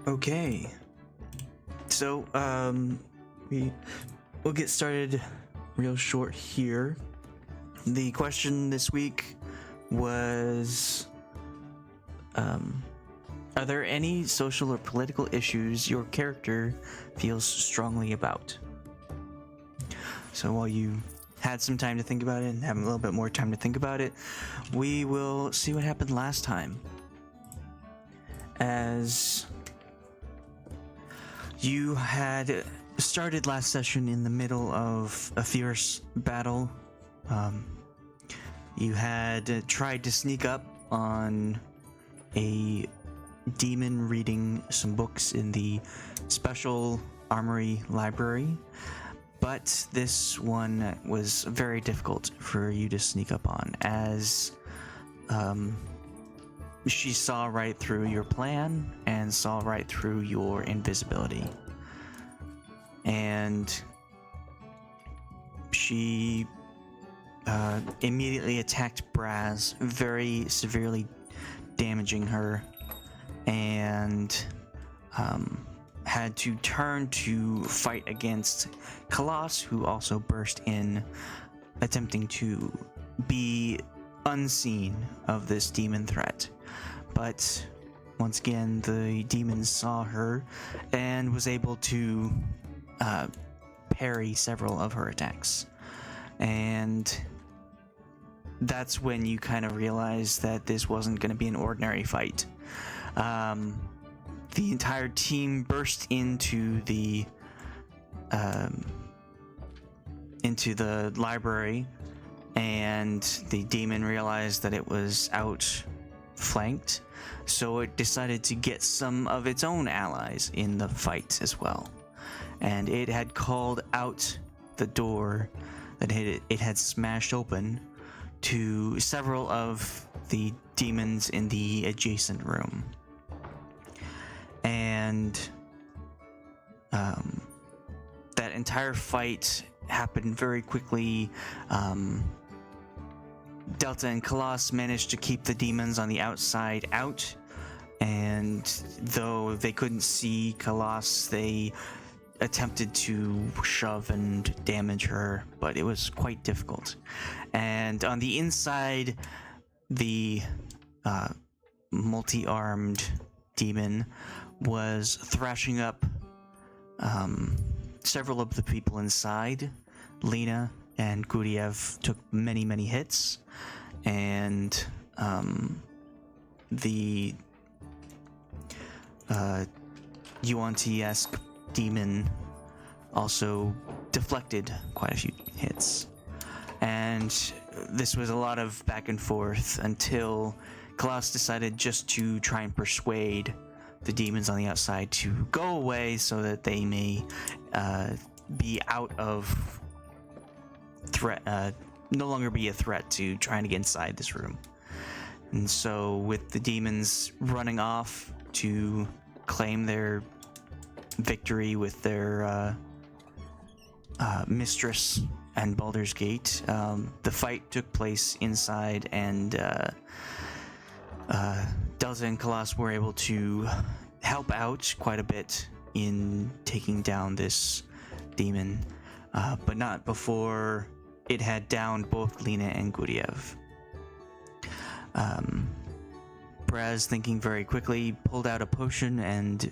Okay. So, we'll get started real short here. The question this week was, are there any social or political issues your character feels strongly about? So while you had some time to think about it and have a little bit more time to think about it, we will see what happened last time. As you had started last session in the middle of a fierce battle, you had tried to sneak up on a demon reading some books in the special armory library, but this one was very difficult for you to sneak up on, as she saw right through your plan and saw right through your invisibility. And she immediately attacked Brasz, very severely damaging her, and had to turn to fight against Khalas, who also burst in, attempting to be unseen of this demon threat. But once again, the demon saw her and was able to parry several of her attacks. And that's when you kind of realized that this wasn't going to be an ordinary fight. The entire team burst into the library, and the demon realized that it was outflanked, so it decided to get some of its own allies in the fight as well. And it had called out the door that it had smashed open to several of the demons in the adjacent room. And that entire fight happened very quickly. Delta and Khalas managed to keep the demons on the outside out, and though they couldn't see Khalas, they attempted to shove and damage her, but it was quite difficult. And on the inside, the multi-armed demon was thrashing up several of the people inside. Lena and Guryev took many hits, and the UNT-esque demon also deflected quite a few hits. And this was a lot of back and forth until Khalas decided just to try and persuade the demons on the outside to go away so that they may be out of threat, no longer be a threat to trying to get inside this room. And so with the demons running off to claim their victory with their mistress and Baldur's Gate, the fight took place inside, and Delta and Khalas were able to help out quite a bit in taking down this demon, but not before it had downed both Lena and Guryev. Brasz, thinking very quickly, pulled out a potion and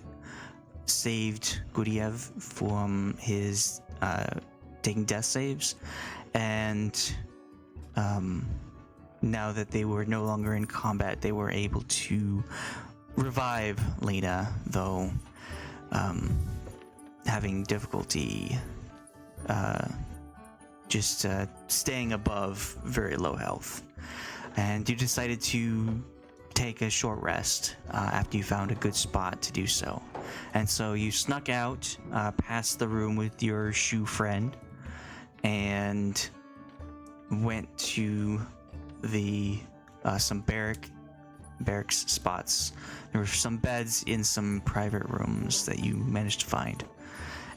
saved Guryev from his taking death saves, and now that they were no longer in combat, they were able to revive Lena, though having difficulty just staying above very low health. And you decided to take a short rest after you found a good spot to do so. And so you snuck out past the room with your shoe friend and went to the some barracks spots. There were some beds in some private rooms that you managed to find.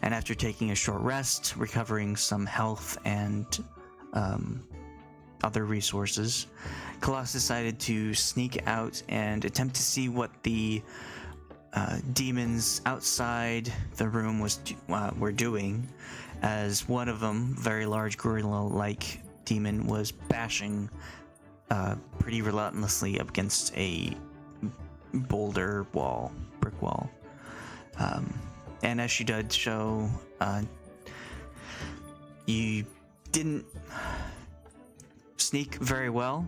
And after taking a short rest, recovering some health and other resources, Khalas decided to sneak out and attempt to see what the demons outside the room were doing, as one of them, very large gorilla-like demon, was bashing pretty relentlessly up against a boulder wall, brick wall. And as she did so, you didn't sneak very well,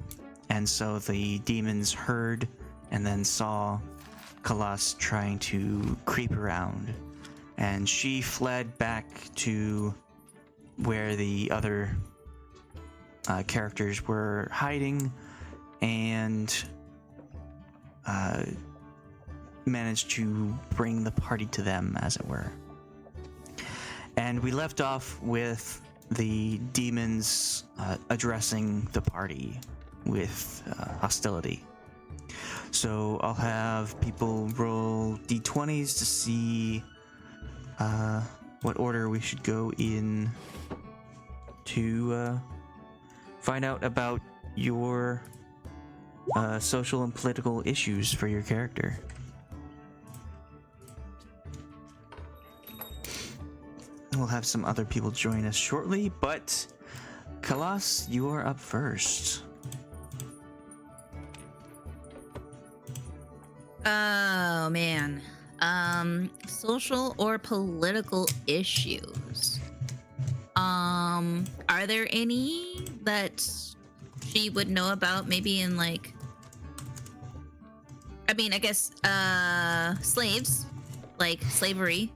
and so the demons heard and then saw Khalas trying to creep around, and she fled back to where the other characters were hiding, and managed to bring the party to them, as it were. And we left off with the demons addressing the party with hostility. So I'll have people roll d20s to see what order we should go in to find out about your social and political issues for your character. We'll have some other people join us shortly, but Khalas, you are up first. Oh man. Social or political issues. Are there any that she would know about, maybe in like, I mean, I guess slaves, like slavery.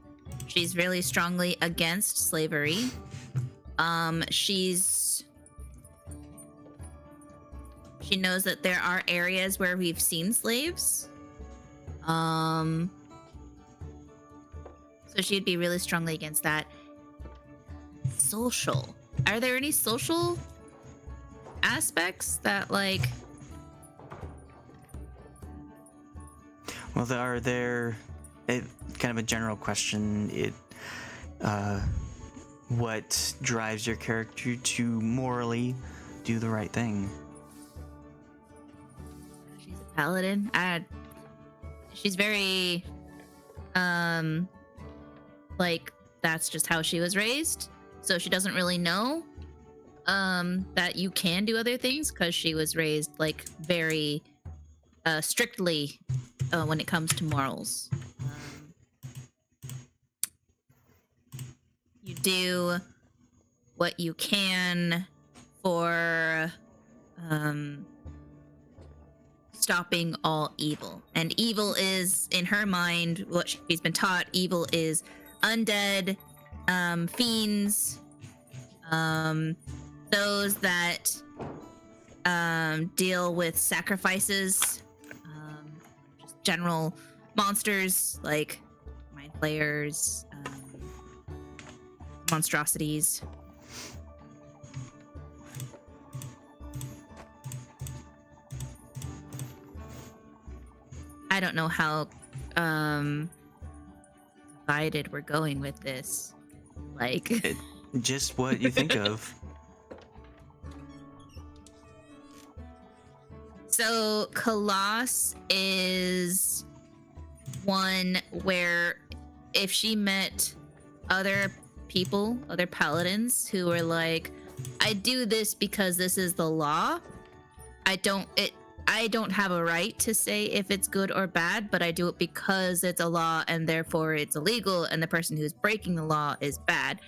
She's really strongly against slavery. She knows that there are areas where we've seen slaves. So she'd be really strongly against that. Social. Are there any social aspects that, like... Well, kind of a general question. What drives your character to morally do the right thing? She's a paladin. She's very, like, that's just how she was raised. So she doesn't really know, that you can do other things, because she was raised, like, very, strictly, when it comes to morals. You do what you can for, stopping all evil. And evil is, in her mind, what she's been taught, evil is undead, fiends, those that deal with sacrifices, just general monsters like mind flayers, monstrosities. I don't know how divided we're going with this. Like, just what you think of. So Khalas is one where if she met other people, other paladins who were like, I do this because this is the law. I don't have a right to say if it's good or bad, but I do it because it's a law and therefore it's illegal, and the person who's breaking the law is bad.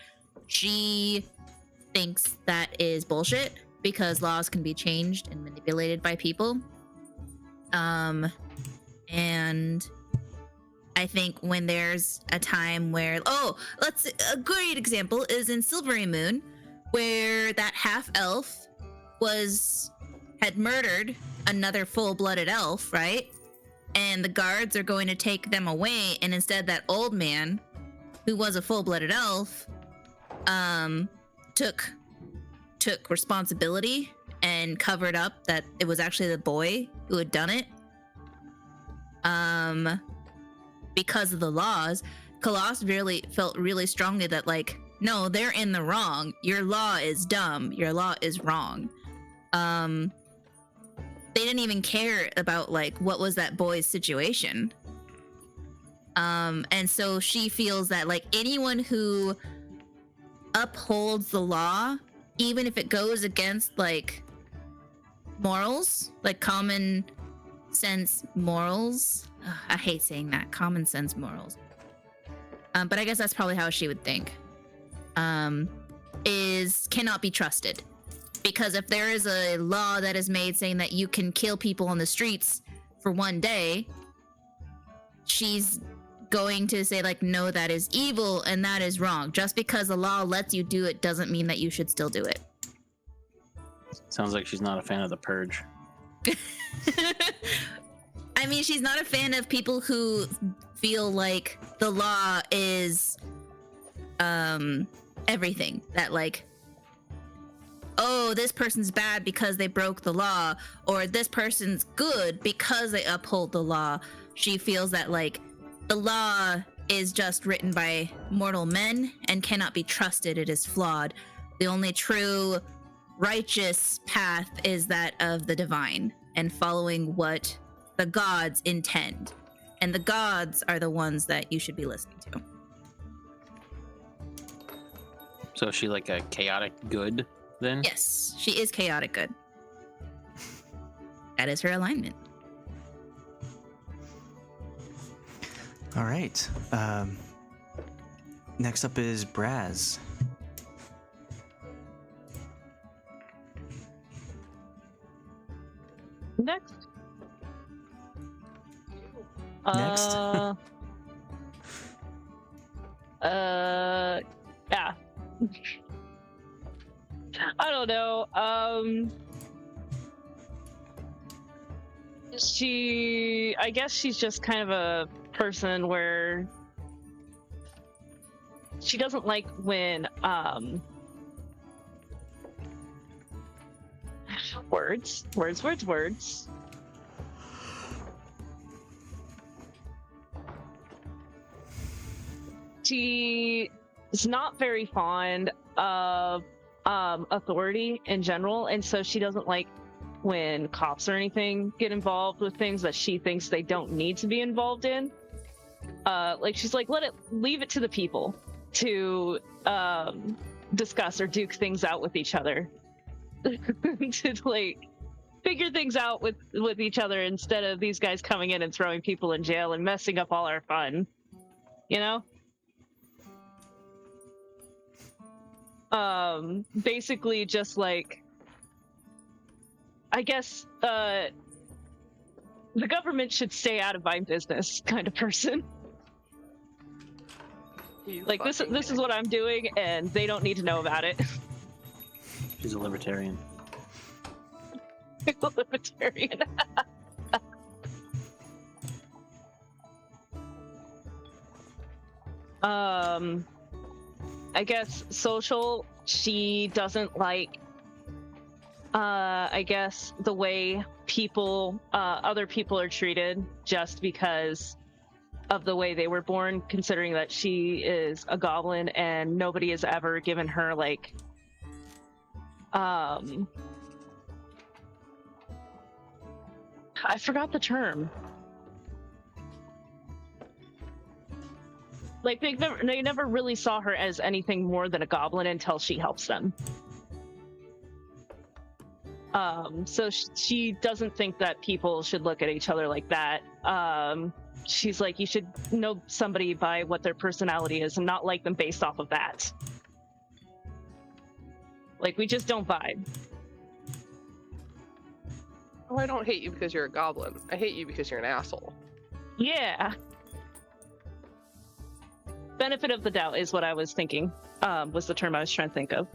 She thinks that is bullshit, because laws can be changed and manipulated by people. And I think when there's a time where, a great example is in Silvery Moon, where that half elf had murdered another full-blooded elf, right? And the guards are going to take them away, and instead that old man, who was a full-blooded elf, took responsibility and covered up that it was actually the boy who had done it. Because of the laws, Khalas really felt really strongly that, like, no, they're in the wrong. Your law is dumb. Your law is wrong. They didn't even care about, like, what was that boy's situation. And so she feels that like anyone who upholds the law, even if it goes against like morals, like common sense morals. Ugh, I hate saying that, common sense morals. But I guess that's probably how she would think. Is cannot be trusted. Because if there is a law that is made saying that you can kill people on the streets for one day, she's going to say like, no, that is evil and that is wrong. Just because the law lets you do it doesn't mean that you should still do it. Sounds like she's not a fan of the purge. I mean, she's not a fan of people who feel like the law is everything. That like, oh, this person's bad because they broke the law, or this person's good because they uphold the law. She feels that like the law is just written by mortal men and cannot be trusted. It is flawed. The only true righteous path is that of the divine and following what the gods intend. And the gods are the ones that you should be listening to. So is she like a chaotic good then? Yes, she is chaotic good. That is her alignment. All right. Next up is Brasz. Next. Next. Yeah. I don't know. I guess she's just kind of a person where she doesn't like when, words. She is not very fond of authority in general, and so she doesn't like when cops or anything get involved with things that she thinks they don't need to be involved in. Like she's like, leave it to the people to discuss or duke things out with each other. To like figure things out with each other instead of these guys coming in and throwing people in jail and messing up all our fun, you know? Basically just like, I guess the government should stay out of my business kind of person. Like this is what I'm doing and they don't need to know about it. She's a libertarian. A libertarian. I guess social, she doesn't like I guess the way people other people are treated just because of the way they were born, considering that she is a goblin and nobody has ever given her like I forgot the term. Like they never really saw her as anything more than a goblin until she helps them. So she doesn't think that people should look at each other like that. She's like, you should know somebody by what their personality is and not like them based off of that. Like, we just don't vibe. Oh, I don't hate you because you're a goblin. I hate you because you're an asshole. Yeah. Benefit of the doubt is what I was thinking, was the term I was trying to think of.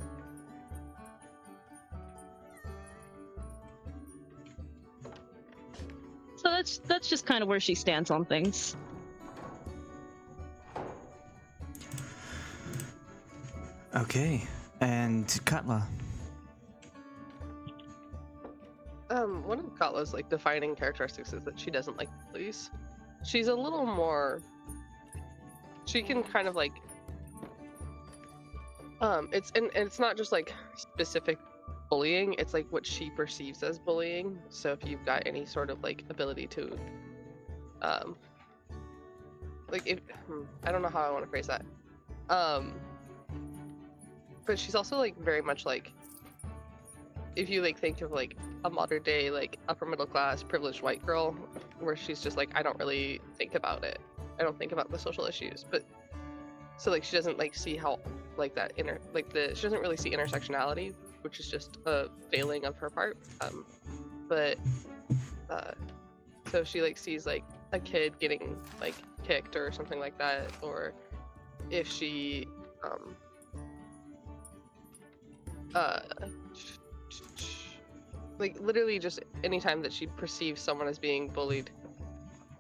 So that's just kind of where she stands on things. Okay, and Katla. One of Katla's like defining characteristics is that she doesn't like bullies. She's a little more. She can kind of like. It's not just like specific bullying. It's like what she perceives as bullying. So if you've got any sort of like ability to, like if I don't know how I want to phrase that. But she's also like very much like, if you like think of like a modern day like upper middle class privileged white girl, where she's just like, I don't really think about it. I don't think about the social issues, but so like she doesn't like see how like that she doesn't really see intersectionality, which is just a failing of her part. But so she like sees like a kid getting like kicked or something like that, or if she like literally just anytime that she perceives someone as being bullied,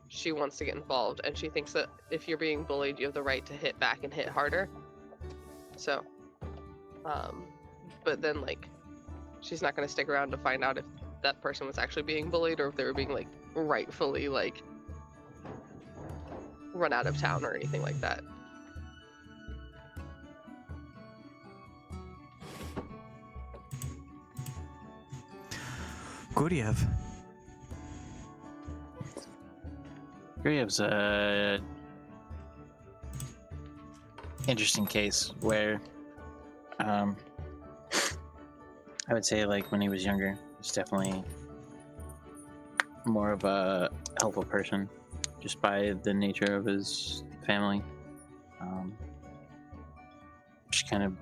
she wants to get involved, and she thinks that if you're being bullied, you have the right to hit back and hit harder. So but then like she's not going to stick around to find out if that person was actually being bullied or if they were being like rightfully like run out of town or anything like that. Guryev. Guryev's a interesting case where I would say like when he was younger, he's definitely more of a helpful person just by the nature of his family. She kind of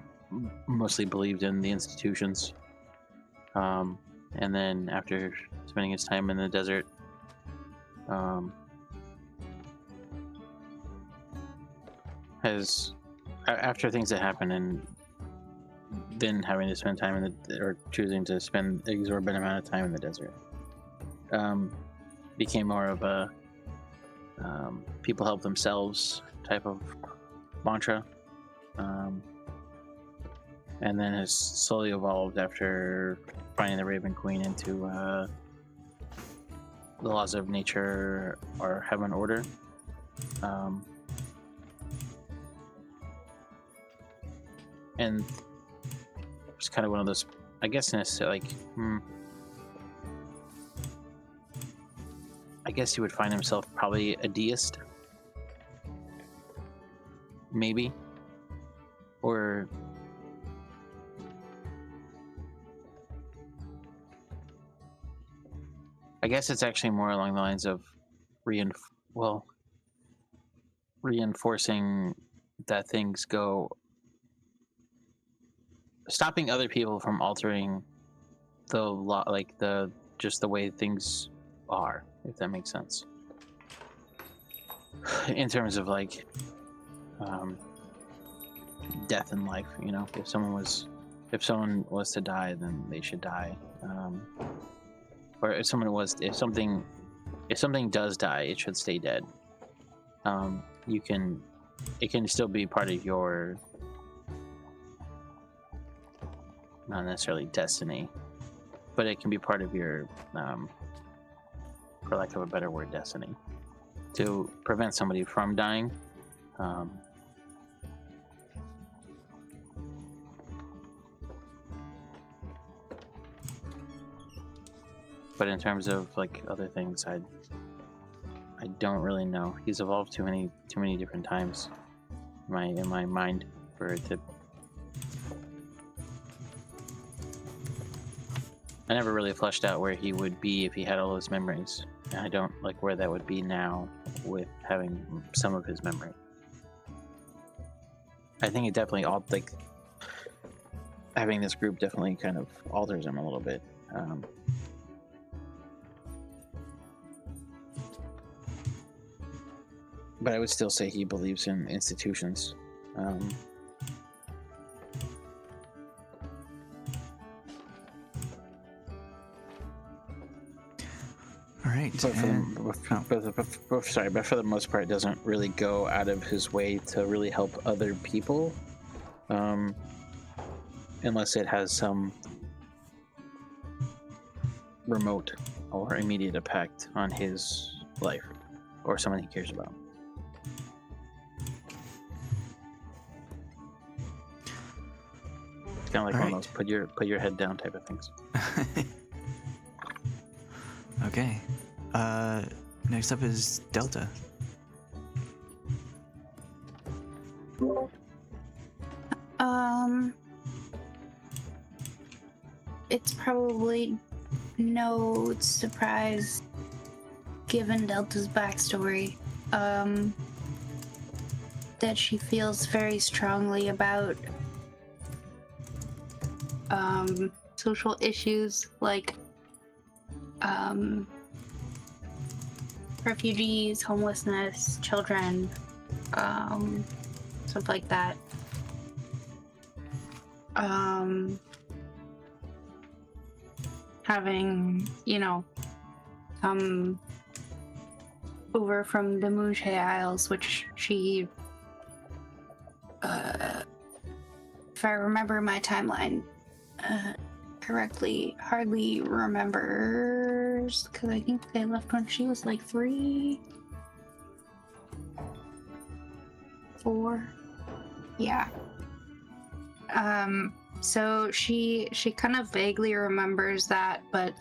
mostly believed in the institutions. And then after spending his time in the desert, after things that happened and then having to spend time or choosing to spend an exorbitant amount of time in the desert, became more of a people help themselves type of mantra, and then has slowly evolved after finding the Raven Queen into the laws of nature or heaven order. And it's kind of one of those, I guess, necessarily like, I guess he would find himself probably a deist, maybe, or I guess it's actually more along the lines of reinforcing that things go, stopping other people from altering the law, like just the way things are, if that makes sense. In terms of like death and life, you know, if someone was to die, then they should die. Or if something does die, it should stay dead. It can still be part of your, not necessarily destiny, but it can be part of your, for lack of a better word, destiny, to prevent somebody from dying. But in terms of like other things, I don't really know. He's evolved too many different times in my mind for it to. I never really fleshed out where he would be if he had all those memories. And I don't like where that would be now with having some of his memory. I think it definitely like having this group definitely kind of alters him a little bit. But I would still say he believes in institutions. All right. But for the most part, doesn't really go out of his way to really help other people, unless it has some remote or immediate impact on his life or someone he cares about. It's kind of like one of those put your head down type of things. Okay. Next up is Delta. It's probably no surprise, given Delta's backstory, that she feels very strongly about social issues like refugees, homelessness, children, stuff like that. Having, come over from the Mouche Isles, which she, if I remember my timeline correctly, hardly remembers, because I think they left when she was like 3, 4. Yeah. So she kind of vaguely remembers that, but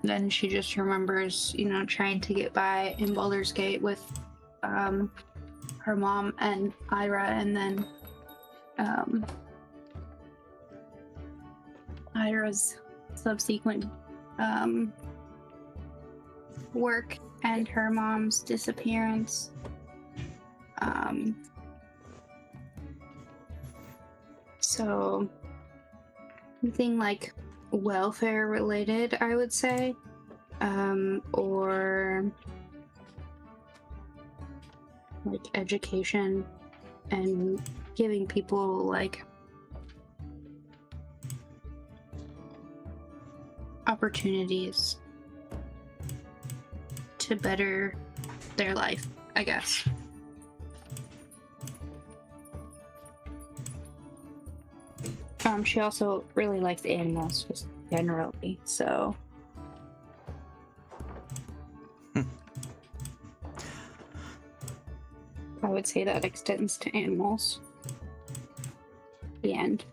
then she just remembers, trying to get by in Baldur's Gate with her mom and Ira, and then Ira's subsequent work and her mom's disappearance. So anything like welfare related, I would say, or like education and giving people like opportunities to better their life, I guess. She also really likes animals, just generally, so. I would say that extends to animals. The end.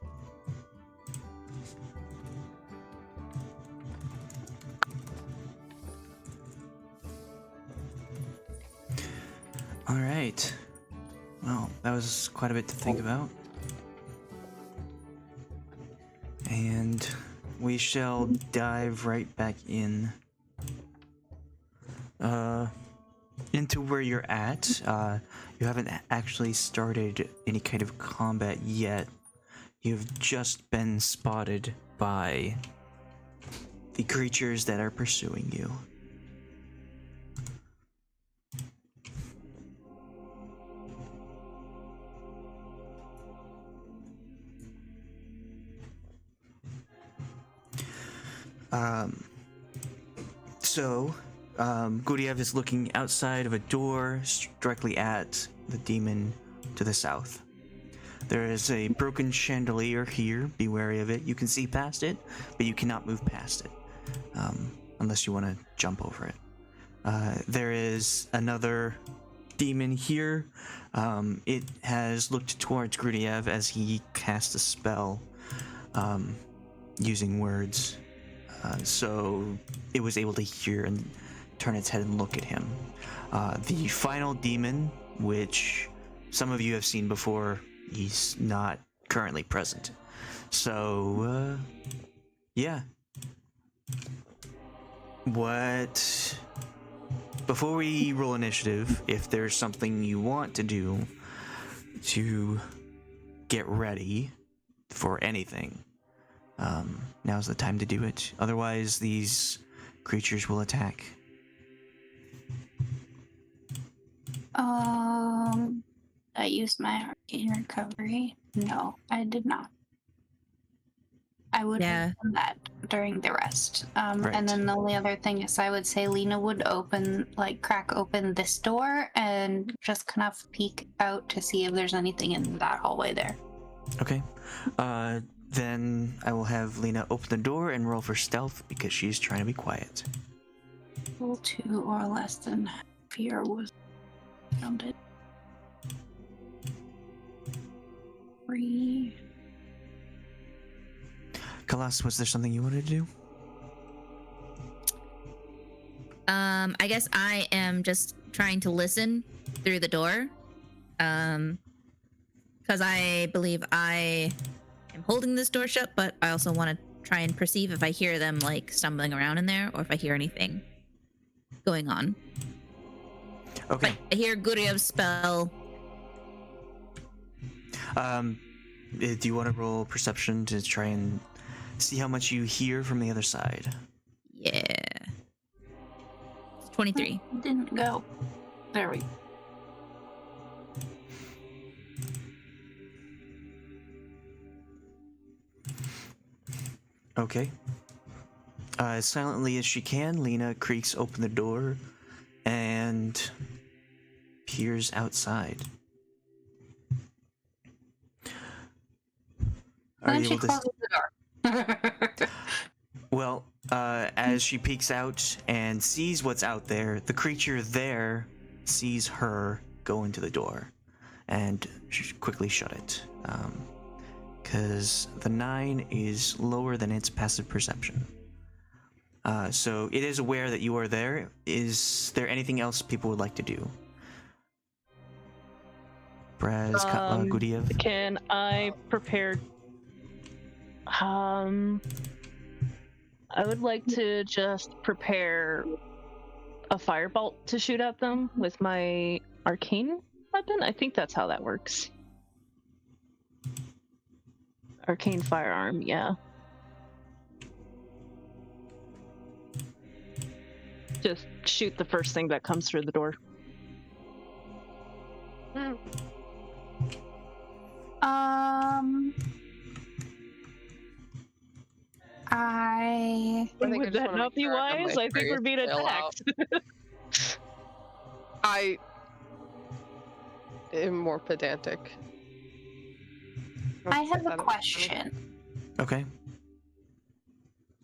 All right. Well, that was quite a bit to think about. And we shall dive right back in into where you're at. You haven't actually started any kind of combat yet. You've just been spotted by the creatures that are pursuing you. Guryev is looking outside of a door directly at the demon to the south. There is a broken chandelier here. Be wary of it. You can see past it, but you cannot move past it unless you want to jump over it. There is another demon here. It has looked towards Guryev as he cast a spell using words. So it was able to hear and turn its head and look at him. The final demon, which some of you have seen before, he's not currently present. So, yeah. Before we roll initiative, if there's something you want to do to get ready for anything, now's the time to do it. Otherwise, these creatures will attack. I used my arcane recovery. No, I did not. I would have done that during the rest. Right. And then the only other thing is I would say Lena would crack open this door and just kind of peek out to see if there's anything in that hallway there. Okay. Then I will have Lena open the door and roll for stealth because she's trying to be quiet. Roll 2 or less than fear was counted. 3. Khalas, was there something you wanted to do? I guess I am just trying to listen through the door Because I believe I am holding this door shut, but I also want to try and perceive if I hear them like stumbling around in there or if I hear anything going on. Okay. But I hear Guryev's spell. Do you want to roll perception to try and see how much you hear from the other side? Yeah. 23. Didn't go. There we go. Okay. As silently as she can, Lena creaks open the door and peers outside. Are Then you she able to? closes the door. Well, as she peeks out and sees what's out there, the creature there sees her go into the door and quickly shut it. Because the 9 is lower than its passive perception. So it is aware that you are there. Is there anything else people would like to do? Brasz, Katla, Guryev? Can I prepare? I would like to just prepare a firebolt to shoot at them with my arcane weapon. I think that's how that works. Arcane firearm, yeah. Just shoot the first thing that comes through the door. I think I Would just that wanna not make be sure I have wise? my I think we're being various spell out. attacked. I am more pedantic. I Don't have say a that. question. Okay.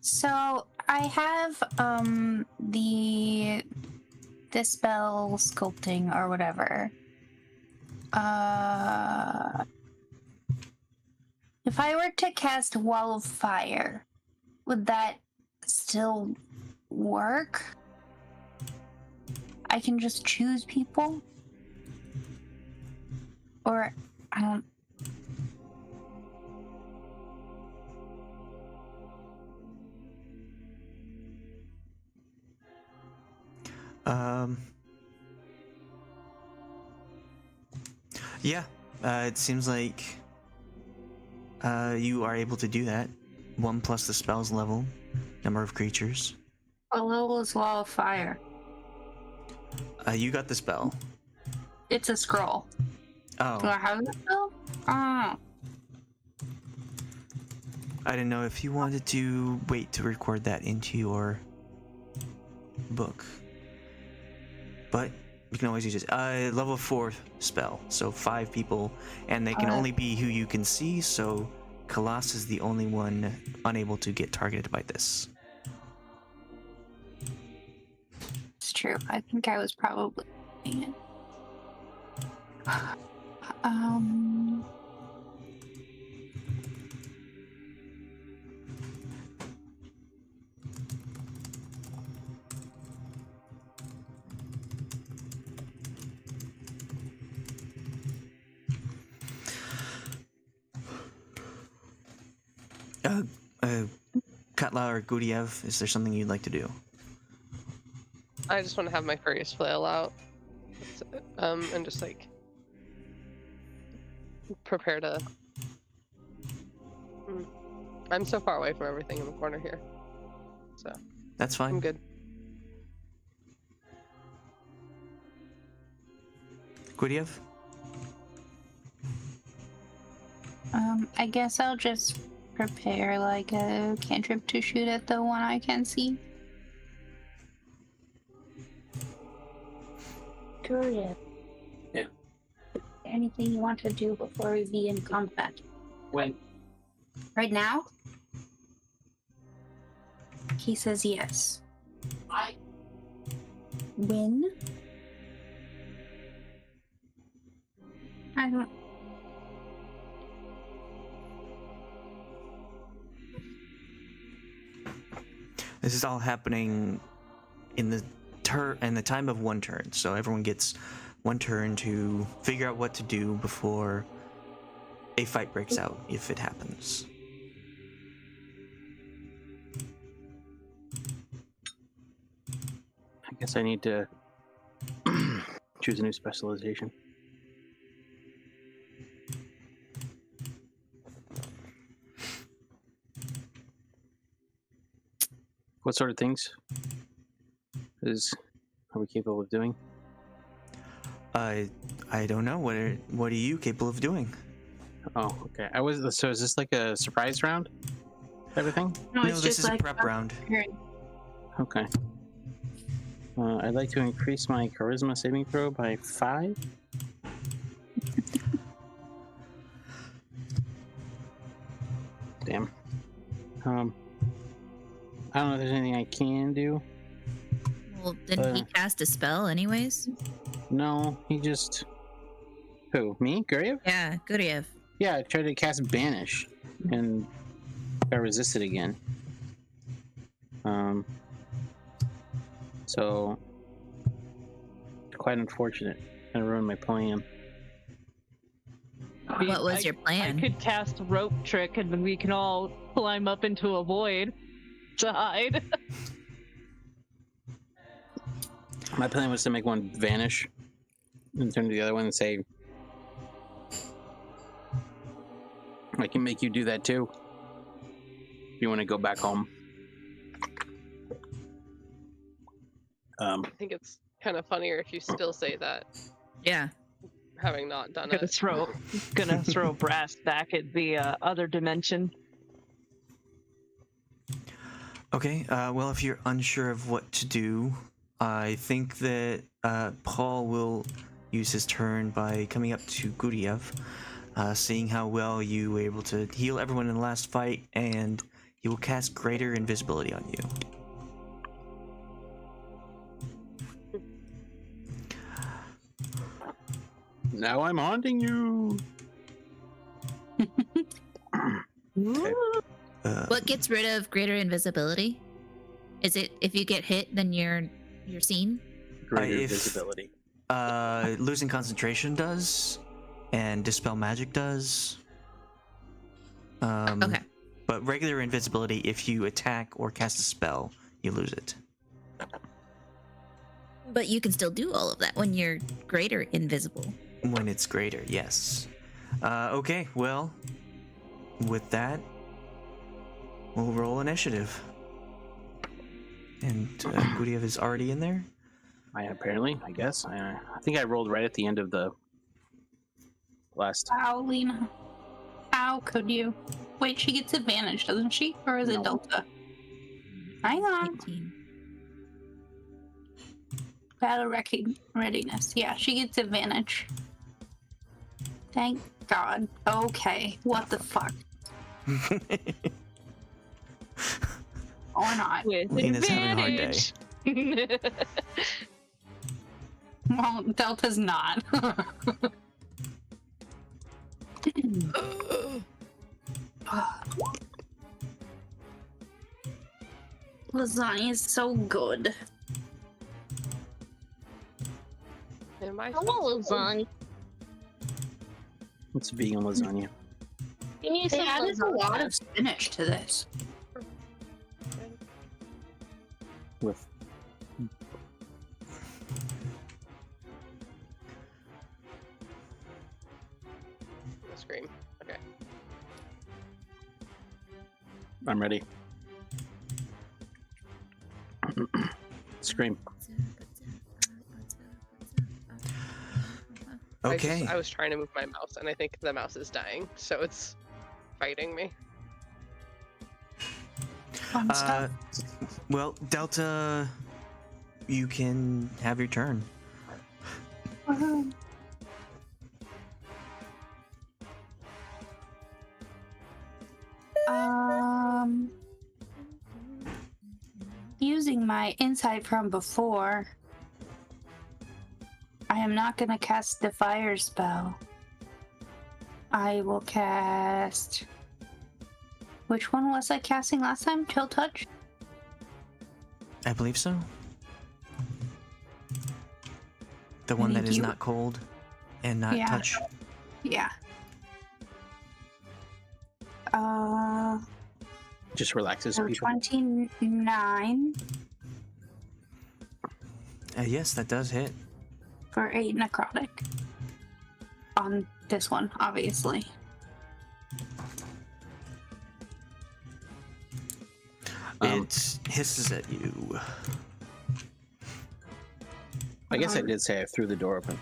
So I have the dispel sculpting or whatever. If I were to cast Wall of Fire, would that still work? I can just choose people? Or I don't. Yeah, it seems like you are able to do that. 1 plus the spell's level, number of creatures. What level is Wall of Fire? You got the spell. It's a scroll. Do I Oh, have the spell? Oh. I didn't know if you wanted to wait to record that into your book. But you can always use it. Level 4 spell, so 5 people, and they can only be who you can see, so Khalas is the only one unable to get targeted by this. It's true. I think I was probably doing it. Katla or Guryev, is there something you'd like to do? I just want to have my furious flail out, and just like prepare to. I'm so far away from everything in the corner here, so That's fine. I'm good. Guryev? I guess I'll just prepare like a cantrip to shoot at the one I can see. Guryev. Yeah. Anything you want to do before we be in combat? When? Right now? He says yes. I When? I don't. This is all happening in the time of 1 turn, so everyone gets one turn to figure out what to do before a fight breaks out, if it happens. I guess I need to choose a new specialization. What sort of things are we capable of doing? I don't know. What are you capable of doing? Oh, okay. So is this like a surprise round? Everything? No, No, it's this just is a like prep round. Okay. I'd like to increase my charisma saving throw by 5. Damn. I don't know if there's anything I can do. Well, didn't he cast a spell anyways? No, he just. Who? Me? Guryev? Yeah, Guryev. Yeah, I tried to cast Banish and got resisted again. So quite unfortunate. I ruined my plan. What was your plan? I could cast a rope trick and then we can all climb up into a void to hide. My plan was to make one vanish and turn to the other one and say, I can make you do that too. If you want to go back home. I think it's kind of funnier if you still say that, Yeah. having not done gonna it. throw Brasz back at the other dimension. Okay, well, if you're unsure of what to do, I think that Paul will use his turn by coming up to Guryev, seeing how well you were able to heal everyone in the last fight, and he will cast Greater Invisibility on you. Now I'm haunting you. What gets rid of greater invisibility? Is it if you get hit, then you're seen? Greater if- visibility. Losing concentration does, and Dispel Magic does. Okay. But regular invisibility, if you attack or cast a spell, you lose it. But you can still do all of that when you're greater invisible. When it's greater, yes. Okay, well, with that, we'll roll initiative. And Guryev is already in there? I guess. I think I rolled right at the end of the last. Wow, Lena. How could you? Wait, she gets advantage, doesn't she? Or is No. it Delta? Hang on. 18. Battle readiness. Yeah, she gets advantage. Thank God. Okay. What the fuck? Or not. With Lena's having a hard day. advantage. Well, Delta's not. Lasagna is so good. Am I Hello, lasagna. What's vegan lasagna? Can you They say added a lot lasagna? of spinach to this. With the scream? Okay. I'm ready. Scream. Okay. I was trying to move my mouse, and I think the mouse is dying, so it's fighting me. Fun stuff. Well, Delta, you can have your turn. Using my insight from before, I am not gonna cast the fire spell. I will cast. Which one was I casting last time? Chill Touch? I believe so. The one that think is you- not cold and not Yeah. touch. Yeah. Just relaxes So people. 29 Yes, that does hit. for 8 necrotic. On this one, obviously. It hisses at you. I guess I did say I threw the door open.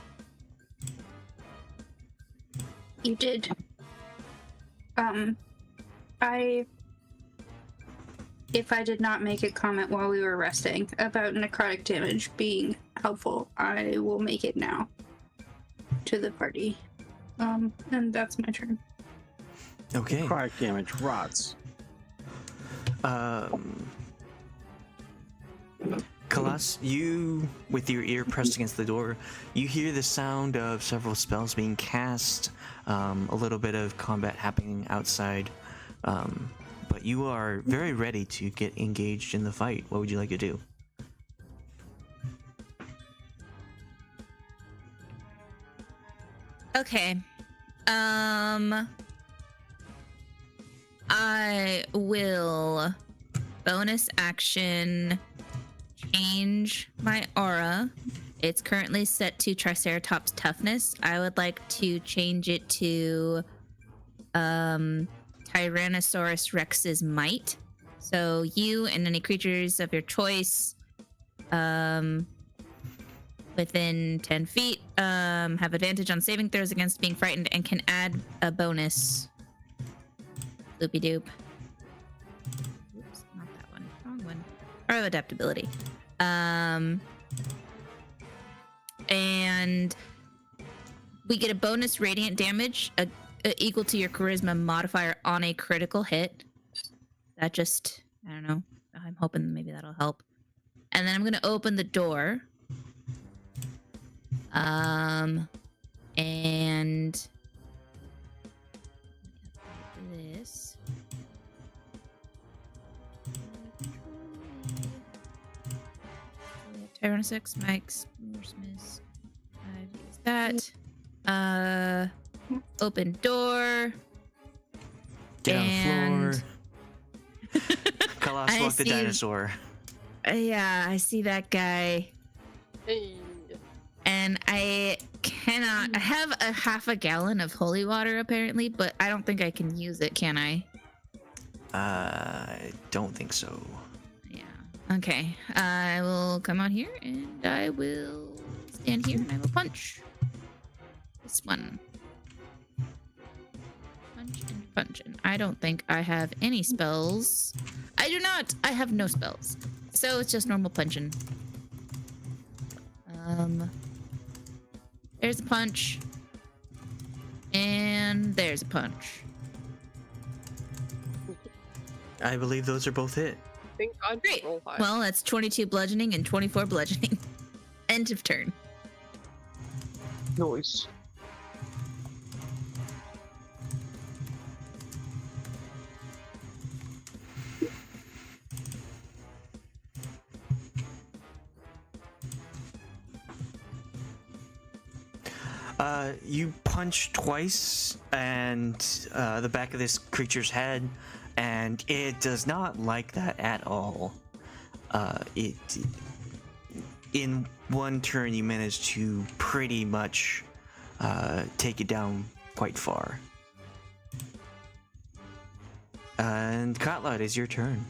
You did. If I did not make a comment while we were resting about necrotic damage being helpful, I will make it now to the party. And that's my turn. Okay. Necrotic damage rots. Khalas, you, with your ear pressed against the door, you hear the sound of several spells being cast, a little bit of combat happening outside, but you are very ready to get engaged in the fight. What would you like to do? Okay. I will bonus action change my aura. It's currently set to Triceratops toughness. I would like to change it to Tyrannosaurus Rex's might. So you and any creatures of your choice within 10 feet have advantage on saving throws against being frightened and can add a bonus. Loopy doop. Oops, not that one. Wrong one. Or adaptability. And we get a bonus radiant damage equal to your charisma modifier on a critical hit. That just, I don't know. I'm hoping maybe that'll help. And then I'm going to open the door. And this. Tyrannosaurus, Mike's, Smiths. I've used that. Open door. Get on the And- floor. Khalas, I walk the see- dinosaur. Yeah, I see that guy. Hey. And I cannot. I have a half a gallon of holy water apparently, but I don't think I can use it, can I? I don't think so. Yeah. Okay. I will come out here and I will stand here and I will punch. This one. Punch and punch. And I don't think I have any spells. I do not. I have no spells. So it's just normal punching. There's a punch. And there's a punch. I believe those are both hit. Thank God. Great. Roll high. Well, that's 22 bludgeoning and 24 bludgeoning. End of turn. Noise. You punch twice and the back of this creature's head, and it does not like that at all. In one turn, you manage to pretty much take it down quite far. And Katla, it is your turn.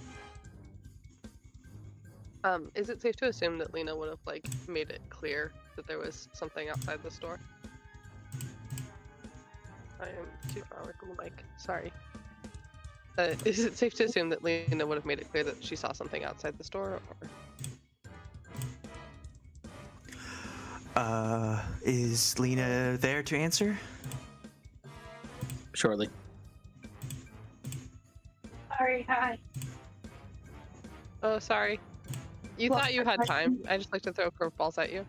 Is it safe to assume that Lena would have like made it clear that there was something outside the store? I am too far away from the mic. Sorry. Is it safe to assume that Lena would have made it clear that she saw something outside the store? Or... Is Lena there to answer? Shortly. Sorry, hi. Oh, sorry. You What thought you had question? time. I just like to throw curveballs at you.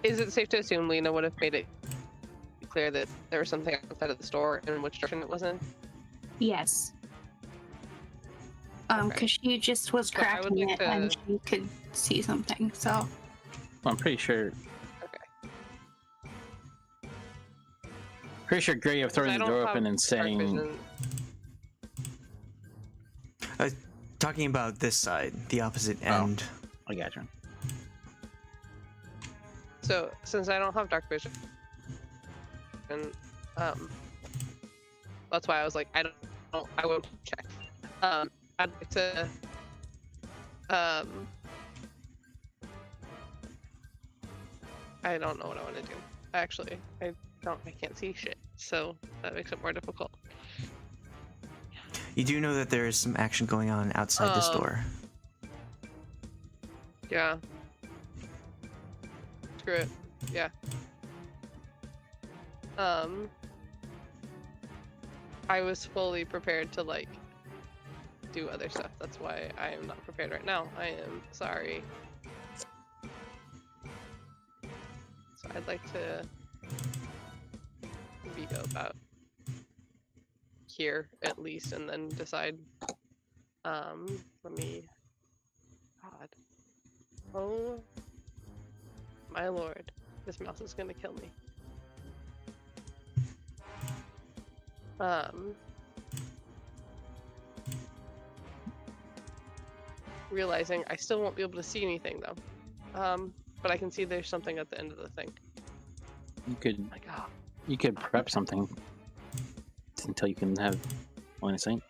Is it safe to assume Lena would have made it clear that there was something outside of the store and which direction it was in? Yes. Okay. Because she just was So I would cracking like it and to- she could see something, so. I'm pretty sure. Okay. Pretty sure Guryev throwing I the don't door have open and dark saying, vision. Talking about this side, the opposite end. I got you. So since I don't have dark vision, and that's why I was like, I won't check. I'd like to I don't know what I want to do. Actually, I can't see shit, so that makes it more difficult. You do know that there is some action going on outside this door. Yeah. Screw it. Yeah. I was fully prepared to like do other stuff. That's why I am not prepared right now. I am sorry. So I'd like to go about here at least, and then decide. Let me. God. Oh my lord, this mouse is gonna kill me. Realizing I still won't be able to see anything though. But I can see there's something at the end of the thing. You could My God. you could prep something until you can have line of sight.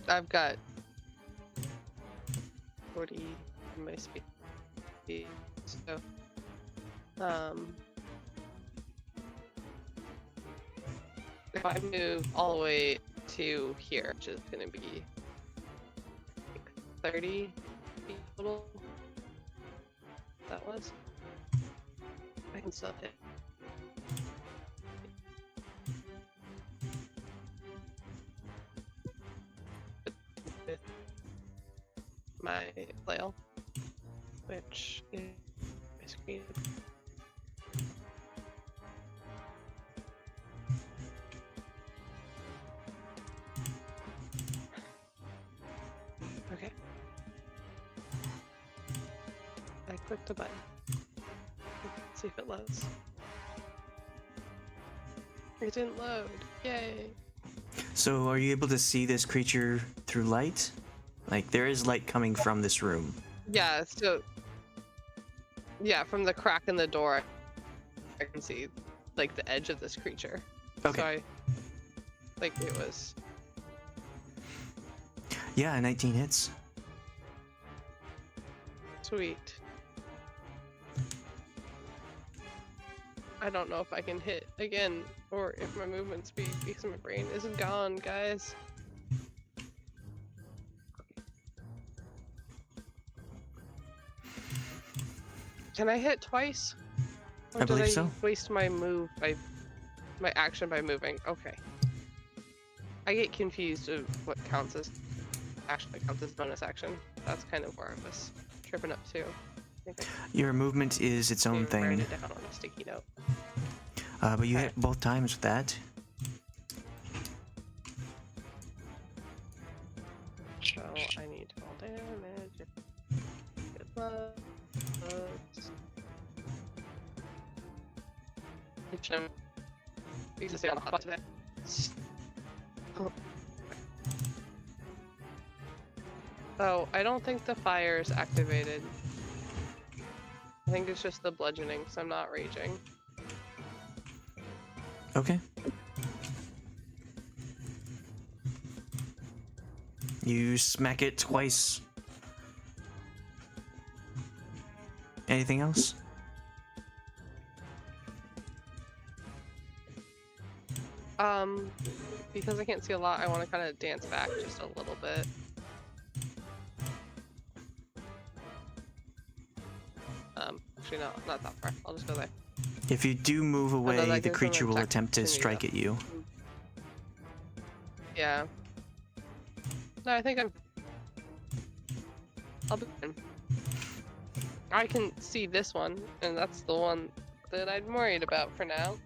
I've got 40 in my speed. So if I move all the way to here, which is gonna be like 30 feet total. That was. I can still hit. With my flail, which is my screen. Okay. I clicked a button. Let's see if it loads. It didn't load. Yay. So, are you able to see this creature through light? Like, there is light coming from this room. Yeah, so yeah, from the crack in the door I can see like the edge of this creature. Okay. So I like it was Yeah, 19 hits. sweet. I don't know if I can hit again or if my movement speed because my brain is gone, guys. Can I hit twice? Or I believe did so. Waste my my action by moving. Okay. I get confused of what counts as action, what counts as bonus action. That's kind of where I was tripping up too. I think Your movement is its I own write thing, it down on a sticky note. but you Okay. hit both times with that. So I need to roll damage. Get loads. Which I'm used to stay on the hotspot today. Oh, I don't think the fire is activated. I think it's just the bludgeoning, so I'm not raging. Okay. You smack it twice. Anything else? Because I can't see a lot, I want to kind of dance back just a little bit. Actually, no, not that far. I'll just go there. If you do move away, that the gives them creature an will attempt to opportunity strike to- at you. Yeah. No, I think I'll be fine. I can see this one, and that's the one that I'm worried about for now.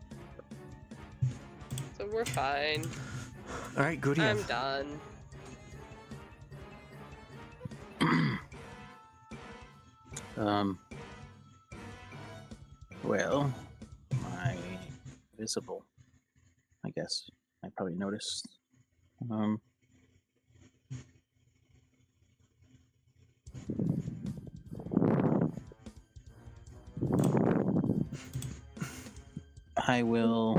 So we're fine. All right, Guryev. I'm done. Well, my visible. I guess I probably noticed. I will.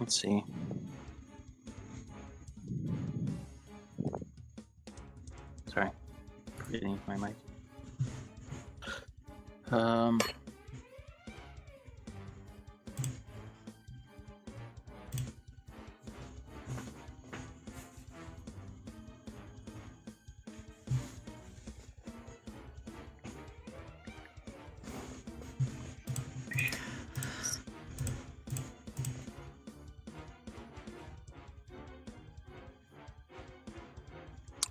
Let's see. Sorry, forgetting my mic.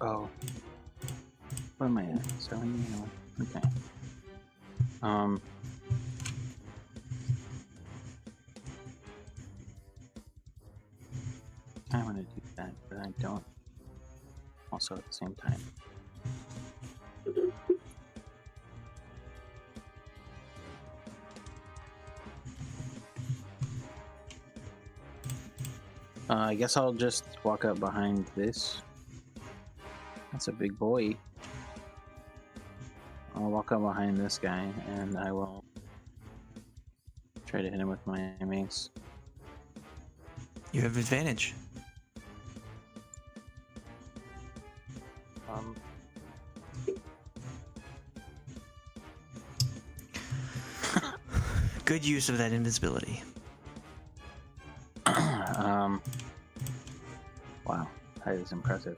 Oh, where am I at? So okay. I want to do that, but I don't. Also at the same time. I guess I'll just walk up behind this. That's a big boy. I'll walk up behind this guy and I will try to hit him with my mace. You have advantage. Good use of that invisibility. Wow, that is impressive.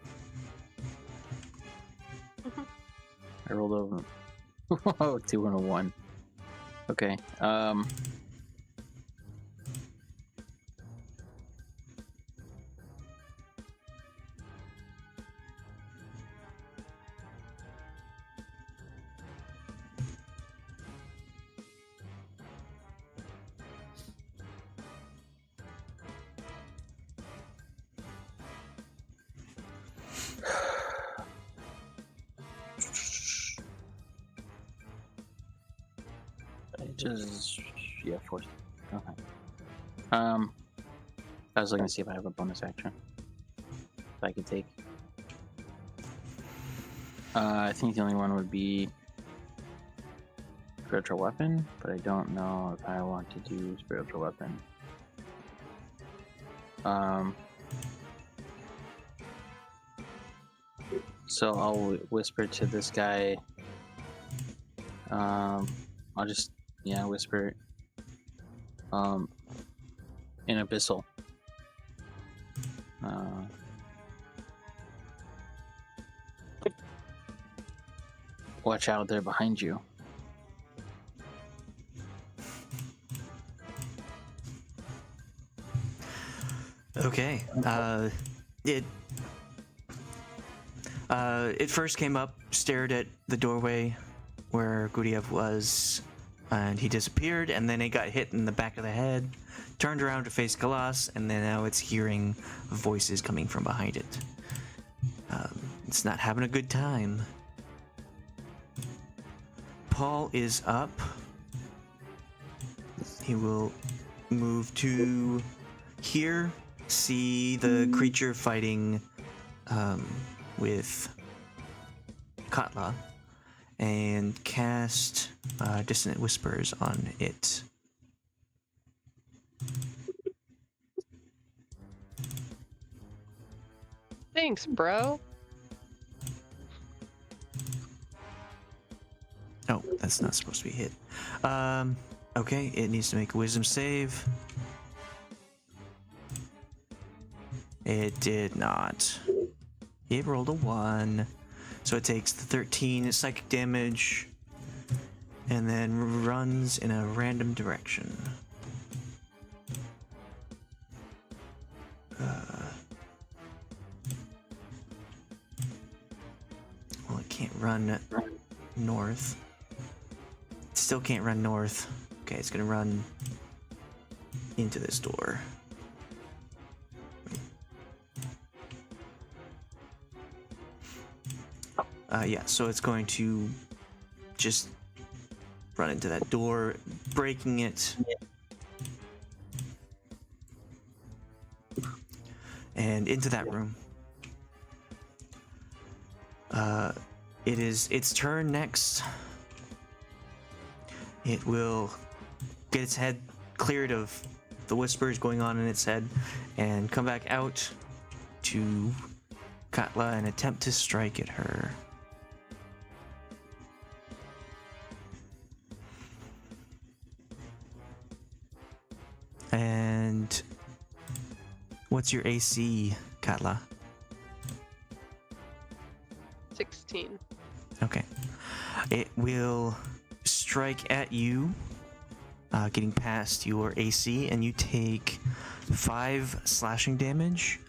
I rolled over. Whoa, 2 and a 1. Okay. Just yeah, force. Okay. I was looking to see if I have a bonus action that I could take. I think the only one would be spiritual weapon, but I don't know if I want to do spiritual weapon. So I'll whisper to this guy. I'll just whisper in abyssal. Watch out, they're behind you. Okay. It first came up, stared at the doorway where Guryev was, and he disappeared, and then it got hit in the back of the head, turned around to face Khalas, and then now it's hearing voices coming from behind it. It's not having a good time. Paul is up. He will move to here, see the creature fighting with Katla, and cast Dissonant Whispers on it. Thanks, bro. Oh, that's not supposed to be hit. Okay, it needs to make a wisdom save. It did not. It rolled a 1. So it takes the 13 psychic damage and then runs in a random direction. Well, it can't run north. It still can't run north. Okay, it's gonna run into this door. Yeah, so it's going to just run into that door, breaking it. And into that room. It is its turn next. It will get its head cleared of the whispers going on in its head and come back out to Katla and attempt to strike at her. And what's your AC, Katla? 16. Okay. It will strike at you, getting past your AC, and you take 5 slashing damage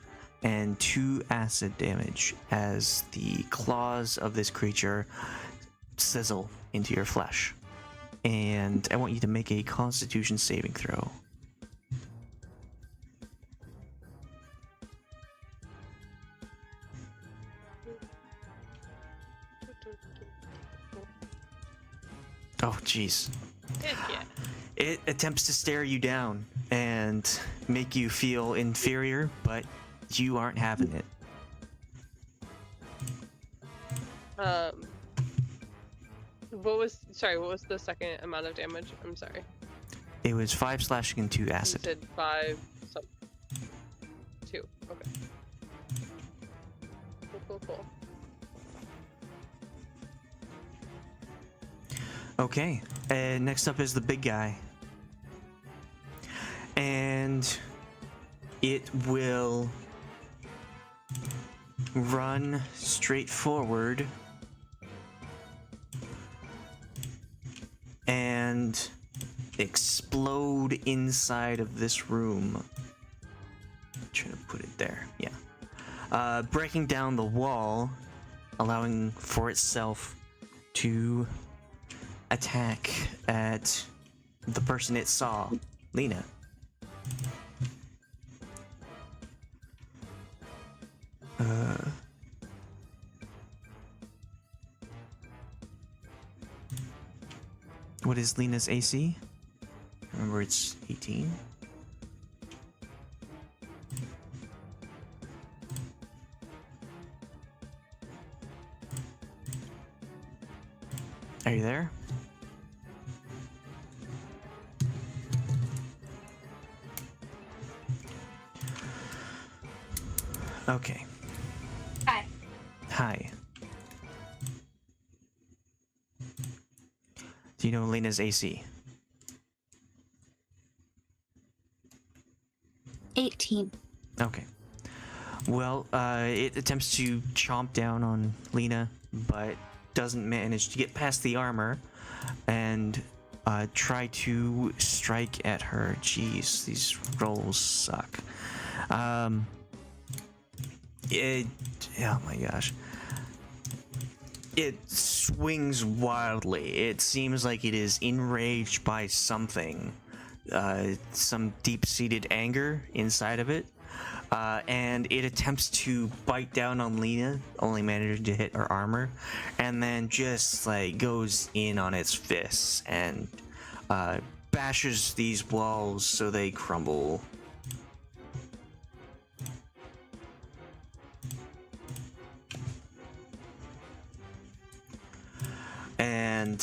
and 2 acid damage as the claws of this creature sizzle into your flesh. And I want you to make a Constitution saving throw. Oh, jeez. Heck yeah. It attempts to stare you down and make you feel inferior, but you aren't having it. What was the second amount of damage? I'm sorry. It was 5 slashing and 2 You acid. said 5 2. Okay. Cool. Okay, and next up is the big guy. And it will run straight forward and explode inside of this room. Try to put it there, yeah. Breaking down the wall, allowing for itself to attack at the person it saw, Lena. What is Lena's AC? Remember, it's 18. Are you there? Okay. Hi. Hi. Do you know Lena's AC? 18. Okay. Well, it attempts to chomp down on Lena, but doesn't manage to get past the armor and try to strike at her. Jeez, these rolls suck. Oh my gosh. It swings wildly. It seems like it is enraged by something. Some deep-seated anger inside of it. And it attempts to bite down on Lena, only managing to hit her armor, and then just like goes in on its fists and bashes these walls so they crumble. And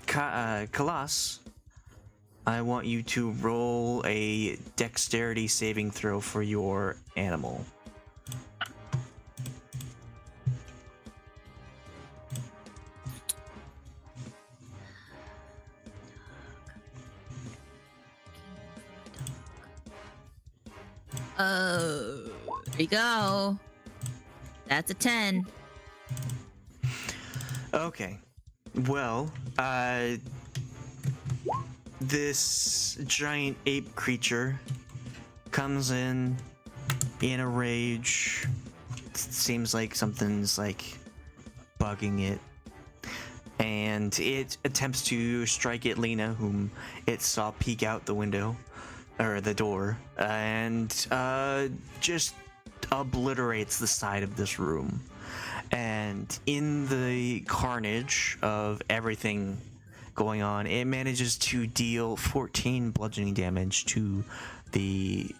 Khalas, I want you to roll a dexterity saving throw for your animal. There you go. That's a 10. Okay. Well, this giant ape creature comes in a rage. Seems like something's like bugging it. And it attempts to strike at Lena, whom it saw peek out the window, or the door, and just obliterates the side of this room. And in the carnage of everything going on, it manages to deal 14 bludgeoning damage to the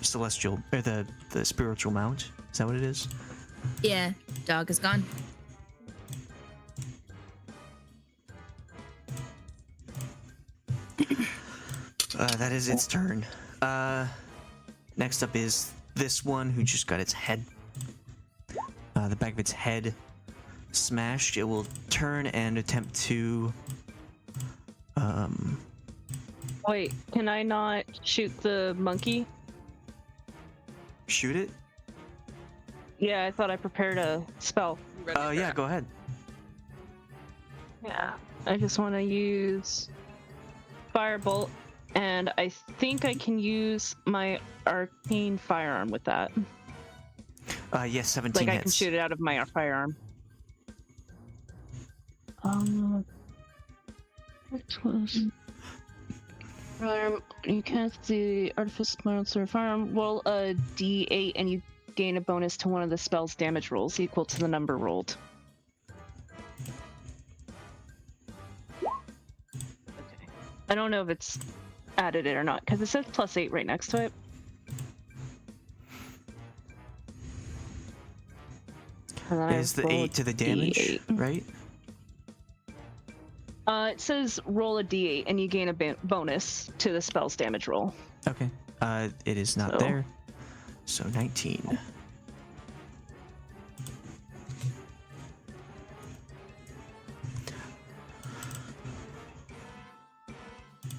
celestial, or the spiritual mount. Is that what it is? Yeah, dog is gone. That is its turn. Next up is this one who just got its head, the back of its head smashed. It will turn and attempt to, Wait, can I not shoot the monkey? shoot it. Yeah, I thought I prepared a spell. Ready for Yeah, it. go ahead. Yeah, I just want to use firebolt, and I think I can use my arcane firearm with that. Yes, 17 Like I hits. can shoot it out of my firearm. You cast the artificer monster firearm. Roll a d8, and you gain a bonus to one of the spell's damage rolls equal to the number rolled. Okay. I don't know if it's added it or not because it says +8 right next to it. And then I Is the roll a 8 to the damage, D8. right? It says roll a d8 and you gain a bonus to the spell's damage roll. Okay. It is not So- there. So 19.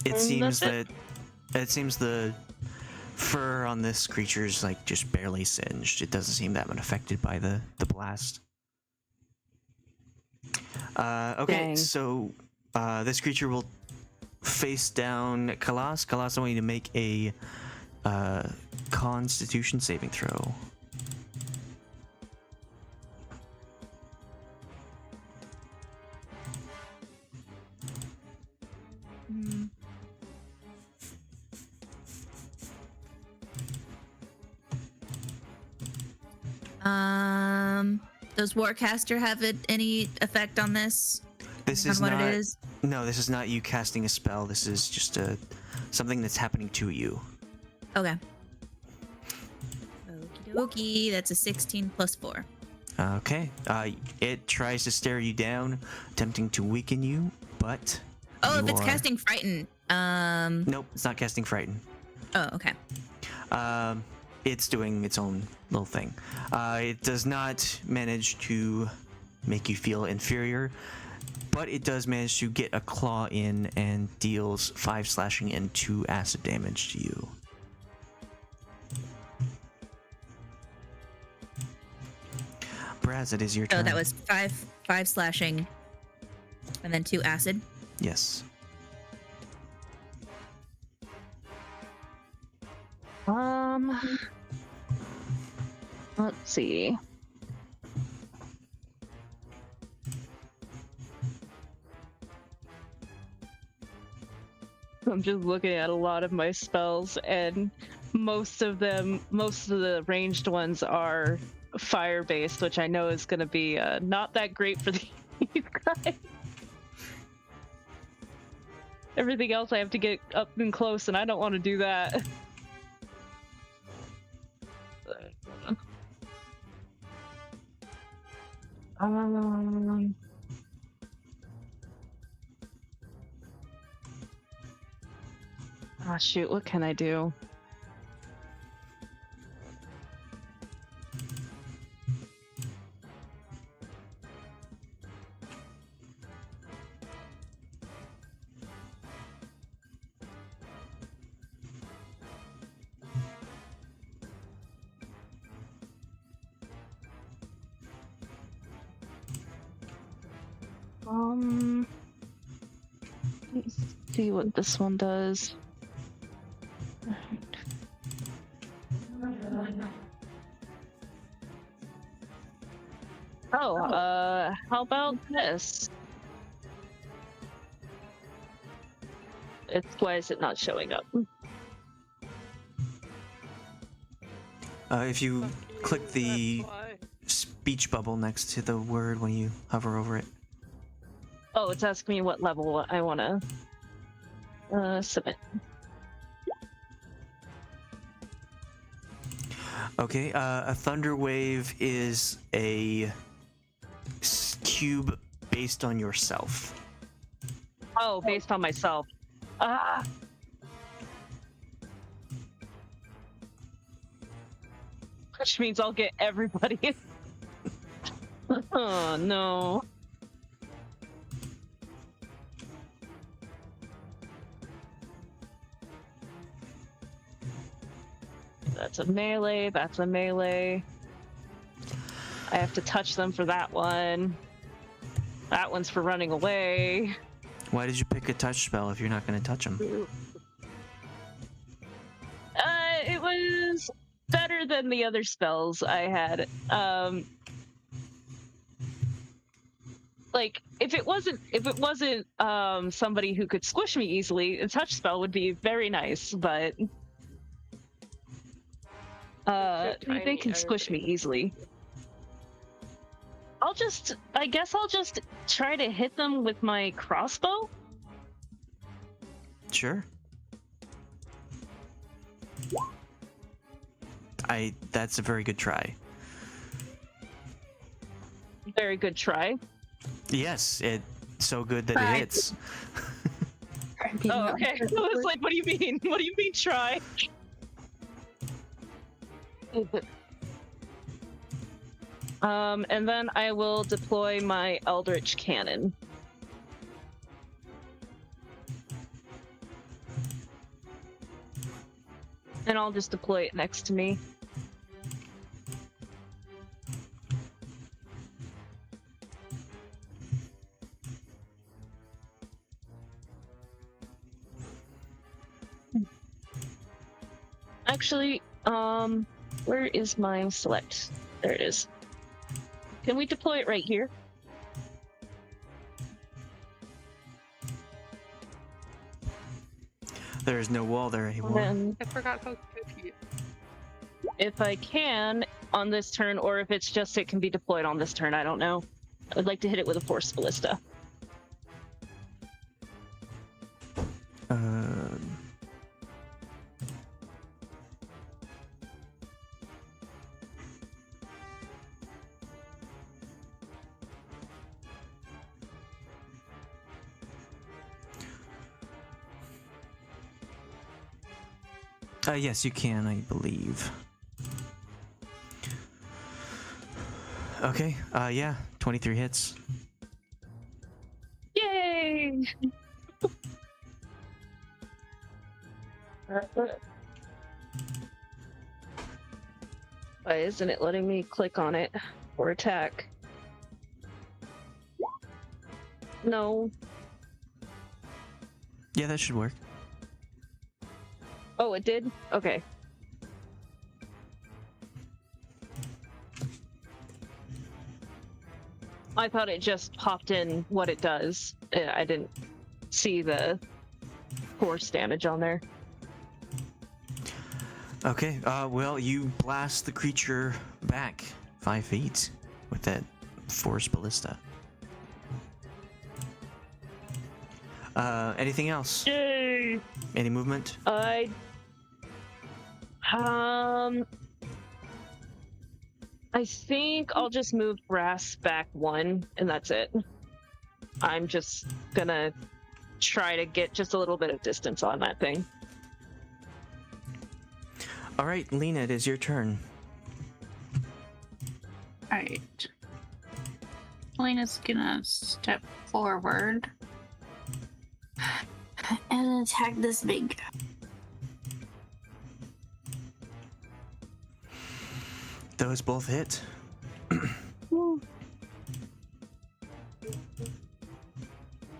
It seems that's that it seems the fur on this creature's like just barely singed. It doesn't seem that much affected by the blast. Okay, Dang. so this creature will face down Khalas. Khalas, I want you to make a Constitution saving throw. Does Warcaster have any effect on this? This On is what not. it is? No, this is not you casting a spell. This is just something that's happening to you. Okay. Okie dokie. That's a 16 plus 4. Okay. It tries to stare you down, attempting to weaken you, but. Oh, if you it's are- casting Frighten. Nope, it's not casting Frighten. Oh, okay. It's doing its own little thing. It does not manage to make you feel inferior, but it does manage to get a claw in and deals 5 slashing and 2 acid damage to you. Brasz, it is your turn. Oh, that was five slashing, and then 2 acid. Yes. Let's see. I'm just looking at a lot of my spells, and most of the ranged ones are fire-based, which I know is going to be not that great for these guys. Everything else I have to get up and close, and I don't want to do that. Ah, shoot, what can I do? Let's see what this one does. Oh, how about this? Why is it not showing up? If you click the Why? speech bubble next to the word when you hover over it. Oh, it's asking me what level I want to submit. Okay, a thunder wave is a cube based on yourself. Oh, based on myself. Ah. Which means I'll get everybody. Oh no. That's a melee, that's a melee. I have to touch them for that one. That one's for running away. Why did you pick a touch spell if you're not going to touch them? It was better than the other spells I had. Like if it wasn't somebody who could squish me easily, a touch spell would be very nice, but they tiny, can squish me easily. I guess I'll just try to hit them with my crossbow. Sure. That's a very good try. Very good try. Yes, it's so good that it Right. hits. Oh, okay. I was like, what do you mean? What do you mean try? And then I will deploy my Eldritch Cannon. And I'll just deploy it next to me. Actually, where is my select? There it is. Can we deploy it right here? There is no wall there anymore. Then, I forgot how good he is. if I can, on this turn, or if it's just it can be deployed on this turn, I don't know. I would like to hit it with a Force Ballista. Yes, you can, I believe. Okay, yeah, 23 hits. Yay! Why isn't it letting me click on it or attack? No. Yeah, that should work. Oh, it did? Okay. I thought it just popped in what it does. I didn't see the force damage on there. Okay, well, you blast the creature back 5 feet with that force ballista. Anything else? Yay! Any movement? I think I'll just move Brasz back 1, and that's it. I'm just gonna try to get just a little bit of distance on that thing. All right, Lena, it is your turn. Alright. Lena's gonna step forward and attack this big guy. Those both hit.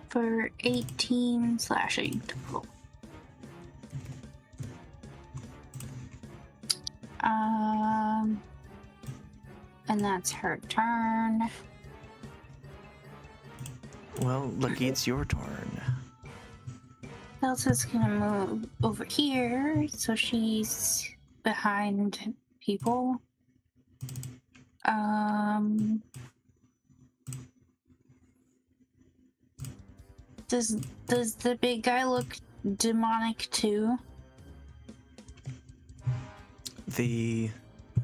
For 18 slashing total. And that's her turn. Well, lucky it's your turn. Elsa's gonna move over here, so she's behind people. Does the big guy look demonic too? The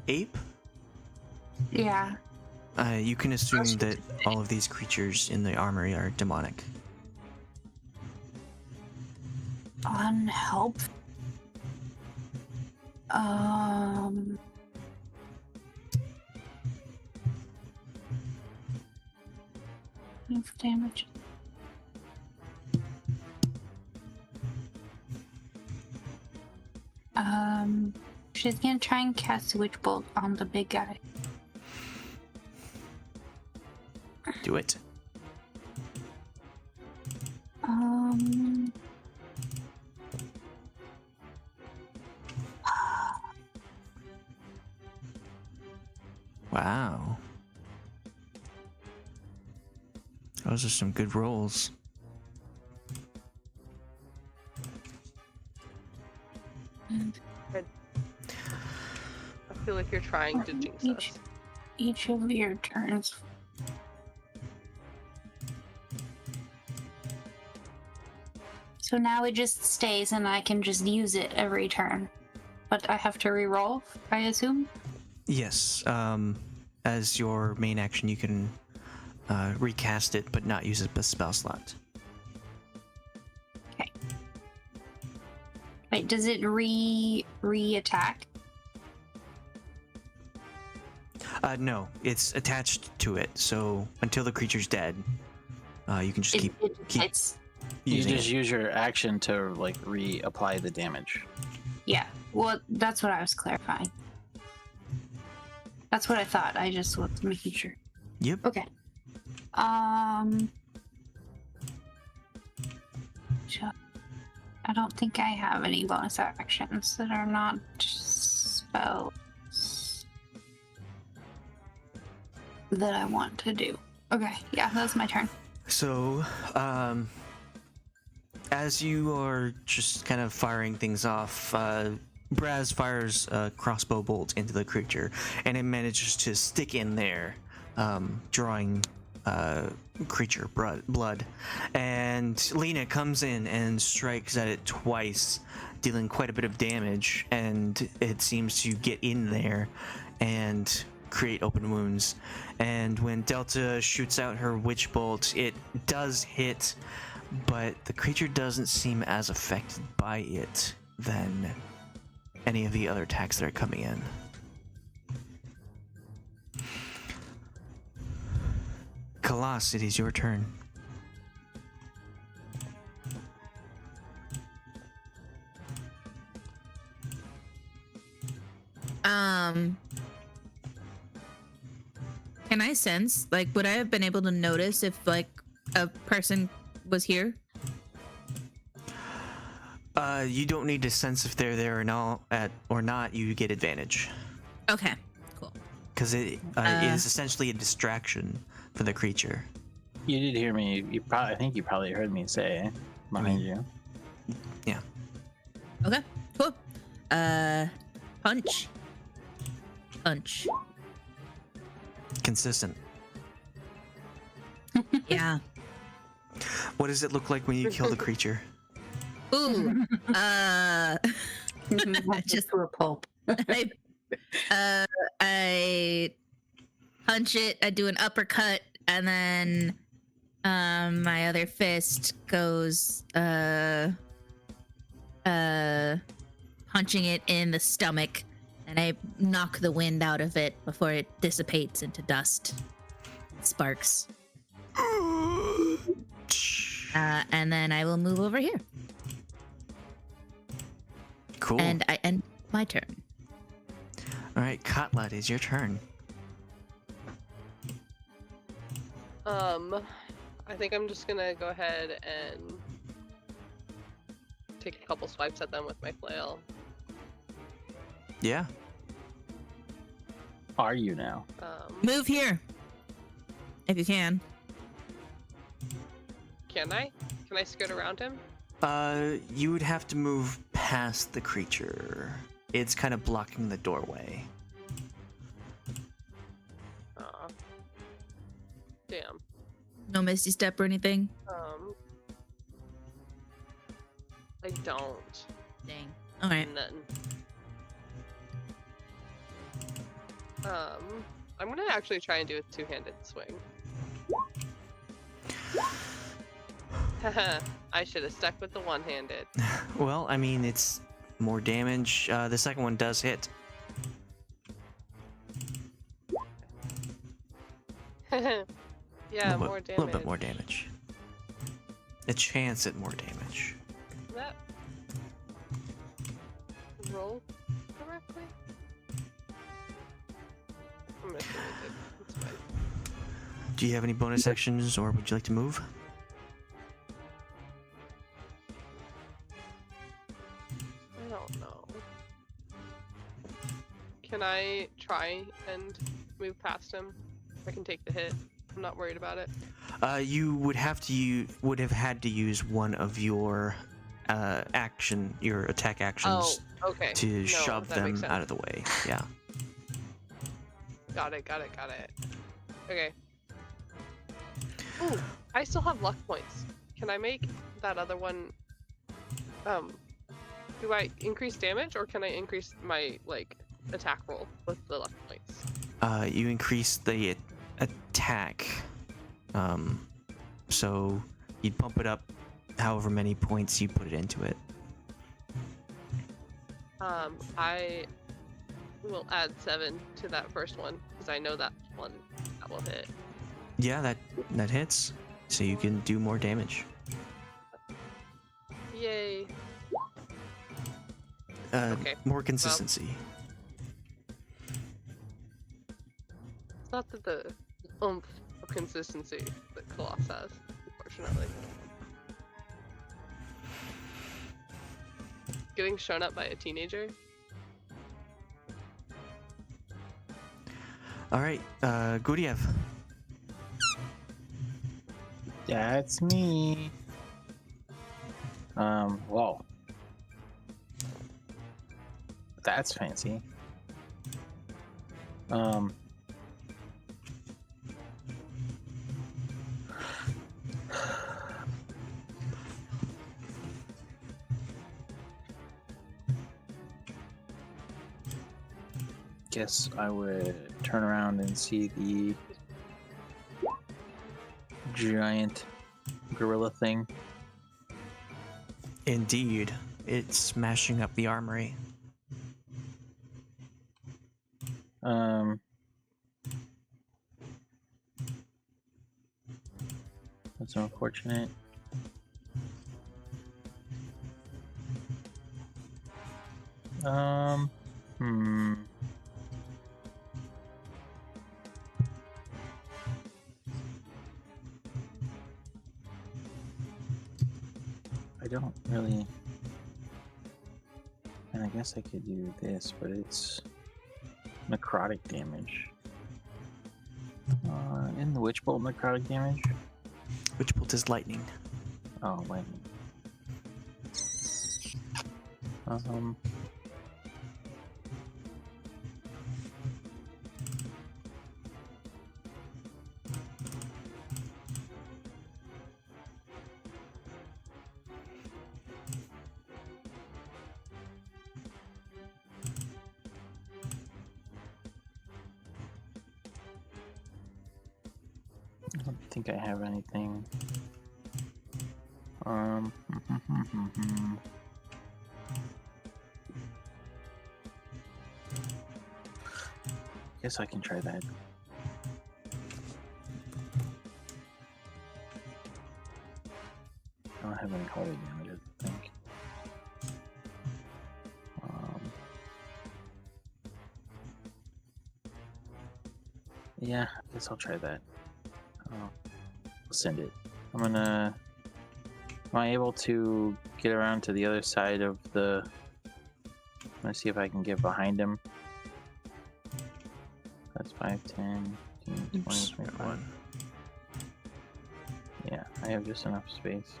ape? Yeah. You can assume that all of these creatures in the armory are demonic. Unhelpful. For damage. She's gonna try and cast Witch Bolt on the big guy. Do it. Wow. Those are some good rolls. I feel like you're trying to jinx us. Each of your turns. So now it just stays and I can just use it every turn. But I have to re-roll, I assume? Yes. As your main action, you can recast it, but not use a spell slot. Okay. Wait, does it re-attack? No, it's attached to it. So until the creature's dead, you can just keep You using just it. use your action to like reapply the damage. Yeah, well, that's what I was clarifying. That's what I thought. I just was making sure. Yep. Okay. I don't think I have any bonus actions that are not spells that I want to do. Okay, yeah, that's my turn. So, as you are just kind of firing things off, Brasz fires a crossbow bolt into the creature, and it manages to stick in there, drawing creature blood. And Lena comes in and strikes at it twice, dealing quite a bit of damage, and it seems to get in there and create open wounds. And when Delta shoots out her witch bolt, it does hit, but the creature doesn't seem as affected by it than any of the other attacks that are coming in. Khalas, it is your turn. Can I sense, like, would I have been able to notice if, like, a person was here? You don't need to sense if they're there or not. You get advantage Okay, cool. because it is essentially a distraction for the creature. You did hear me. I think you probably heard me say behind you. Yeah. Okay, cool. Punch. Punch. Consistent. Yeah. What does it look like when you kill the creature? Ooh. Just for a pulp. I punch it. I do an uppercut, and then my other fist goes punching it in the stomach, and I knock the wind out of it before it dissipates into dust, sparks. And then I will move over here. Cool. And I end my turn. All right, Katla, it is your turn. I think I'm just gonna go ahead and take a couple swipes at them with my flail. Yeah. Are you now? Move here, if you can. Can I? Can I skirt around him? You would have to move past the creature. It's kind of blocking the doorway. Damn. No Misty Step or anything? I don't. Dang. Alright. None. I'm gonna actually try and do a two-handed swing. Haha, I should have stuck with the one-handed. Well, I mean, it's more damage. The second one does hit. Yeah, more A damage. little bit more damage. A chance at more damage. Did that roll correctly? I'm gonna say it did. It's fine. Do you have any bonus actions, or would you like to move? I don't know. Can I try and move past him? I can take the hit. I'm not worried about it. You would have had to use one of your your attack actions Oh, okay. to No, shove that them makes sense. out of the way. Yeah. Got it. Okay. Ooh, I still have luck points. Can I make that other one? Do I increase damage or can I increase my attack roll with the luck points? You increase the attack. So you'd bump it up however many points you put it into it. I will add 7 to that first one because I know that one that will hit. Yeah, that hits. So you can do more damage. Yay! Okay. More consistency. It's not that the oomph of consistency that Khalas has, unfortunately. Getting shown up by a teenager? All right, Guryev. That's me. Whoa. That's fancy. Guess I would turn around and see the giant gorilla thing. Indeed, it's smashing up the armory. That's unfortunate. I don't really. And I guess I could do this, but it's necrotic damage. In the Witch Bolt necrotic damage? Which bolt is lightning? Oh, lightning. I don't think I have anything. Guess I can try that. I don't have any holy damage, I think. Yeah, I guess I'll try that. I'll send it. Am I able to get around to the other side of the... I'm gonna see if I can get behind him. That's 5, 10, 15, 20, 25. Yeah, I have just enough space.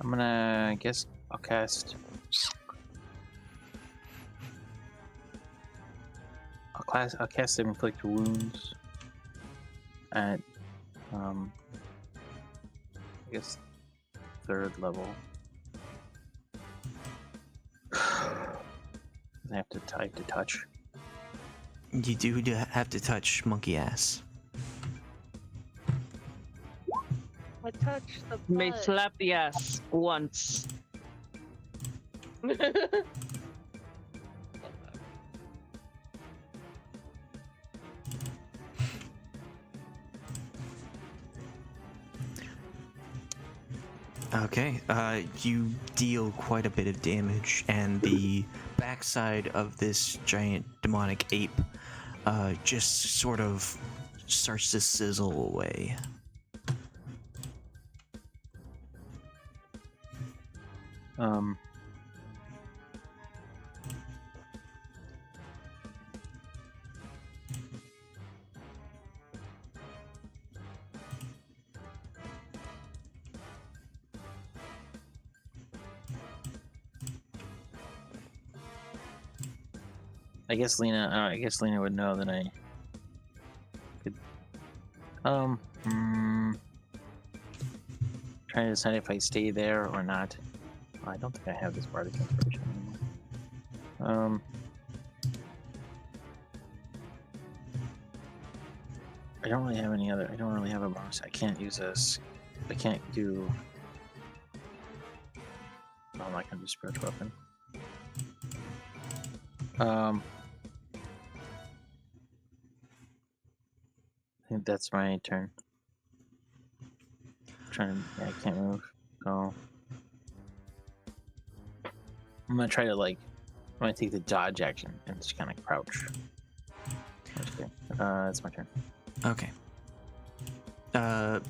I'm I'm gonna, I guess, I'll cast. I'll cast Inflict Wounds at, I guess, 3rd level. I have to type to touch. You do have to touch monkey ass. I touched the May butt. slap the ass once. Okay, you deal quite a bit of damage, and the backside of this giant demonic ape just sort of starts to sizzle away. I guess Lena would know that I could. Trying to decide if I stay there or not. I don't think I have this bardic inspiration anymore. I don't really have any other. I don't really have a bonus. I can't use this. I can't do. No, I'm not gonna do spiritual weapon. I think that's my turn. I can't move. So I'm gonna try to I'm gonna take the dodge action and just kind of crouch. Okay. That's my turn. Okay.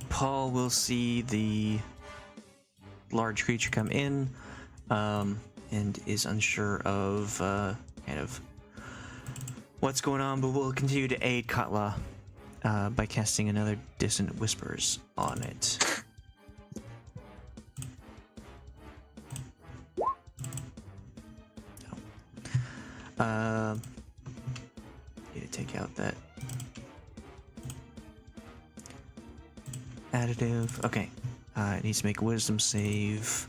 Paul will see the large creature come in, and is unsure of kind of what's going on, but will continue to aid Katla by casting another Dissonant Whispers on it. Need to take out that additive. Okay. It needs to make a wisdom save.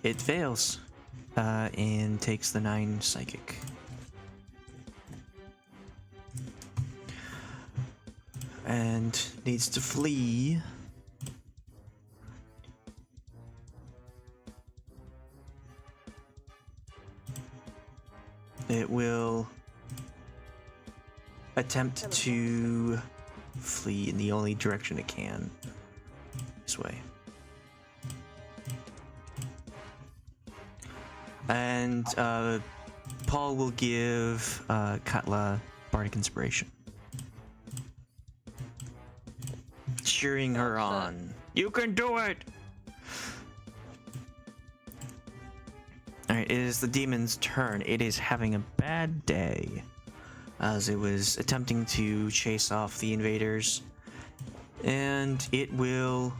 It fails. And takes the 9 psychic. And needs to flee. It will attempt to flee in the only direction it can. This way. And Paul will give Katla Bardic Inspiration. Cheering her on. You can do it! Alright, it is the demon's turn. It is having a bad day, as it was attempting to chase off the invaders. And it will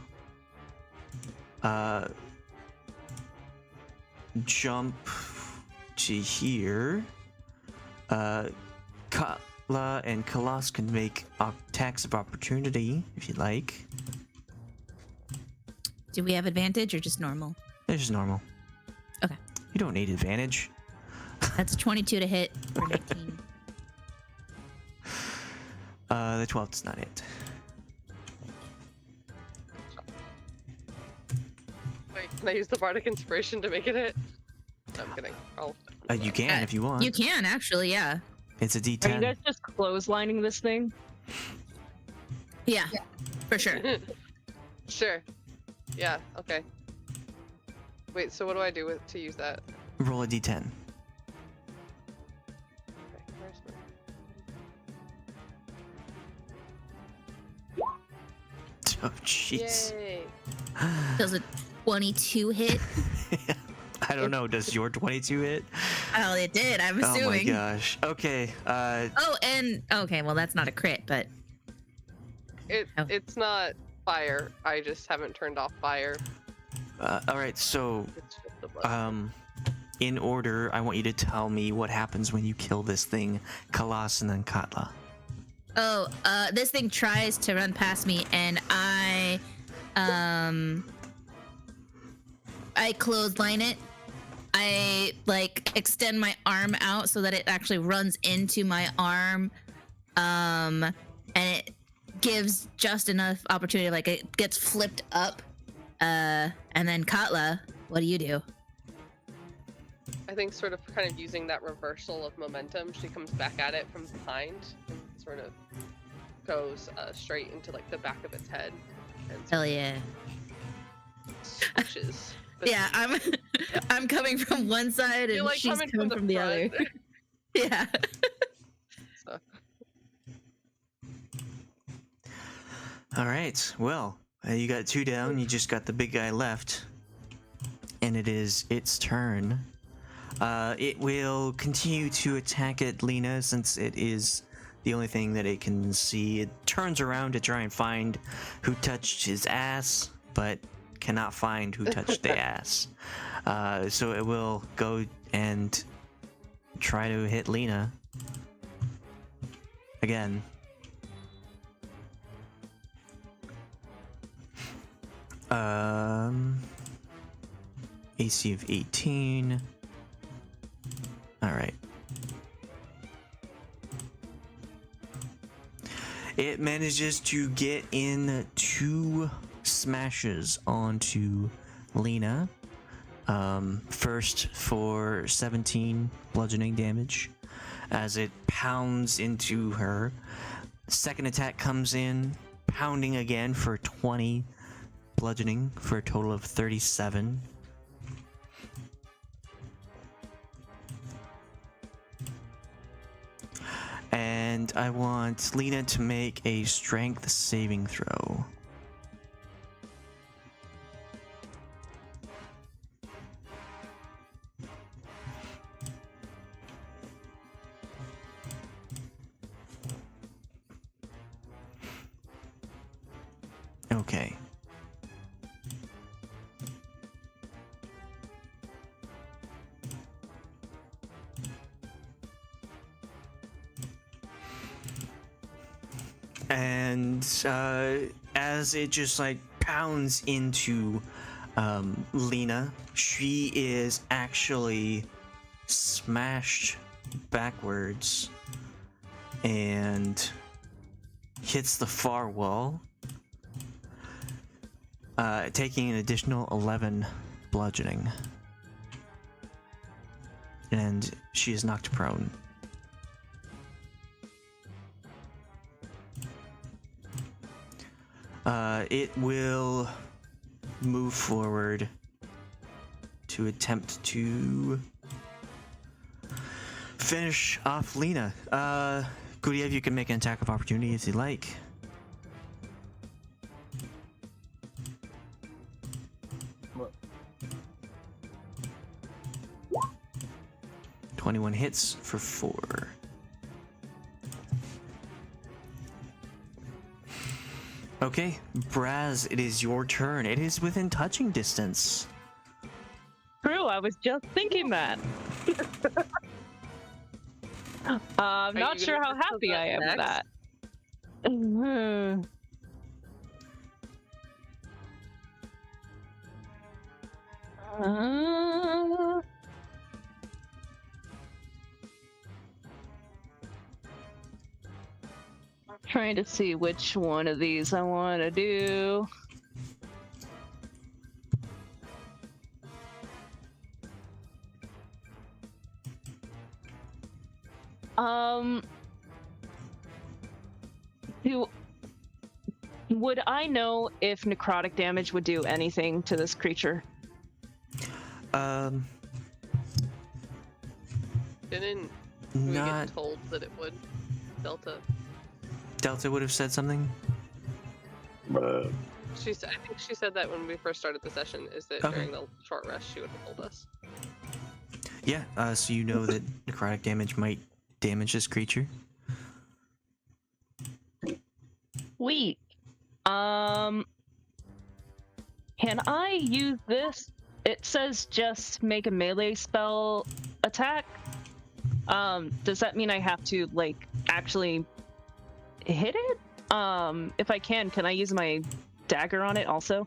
jump to here. Katla and Khalas can make attacks of opportunity if you like. Do we have advantage or just normal? It's just normal. Okay. You don't need advantage. That's 22 to hit for 19. The 12 does not hit. Wait, can I use the bardic inspiration to make it hit? No, I'm kidding. You can if you want. You can actually, yeah. It's a Are you D10. guys just clotheslining this thing? Yeah, for sure. Sure. Yeah. Okay. Wait. So what do I do to use that? Roll a D10. Okay, where's my- Oh, jeez. Yay! Does a 22 hit? I don't know. Does your 22 hit? Oh, it did. I'm Oh my assuming. gosh. Okay. Oh, and okay. Well, that's not a crit, but It's not fire. I just haven't turned off fire. All right, so It's just a button. in order, I want you to tell me what happens when you kill this thing, Khalas and then Katla. Oh, this thing tries to run past me, and I clothesline it. I like extend my arm out so that it actually runs into my arm, and it gives just enough opportunity, like it gets flipped up. And then Katla, what do you do? I think sort of kind of using that reversal of momentum, she comes back at it from behind and sort of goes straight into like the back of its head and Hell yeah. swishes. Yeah, I'm coming from one side and You're, like, she's coming coming from from the the other. front. Yeah. So, All right, well, you got 2 down. You just got the big guy left, and it is its turn. It will continue to attack at Lena since it is the only thing that it can see. It turns around to try and find who touched his ass, but cannot find who touched the ass. So it will go and try to hit Lena again. AC of 18. All right. It manages to get in 2 smashes onto Lena. First for 17 bludgeoning damage as it pounds into her. Second attack comes in, pounding again for 20 bludgeoning for a total of 37. And I want Lena to make a strength saving throw. Okay. And as it just like pounds into Lena, she is actually smashed backwards and hits the far wall, taking an additional 11 bludgeoning. And she is knocked prone. It will move forward to attempt to finish off Lena. Guryev, you can make an attack of opportunity if you like. What? 21 hits for 4. Okay, Brasz, it is your turn. It is within touching distance. True, I was just thinking that. I'm you not sure gonna how propose happy that I am with next? that. Mhm. I'm trying to see which one of these I want to do. Would I know if necrotic damage would do anything to this creature? Didn't we Not get told that it would? Delta. Delta would have said something. I think she said that when we first started the session, is that Okay. during the short rest she would have told us. Yeah, so you know that necrotic damage might damage this creature. Sweet. Can I use this? It says just make a melee spell attack. Does that mean I have to like actually hit it? If I can I use my dagger on it also?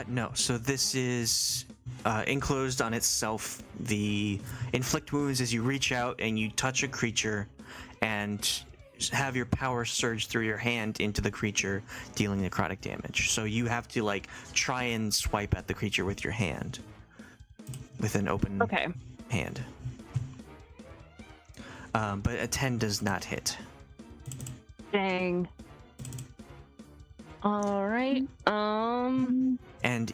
No. So this is enclosed on itself. The inflict wounds as you reach out and you touch a creature, and have your power surge through your hand into the creature, dealing necrotic damage. So you have to like try and swipe at the creature with your hand, with an open hand. But a 10 does not hit. Dang. All right. And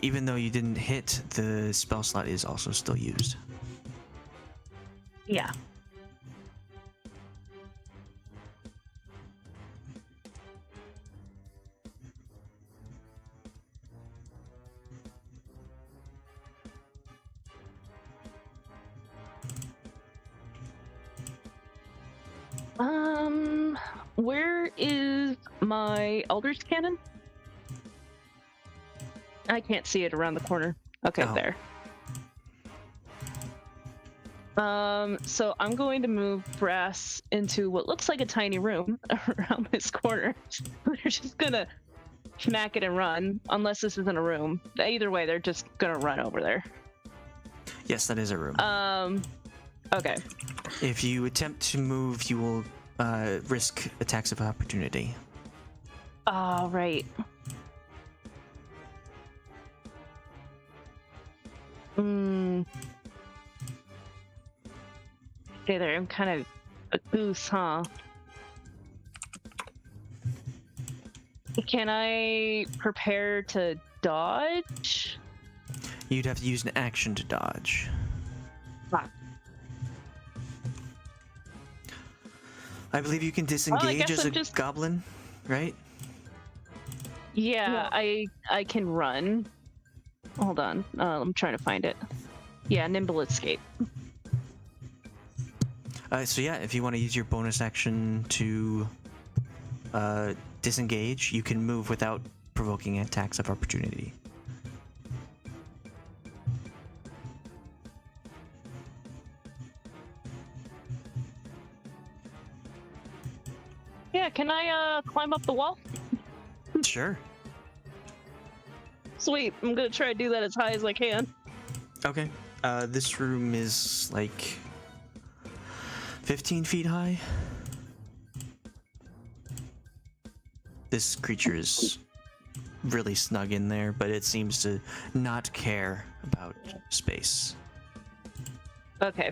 even though you didn't hit, the spell slot is also still used. Yeah. Where is my Eldritch Cannon? I can't see it around the corner. Okay, Oh. there. So I'm going to move Brass into what looks like a tiny room around this corner. They're just gonna smack it and run, unless this isn't a room. Either way, they're just gonna run over there. Yes, that is a room. Okay. If you attempt to move, you will risk attacks of opportunity. All right. Okay, there. I'm kind of a goose, huh? Can I prepare to dodge? You'd have to use an action to dodge. Ah. I believe you can disengage guess as I'm a just- goblin, right? Yeah, I can run. Hold on. I'm trying to find it. Yeah, nimble escape. So yeah, if you want to use your bonus action to disengage, you can move without provoking attacks of opportunity. Yeah, can I climb up the wall? Sure. Sweet. I'm gonna try to do that as high as I can. Okay. This room is like 15 feet high. This creature is really snug in there, but it seems to not care about space. Okay.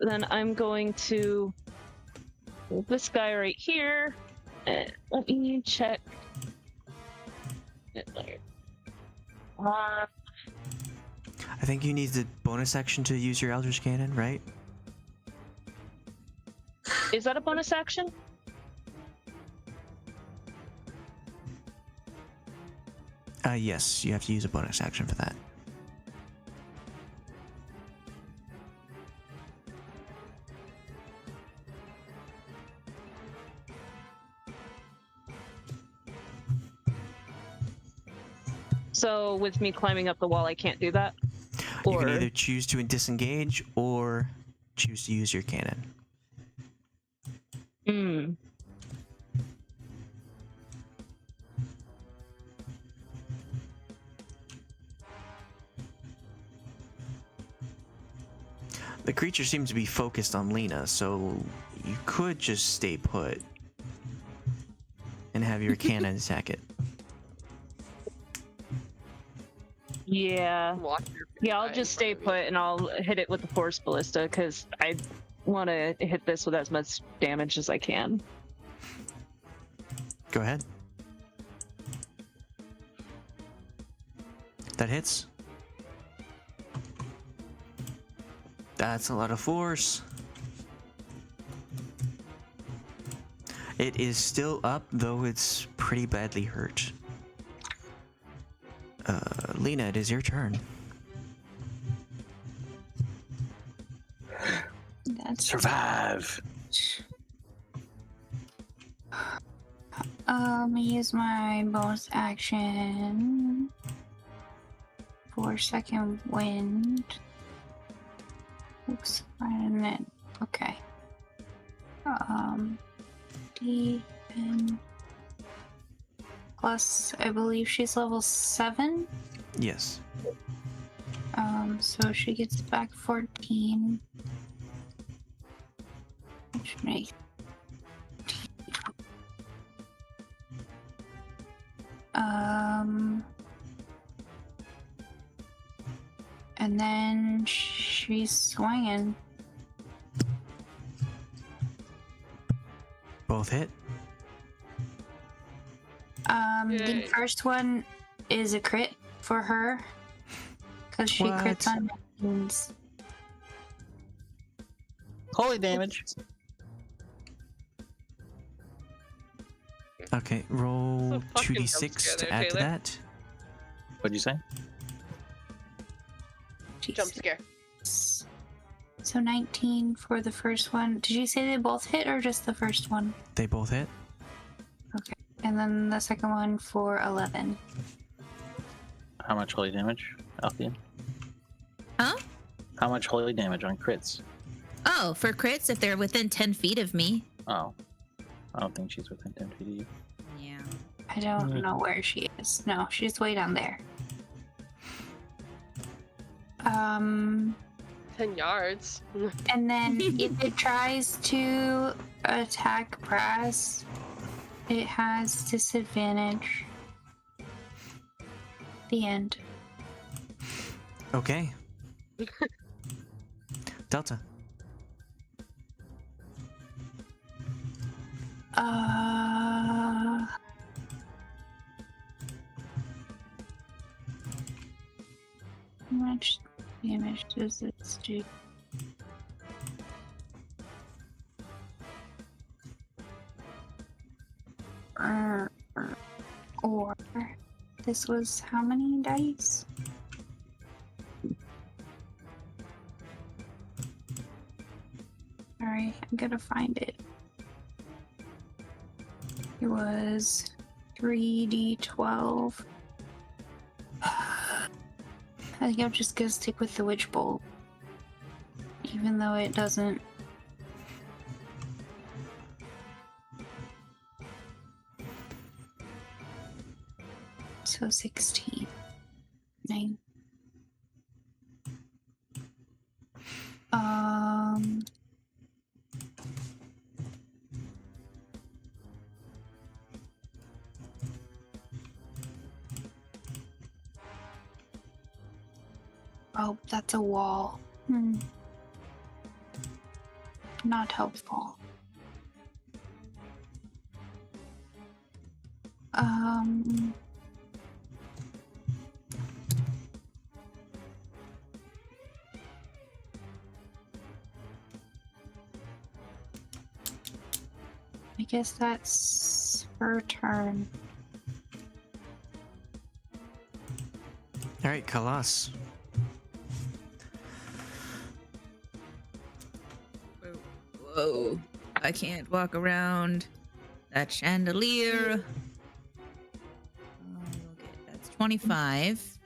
Then I'm going to hold this guy right here. Let me check. I think you need the bonus action to use your Eldritch Cannon, right? Is that a bonus action? Yes, you have to use a bonus action for that. So with me climbing up the wall, I can't do that? You can either choose to disengage or choose to use your cannon. Hmm. The creature seems to be focused on Lena, so you could just stay put and have your cannon attack it. Yeah. Watch your Yeah, I'll eye just in stay front of put and I'll hit it with the Force Ballista because I want to hit this with as much damage as I can. Go ahead. That hits. That's a lot of force. It is still up, though it's pretty badly hurt. Lena, it is your turn. That's Survive. Use my bonus action for second wind. Oops, and then okay. D10 plus, I believe she's level 7. Yes. So she gets back 14. Which makes and then she's swinging. Both hit. Yay. The first one is a crit for her because she What? crits on wounds. Holy damage. Okay, roll So fucking 2d6 jump scare to there, add to Taylor. that. What'd you say? Jump scare. So 19 for the first one. Did you say they both hit or just the first one? They both hit. Okay. And then the second one for 11. How much holy damage, Althea? Huh? How much holy damage on crits? Oh, for crits, if they're within 10 feet of me. Oh. I don't think she's within 10 feet of you. Yeah. I don't know where she is. No, she's way down there. 10 yards. And then if it tries to attack Brasz, it has disadvantage. The end. Okay. Delta. How much damage does this do? Or this was how many dice? Alright, I'm gonna find it. It was 3d12. I think I'm just gonna stick with the witch bolt. Even though it doesn't. So 16. 9. Oh, that's a wall. Not helpful. I guess that's her turn. All right, Khalas. Whoa. I can't walk around that chandelier. That's 25.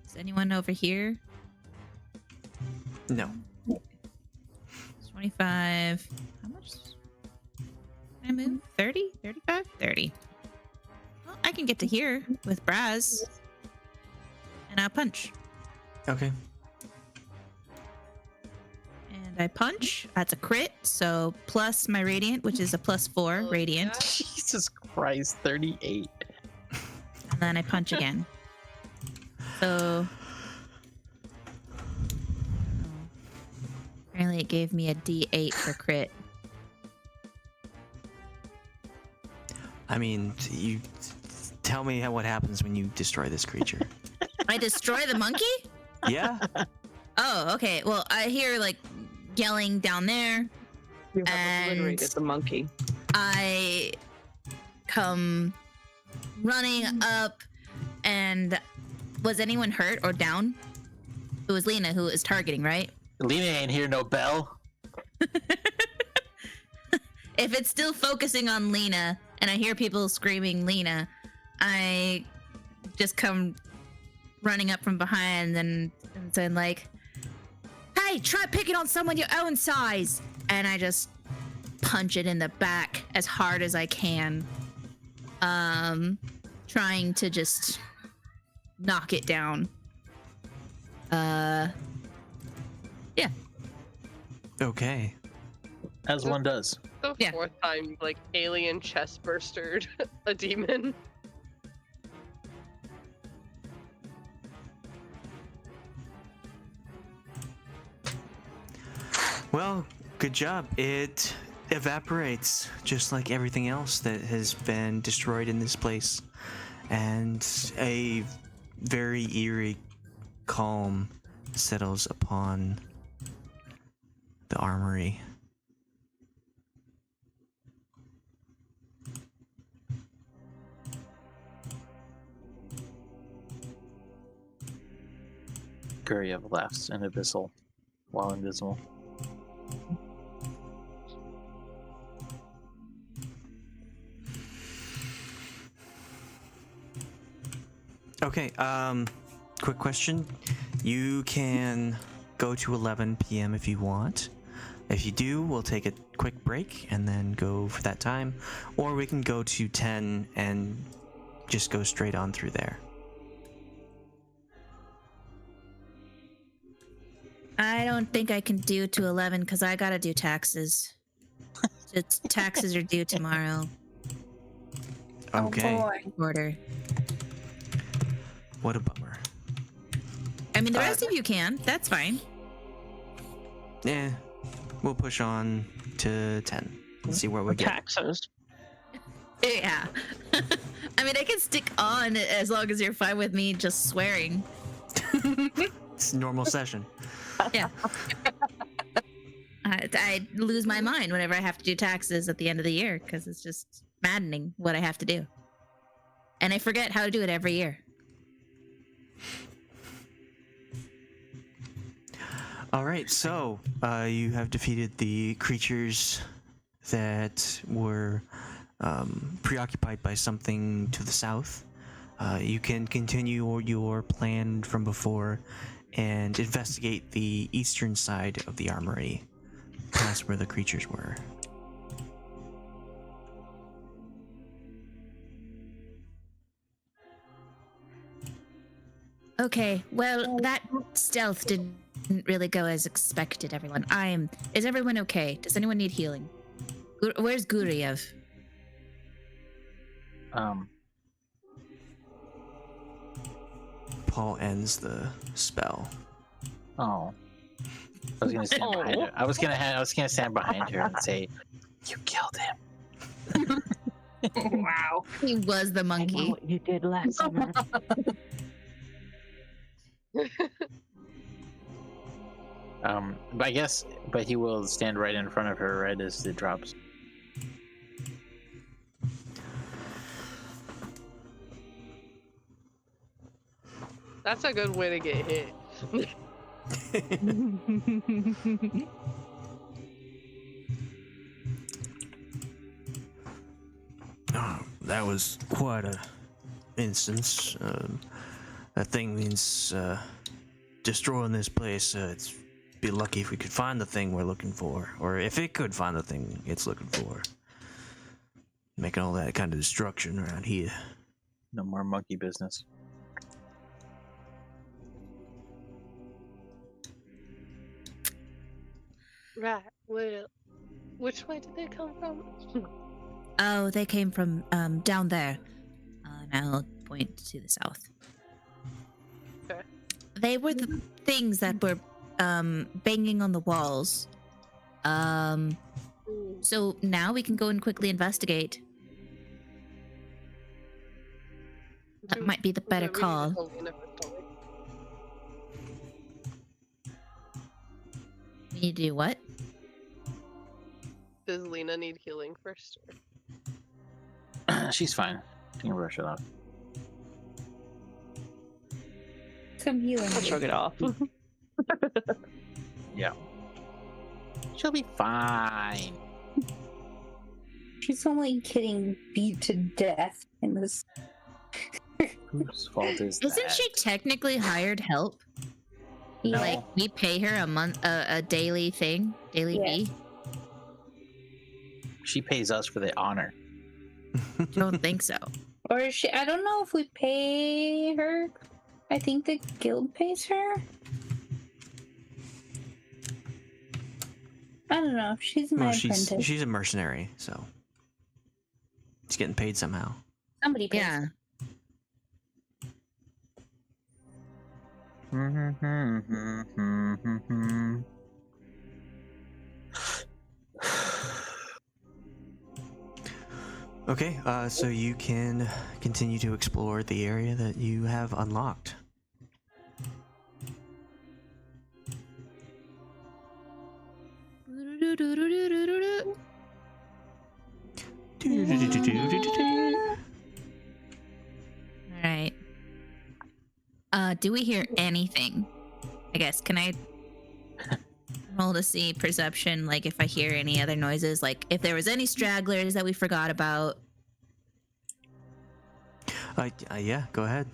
Is anyone over here? No. 25. How much? Can I move? 30? 35? 30. Well, I can get to here with Brasz. And I'll punch. Okay. And I punch. That's a crit. So plus my radiant, which is a +4 Oh, radiant. yeah. Jesus Christ, 38. And then I punch again. So apparently it gave me a D8 for crit. I mean, you tell me what happens when you destroy this creature. I destroy the monkey? Yeah. Oh, okay. Well, I hear like yelling down there. You have And- obliterated the monkey. I come running up, and was anyone hurt or down? It was Lena who was targeting, right? Lena ain't here, no bell. if it's still focusing on Lena and I hear people screaming Lena, I just come running up from behind and saying like, "Hey, try picking on someone your own size!" And I just punch it in the back as hard as I can, trying to just knock it down. Yeah. Okay. As one does. The Yeah. fourth time, like, alien chest burstered a demon. Well, good job. It evaporates just like everything else that has been destroyed in this place. And a very eerie calm settles upon the armory. Guryev laughs in abyssal while invisible. Okay, quick question. You can go to 11 p.m. if you want. If you do, we'll take a quick break and then go for that time. Or we can go to 10 and just go straight on through there. I don't think I can do to 11 because I gotta do taxes. Taxes are due tomorrow. Okay. Oh boy. Order. What a bummer. I mean, the rest of you can. That's fine. Yeah, we'll push on to 10 and see where we get. Taxes. Yeah. I mean, I can stick on as long as you're fine with me just swearing. It's a normal session. Yeah. I lose my mind whenever I have to do taxes at the end of the year because it's just maddening what I have to do. And I forget how to do it every year. All right, so you have defeated the creatures that were preoccupied by something to the south. You can continue your plan from before and investigate the eastern side of the armory, past where the creatures were. Okay, well, that stealth didn't really go as expected, everyone. Is everyone okay? Does anyone need healing? Where's Guryev? Paul ends the spell. Oh. I was gonna stand behind her. I was gonna stand behind her and say, "You killed him." Wow. He was the I know monkey. what you did last summer. But he will stand right in front of her right as it drops. That's a good way to get hit. Oh, that was quite a instance. That thing means destroying this place. It's be lucky if we could find the thing we're looking for, or if it could find the thing it's looking for. Making all that kind of destruction around here. No more monkey business. Right. Well, which way did they come from? Oh, they came from down there. And I'll point to the south. Okay. They were the things that were banging on the walls. So now we can go and quickly investigate. That might be the better Okay, we need to call. call Lena first, don't we? We need to do what? Does Lena need healing first? She's fine. You can brush it off. Some healing. I'll shrug it off. Yeah. She'll be fine. she's only getting beat to death in this. Whose fault is that? Isn't she technically hired help? Yeah. Like we pay her a daily thing, daily Yeah. fee. She pays us for the honor. Don't think so. Or is she? I don't know if we pay her. I think the guild pays her. I don't know. She's my Well, apprentice. she's a mercenary, so she's getting paid somehow. Somebody pays. Yeah. Okay, so you can continue to explore the area that you have unlocked. All right. Do we hear anything? I guess, can I roll to see perception, like if I hear any other noises, like if there was any stragglers that we forgot about? Yeah, go ahead.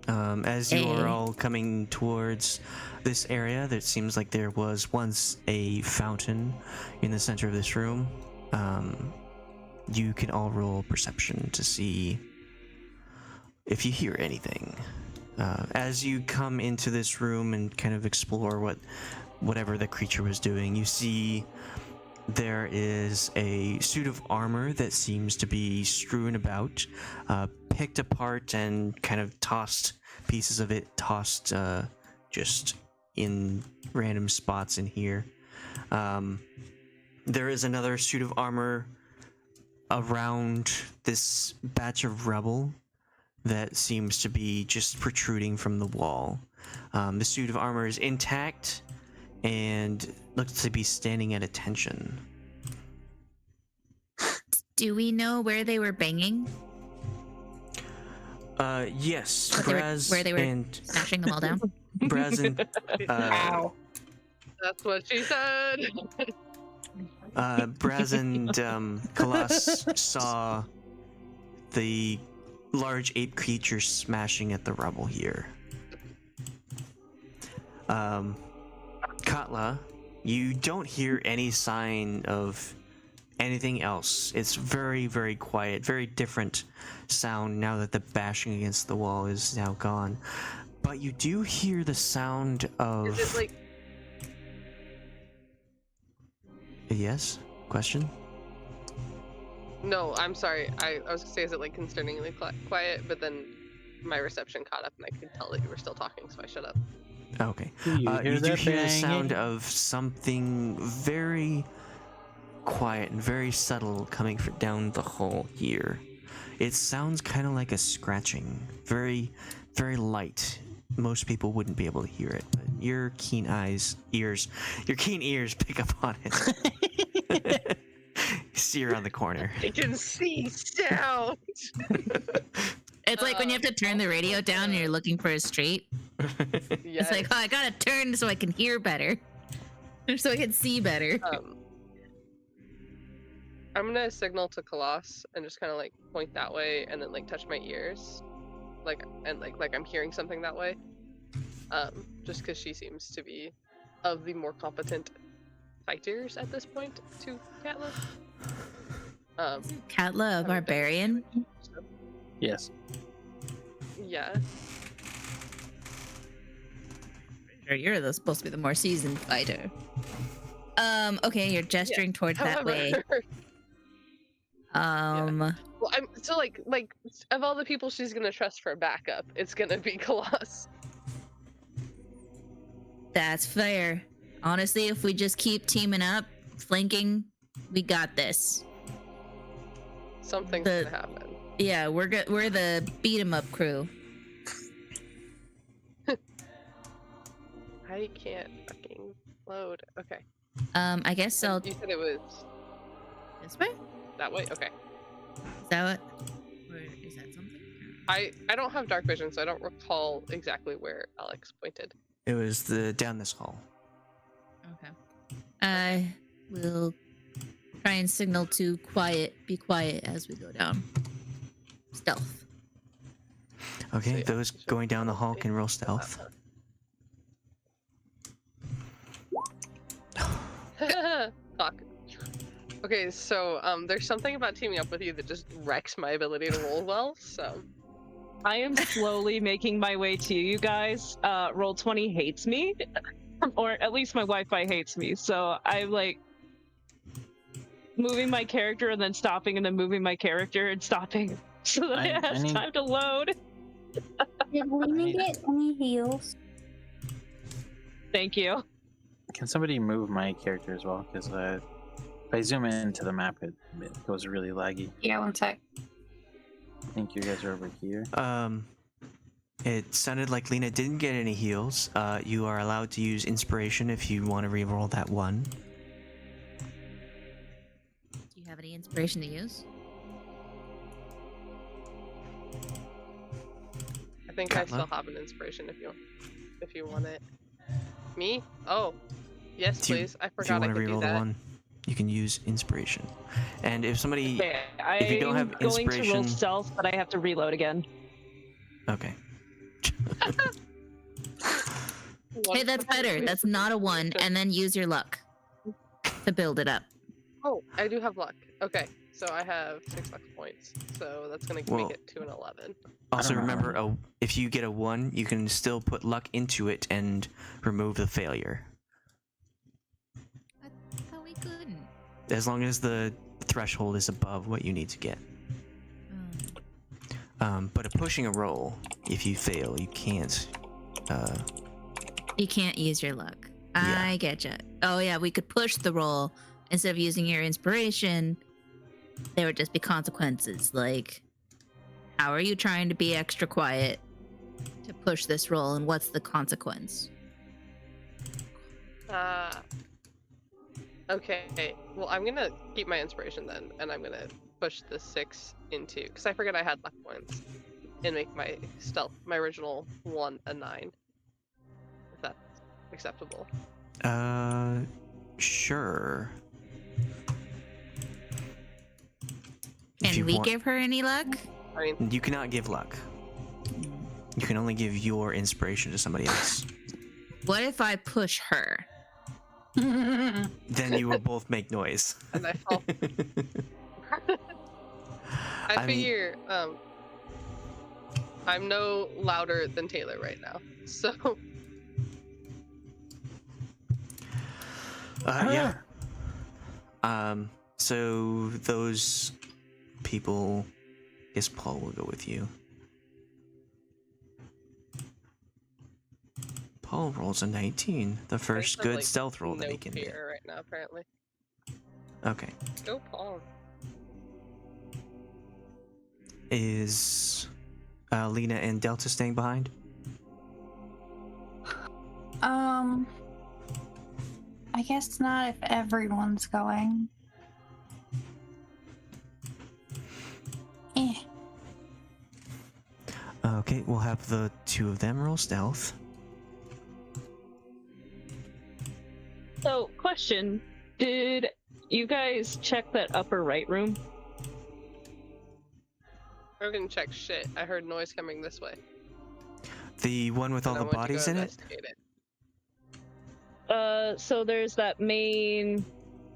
As you are Hey. all coming towards this area, that seems like there was once a fountain in the center of this room. You can all roll perception to see if you hear anything. As you come into this room and kind of explore whatever the creature was doing, you see there is a suit of armor that seems to be strewn about, picked apart and kind of tossed, pieces of it tossed just in random spots in here. There is another suit of armor around this batch of rubble that seems to be just protruding from the wall. The suit of armor is intact and looks to be standing at attention. Do we know where they were banging? Yes, What they were- Brasz where they were and smashing them all down? Brasz and That's what she said. Brasz and Khalas saw the large ape creature smashing at the rubble here. Katla, you don't hear any sign of anything else. It's very, very quiet, very different sound now that the bashing against the wall is now gone. But you do hear the sound of... Is it like Yes? Question? No, I'm sorry. I was gonna say, is it like concerningly quiet? But then my reception caught up, and I could tell that you were still talking, so I shut up. Okay. You You do that hear the banging? sound of something very quiet and very subtle coming down the hall here. It sounds kind of like a scratching. Very, very light. Most people wouldn't be able to hear it, but your keen ears pick up on it. You see around the corner. I can see sound. It's like when you have to turn the radio down and you're looking for a street. Yes. It's like, oh, I gotta turn so I can hear better. So I can see better. I'm gonna signal to Khalas and just kind of like point that way, and then like touch my ears, like I'm hearing something that way. Just because she seems to be of the more competent fighters at this point to Katla. Katla, a barbarian. Yes. Yeah. You're supposed to be the more seasoned fighter. Okay, you're gesturing towards that way. Well, I'm so like of all the people she's gonna trust for backup, it's gonna be Khalas. That's fair. Honestly, if we just keep teaming up, flanking, we got this. Something's The- gonna happen. Yeah, we're the beat 'em up crew. I can't fucking load. Okay. I guess I'll You said it was this way. that way. Okay. Is that what? Or is that something? I don't have dark vision, so I don't recall exactly where Alex pointed. It was down this hall. Okay. I will try and signal to be quiet as we go down. Stealth. Okay, So, yeah, those so going down the hall probably can roll do that stealth. then. Fuck. Okay, so there's something about teaming up with you that just wrecks my ability to roll well. So I am slowly making my way to you guys. Roll20 hates me, or at least my Wi-Fi hates me. So I'm like moving my character and then stopping and then moving my character and stopping so that it I has need- time to load. Did Lena get any heals? Thank you. Can somebody move my character as well? Because if I zoom into the map, it goes really laggy. Yeah, one sec. I think you guys are over here. It sounded like Lena didn't get any heals. You are allowed to use inspiration if you want to reroll that one. Do you have any inspiration to use? I think I Katla? still have an inspiration if you want it. Me? Oh, yes, Do you- please. I If you forgot I want to could do reroll the that. one, you can use inspiration. And if somebody, Okay, if you don't I'm have going to roll inspiration- stealth, but I have to reload again. okay. One Hey, that's for better. every That's not a 1, inspiration. and then use your luck to build it up. Oh, I do have luck. Okay, so I have 6 luck points. So that's gonna Well- make it 2 and 11. Also know. remember, if you get a 1, you can still put luck into it and remove the failure. I thought we couldn't. As long as the threshold is above what you need to get. But pushing a roll, if you fail, you can't. You can't use your luck. Yeah. I getcha. Oh yeah, we could push the roll instead of using your inspiration. There would just be consequences. Like, how are you trying to be extra quiet to push this roll, and what's the consequence? Okay. Well, I'm gonna keep my inspiration then, and I'm gonna push the 6 into, because I forget I had luck points, and make my stealth, my original 1 a 9. If that's acceptable. Sure. If you Can we want- give her any luck? I mean, You cannot give luck. You can only give your inspiration to somebody else. What if I push her? Then you will both make noise. and I fall. I I mean- figure, I'm no louder than Taylor right now, so. Yeah. So those people, I guess Paul will go with you. Paul rolls a 19, the first have, good like, stealth roll that no he can get. fear right now, apparently. Okay. Go, Paul. Is Lena and Delta staying behind? I guess not if everyone's going. Okay, we'll have the two of them roll stealth. So, question: did you guys check that upper right room? I didn't check shit. I heard noise coming this way. The one with all and I the went to go bodies in it? investigate it. So there's that main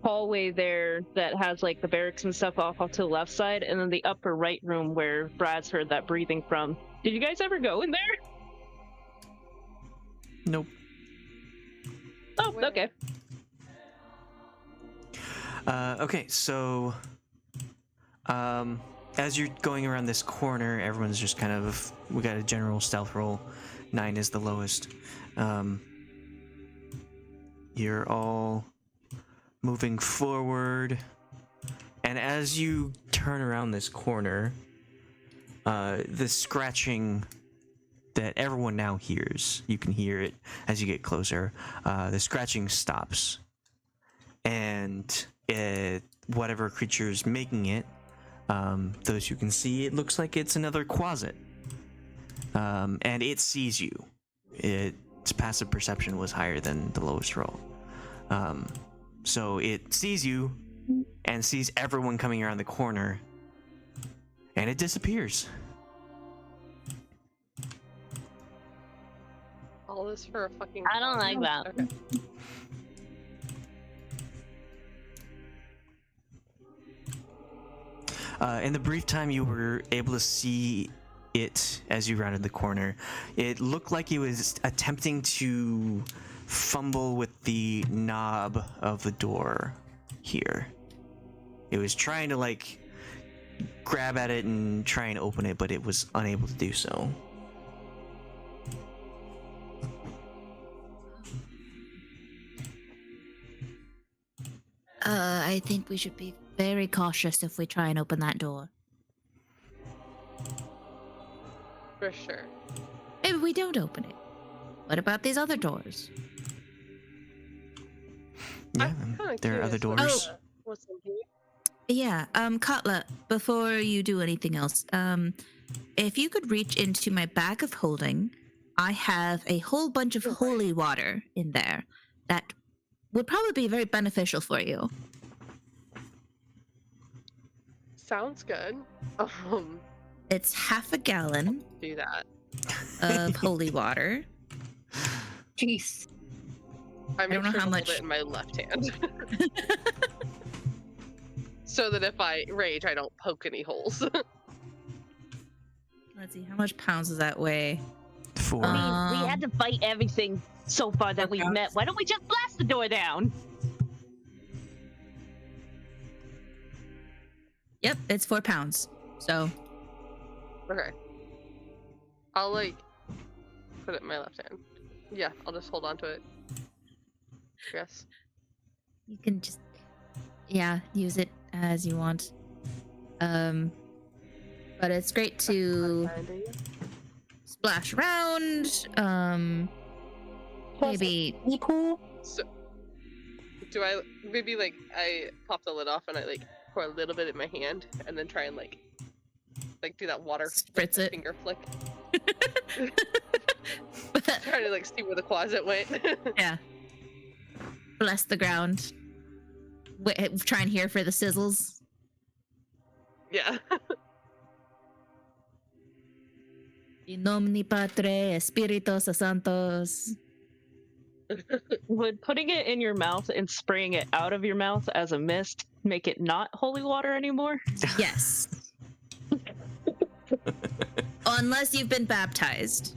hallway there that has like the barracks and stuff off to the left side, and then the upper right room where Brad's heard that breathing from. Did you guys ever go in there? Nope. Oh, Where? okay. Okay, so as you're going around this corner, everyone's just kind of, we got a general stealth roll. 9 is the lowest. You're all moving forward, and as you turn around this corner, the scratching that everyone now hears, you can hear it as you get closer. The scratching stops, and whatever creature's making it, those you can see, it looks like it's another closet, and it sees you. Its passive perception was higher than the lowest roll. So it sees you, and sees everyone coming around the corner, and it disappears. All this for a fucking. I don't like that. Okay. In the brief time you were able to see it as you rounded the corner, it looked like it was attempting to fumble with the knob of the door here. It was trying to like grab at it and try and open it, but it was unable to do so. I think we should be very cautious if we try and open that door. For sure. Maybe we don't open it. What about these other doors? Yeah, I'm kinda there are other curious doors. what's in here. Yeah, Katla, before you do anything else, if you could reach into my bag of holding, I have a whole bunch of holy water in there that would probably be very beneficial for you. Sounds good. It's half a gallon Do that. of holy water. Jeez. I make don't know sure how to much- hold it in my left hand. So that if I rage, I don't poke any holes. Let's see, how much pounds does that weigh? 4. I mean, we had to fight everything so far that we've Okay. met. Why don't we just blast the door down? Yep, it's 4 pounds. So, Okay. I'll like put it in my left hand. Yeah, I'll just hold on to it. Yes. you can just, yeah, use it as you want. But it's great to splash around. Maybe Pool? So, do I maybe like I pop the lid off and I like pour a little bit in my hand and then try and like do that water Spritz it. finger flick, trying to like see where the closet went. Yeah. Bless the ground. Try and hear for the sizzles. Yeah. In nomine Patre, Spiritus Sanctos. Would putting it in your mouth and spraying it out of your mouth as a mist make it not holy water anymore? Yes. Unless you've been baptized,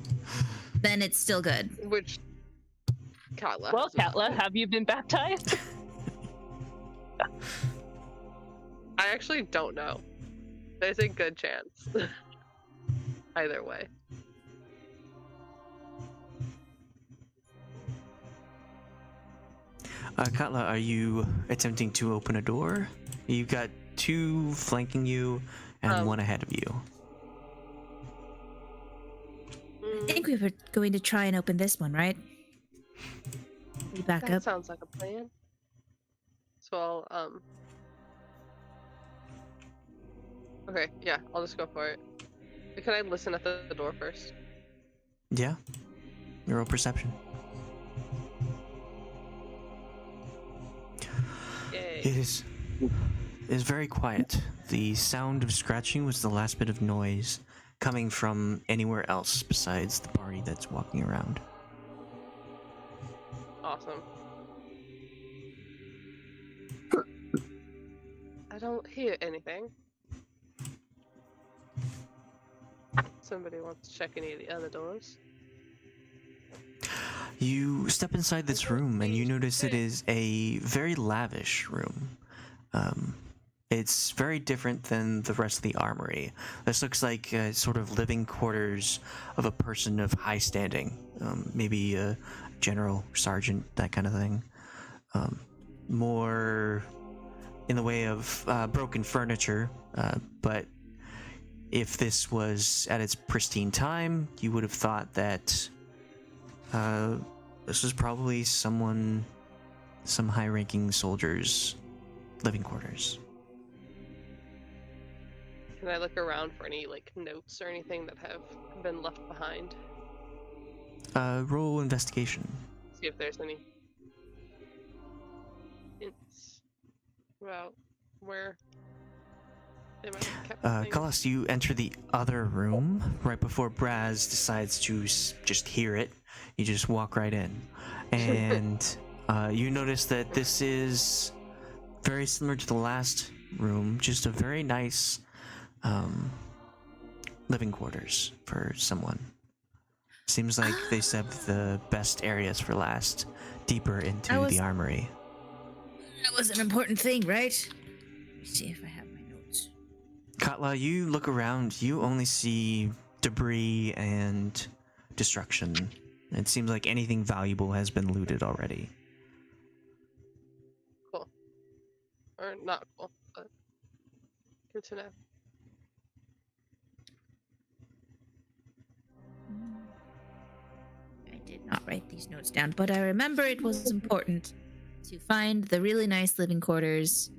then it's still good. Which Katla. Well, has not. Katla, have you been baptized? I actually don't know. There's a good chance. Either way. Katla, are you attempting to open a door? You've got 2 flanking you and 1 ahead of you. I think we were going to try and open this one, right? You back That up. sounds like a plan. So I'll Okay, yeah, I'll just go for it. Can I listen at the door first? Yeah. Neural perception. Yay. It is very quiet. The sound of scratching was the last bit of noise coming from anywhere else besides the party that's walking around. Awesome. I don't hear anything. Somebody wants to check any of the other doors. You step inside this room and you notice it is a very lavish room. It's very different than the rest of the armory. This looks like sort of living quarters of a person of high standing, maybe a general, sergeant, that kind of thing. More in the way of broken furniture, but if this was at its pristine time, you would have thought that this was probably some high-ranking soldier's living quarters. Can I look around for any like notes or anything that have been left behind? Roll investigation. See if there's any hints about where they might have kept things. Khalas, you enter the other room right before Brasz decides to just hear it. You just walk right in, and you notice that this is very similar to the last room, just a very nice living quarters for someone. Seems like they saved the best areas for last, deeper into the armory. That was an important thing, right? Let's see if I have my notes. Katla, you look around, you only see debris and destruction. It seems like anything valuable has been looted already. Cool. Or not cool, but good to know. I did not write these notes down, but I remember it was important to find the really nice living quarters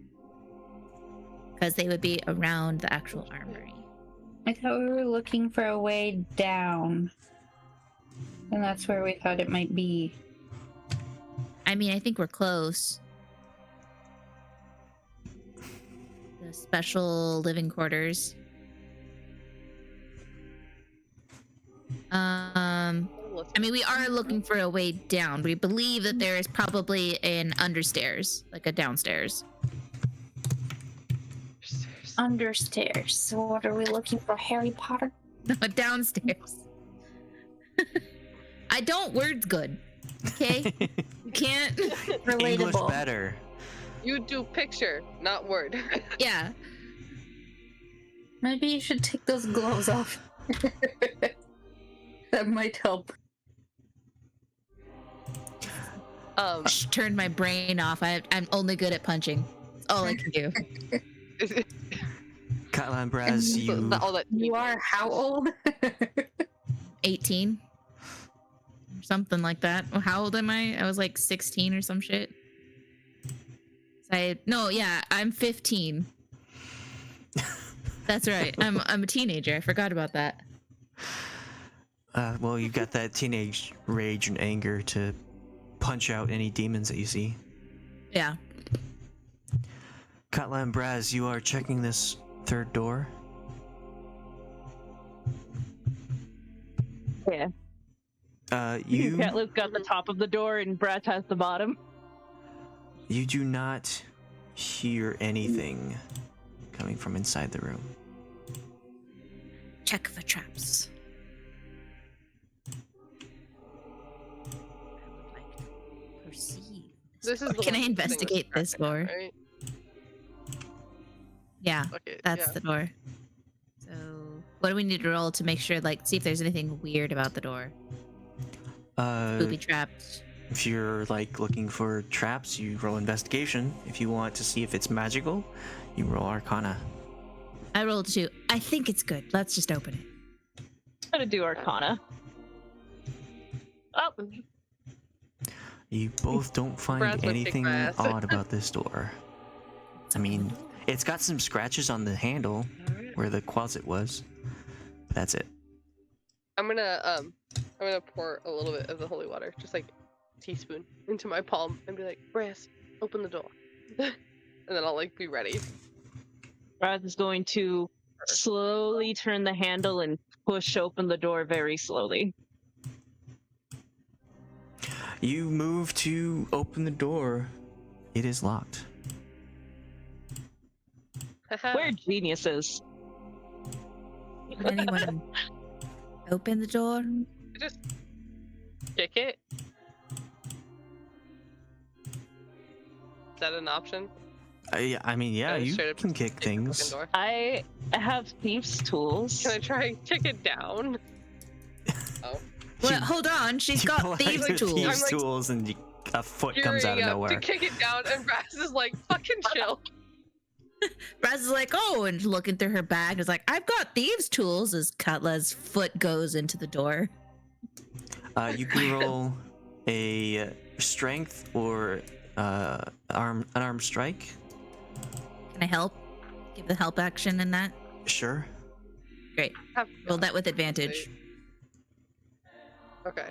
because they would be around the actual armory. I thought we were looking for a way down. And that's where we thought it might be. I mean, I think we're close. The special living quarters. I mean, we are looking for a way down. We believe that there is probably an understairs, like a downstairs. Understairs. So what are we looking for? Harry Potter? No, downstairs. I don't words good. Okay? You can't. English Relatable. better. You do picture, not word. Yeah. Maybe you should take those gloves off. That might help. Turned my brain off. I'm only good at punching. That's all I can do. Katla and Brasz, you... all that You are how old? 18. Something like that. Well, how old am I? I was like 16 or some shit. I'm 15. That's right. I'm a teenager. I forgot about that. well, you've got that teenage rage and anger to punch out any demons that you see. Yeah. Katla and Brasz, you are checking this third door. Yeah. You Katla's got the top of the door and Brasz has the bottom. You do not hear anything coming from inside the room. Check for traps. I would like to perceive. This is the Can I one thing that's investigate this cracking door? out, right? Yeah, Okay, that's yeah. the door. So, what do we need to roll to make sure, like, see if there's anything weird about the door? Booby trapped. If you're like looking for traps, you roll investigation. If you want to see if it's magical, you roll Arcana. I rolled 2. I think it's good. Let's just open it. I'm gonna do Arcana. Oh, You both don't find Brad's gonna kick anything my ass. odd about this door. I mean, it's got some scratches on the handle where the closet was. But that's it. I'm gonna pour a little bit of the holy water, just like a teaspoon, into my palm and be like, Brasz, open the door. And then I'll like be ready. Brasz is going to slowly turn the handle and push open the door very slowly. You move to open the door. It is locked. We're geniuses. Can anyone open the door? Just kick it. Is that an option? I mean, yeah, you straight up can just kick the fucking things. door? I have thieves' tools. Can I try and kick it down? Oh. Well, hold on. She's You pull got out thieves' your tools. thieves' I'm like tools and a foot comes out of Gearing up nowhere. to kick it down, and Brasz is like, fucking chill. Brasz is like, oh, and looking through her bag is like, I've got thieves' tools as Katla's foot goes into the door. You can roll a strength or an armed strike. Can I help? Give the help action in that? Sure. Great. Roll that with advantage. Okay.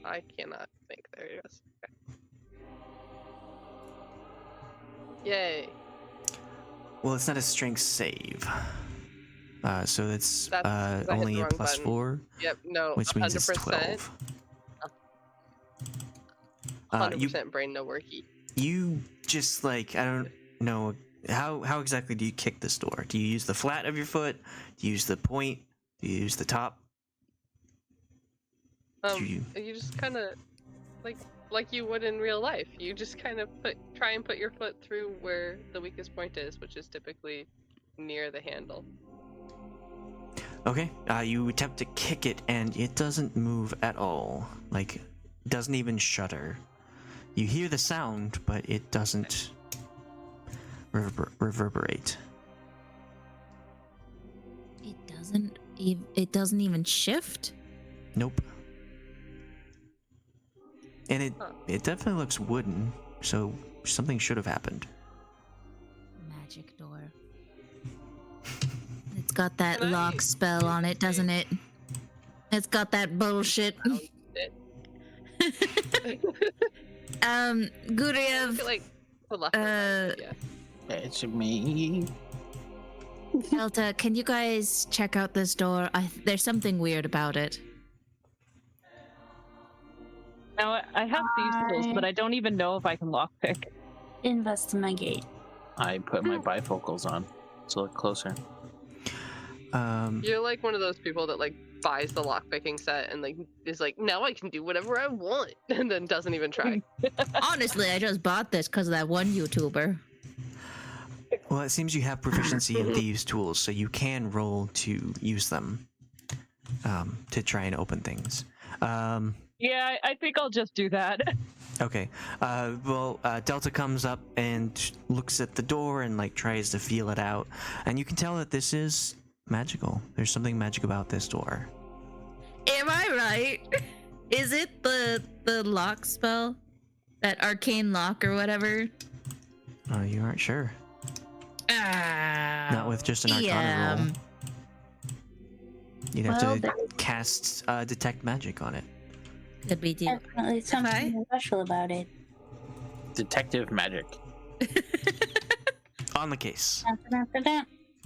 I cannot think. There it is. Okay. Yay. Well, it's not a strength save. So that's That's 'cause I hit only the a wrong plus button. 4, Yep, no, which means it's 100%. 12. 100% brain no worky. You just like, I don't know, how exactly do you kick this door? Do you use the flat of your foot? Do you use the point? Do you use the top? You just kind of like you would in real life. You just kind of try and put your foot through where the weakest point is, which is typically near the handle. Okay, you attempt to kick it and it doesn't move at all. Like, doesn't even shudder. You hear the sound, but it doesn't reverberate. It doesn't even shift. Nope. And it definitely looks wooden, so something should have happened. Magic door. It's got that Can I lock spell on it, doesn't it? It's got that bullshit. I Guryev, feel like the left one, yeah. It's me. Delta, can you guys check out this door? There's something weird about it. Now I have these tools, but I don't even know if I can lockpick. Investigate. I put my bifocals on to look closer. You're like one of those people that like buys the lockpicking set and like is like, now I can do whatever I want, and then doesn't even try. Honestly, I just bought this because of that one YouTuber. Well, it seems you have proficiency in thieves' tools, so you can roll to use them to try and open things. Yeah, I think I'll just do that. Okay. Delta comes up and looks at the door and like tries to feel it out, and you can tell that this is magical. There's something magic about this door. Am I right? Is it the lock spell? That arcane lock or whatever? You aren't sure. Not with just an Arcana Yeah. roll. You'd have to cast detect magic on it. Could be deep. Definitely something special about it. Detective magic. On the case.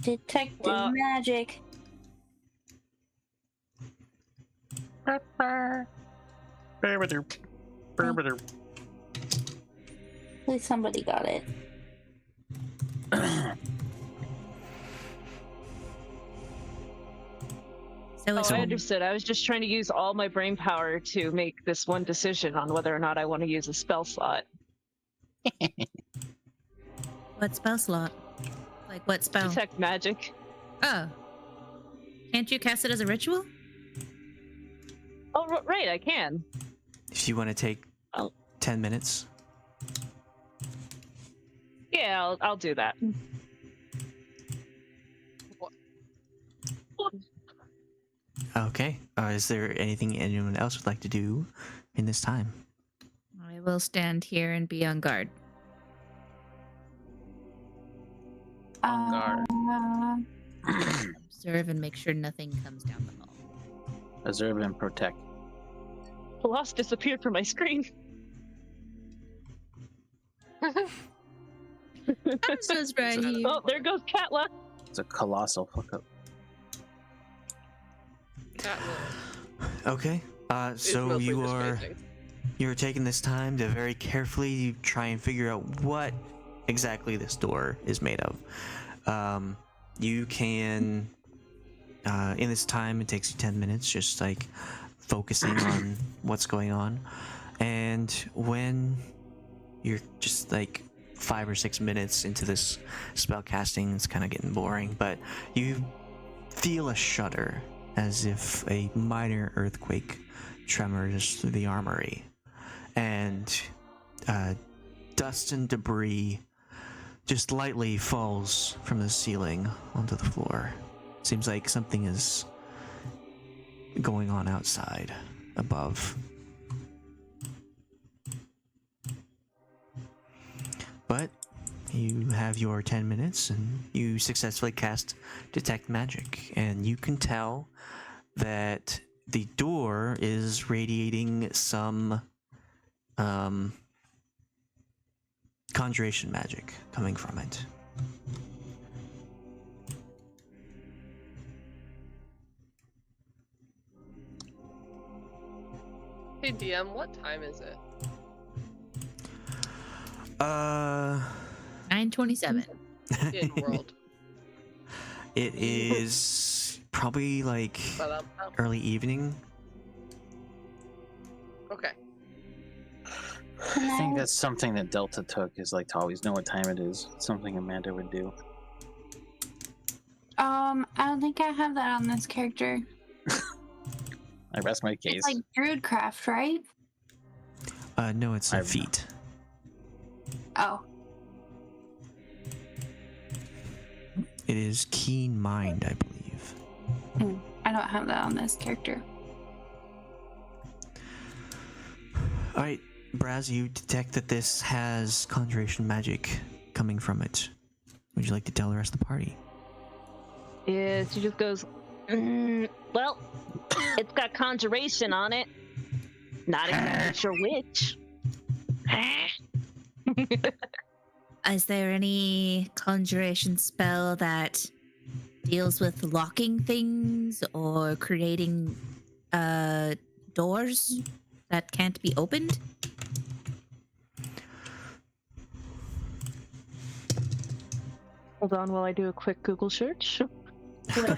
Detective magic. At least somebody got it. So it's I understood. I was just trying to use all my brain power to make this one decision on whether or not I want to use a spell slot. what spell slot? Like what spell? Detect magic. Oh. Can't you cast it as a ritual? Oh, right, I can. If you want to take 10 minutes. Yeah, I'll do that. Okay. Is there anything anyone else would like to do in this time? I will stand here and be on guard. On guard. Observe and make sure nothing comes down the hall. Observe and protect. Khalas disappeared from my screen. Hamza's right here. Oh, there goes Katla. It's a colossal fuck up. Okay. So you're taking this time to very carefully try and figure out what exactly this door is made of. You can in this time, it takes you 10 minutes, just like focusing on what's going on. And when you're just like 5 or 6 minutes into this spell casting, it's kind of getting boring, but you feel a shudder as if a minor earthquake tremors through the armory, and dust and debris just lightly falls from the ceiling onto the floor. Seems like something is going on outside, above. But you have your 10 minutes and you successfully cast Detect Magic, and you can tell that the door is radiating some conjuration magic coming from it. Hey DM, what time is it? 9:27. In world. It is probably like Ba-dum-bum. early evening. Okay. I think that's something that Delta took, is like to always know what time it is. It's something Amanda would do. I don't think I have that on this character. I rest my case. It's like Druidcraft, right? No, it's a I've- feat. Oh. It is Keen Mind, I believe. I don't have that on this character. Alright, Brasz, you detect that this has conjuration magic coming from it. Would you like to tell the rest of the party? Yeah, she just goes, well, it's got conjuration on it. Not exactly sure which. Is there any conjuration spell that deals with locking things or creating doors that can't be opened? Hold on while I do a quick Google search. I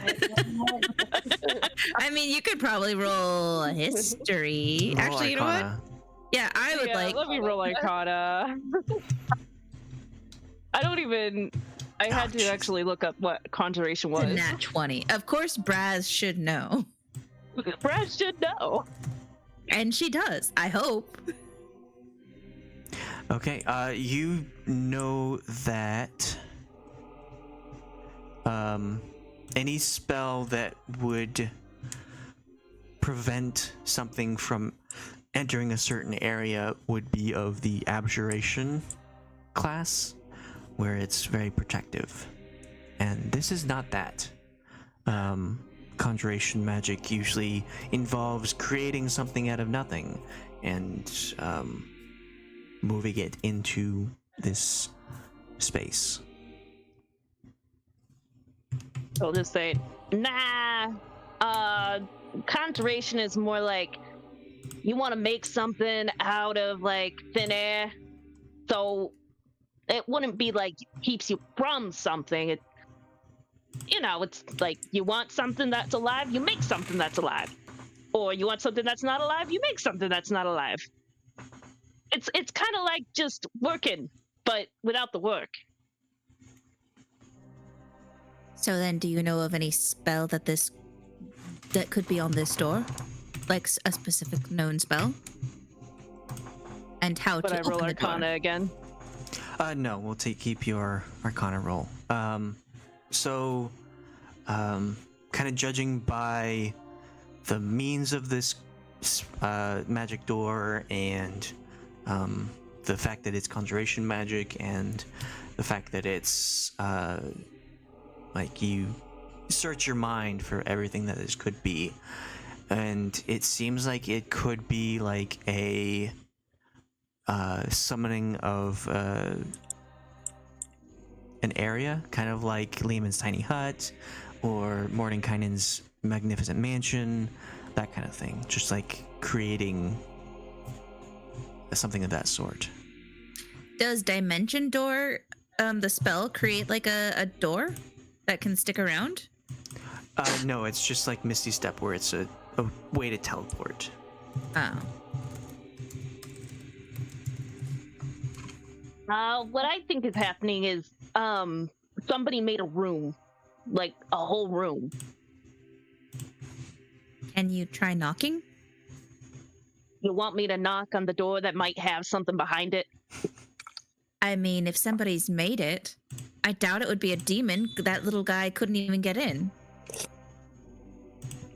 mean, you could probably roll a history. Roll Actually, you know what? Arcana. Yeah, I would Yeah, like. let me roll Arcana. I don't even. I had to jeez. actually look up what conjuration It's a was. nat 20. Of course, Brasz should know. Brad should know. And she does, I hope. Okay, you know that any spell that would prevent something from entering a certain area would be of the abjuration class, where it's very protective. And this is not that. Conjuration magic usually involves creating something out of nothing and moving it into this space. I'll just say, nah, conjuration is more like you want to make something out of like thin air, so it wouldn't be like keeps you from something. It's like you want something that's alive, you make something that's alive, or you want something that's not alive, you make something that's not alive. It's kind of like just working, but without the work. So then, do you know of any spell that could be on this door? Like a specific known spell? And how But to I roll open the door? Arcana again. No, we'll keep your Arcana roll. Kind of judging by the means of this magic door and the fact that it's conjuration magic and the fact that it's like you search your mind for everything that this could be, and it seems like it could be like a summoning of an area, kind of like Lehman's tiny hut or Mordenkainen's magnificent mansion, that kind of thing. Just like creating something of that sort. Does Dimension Door, the spell, create like a door that can stick around? No, it's just like Misty Step, where it's a way to teleport. Oh. What I think is happening is somebody made a room, like a whole room. Can you try knocking? You want me to knock on the door that might have something behind it? I mean, if somebody's made it, I doubt it would be a demon. That little guy couldn't even get in.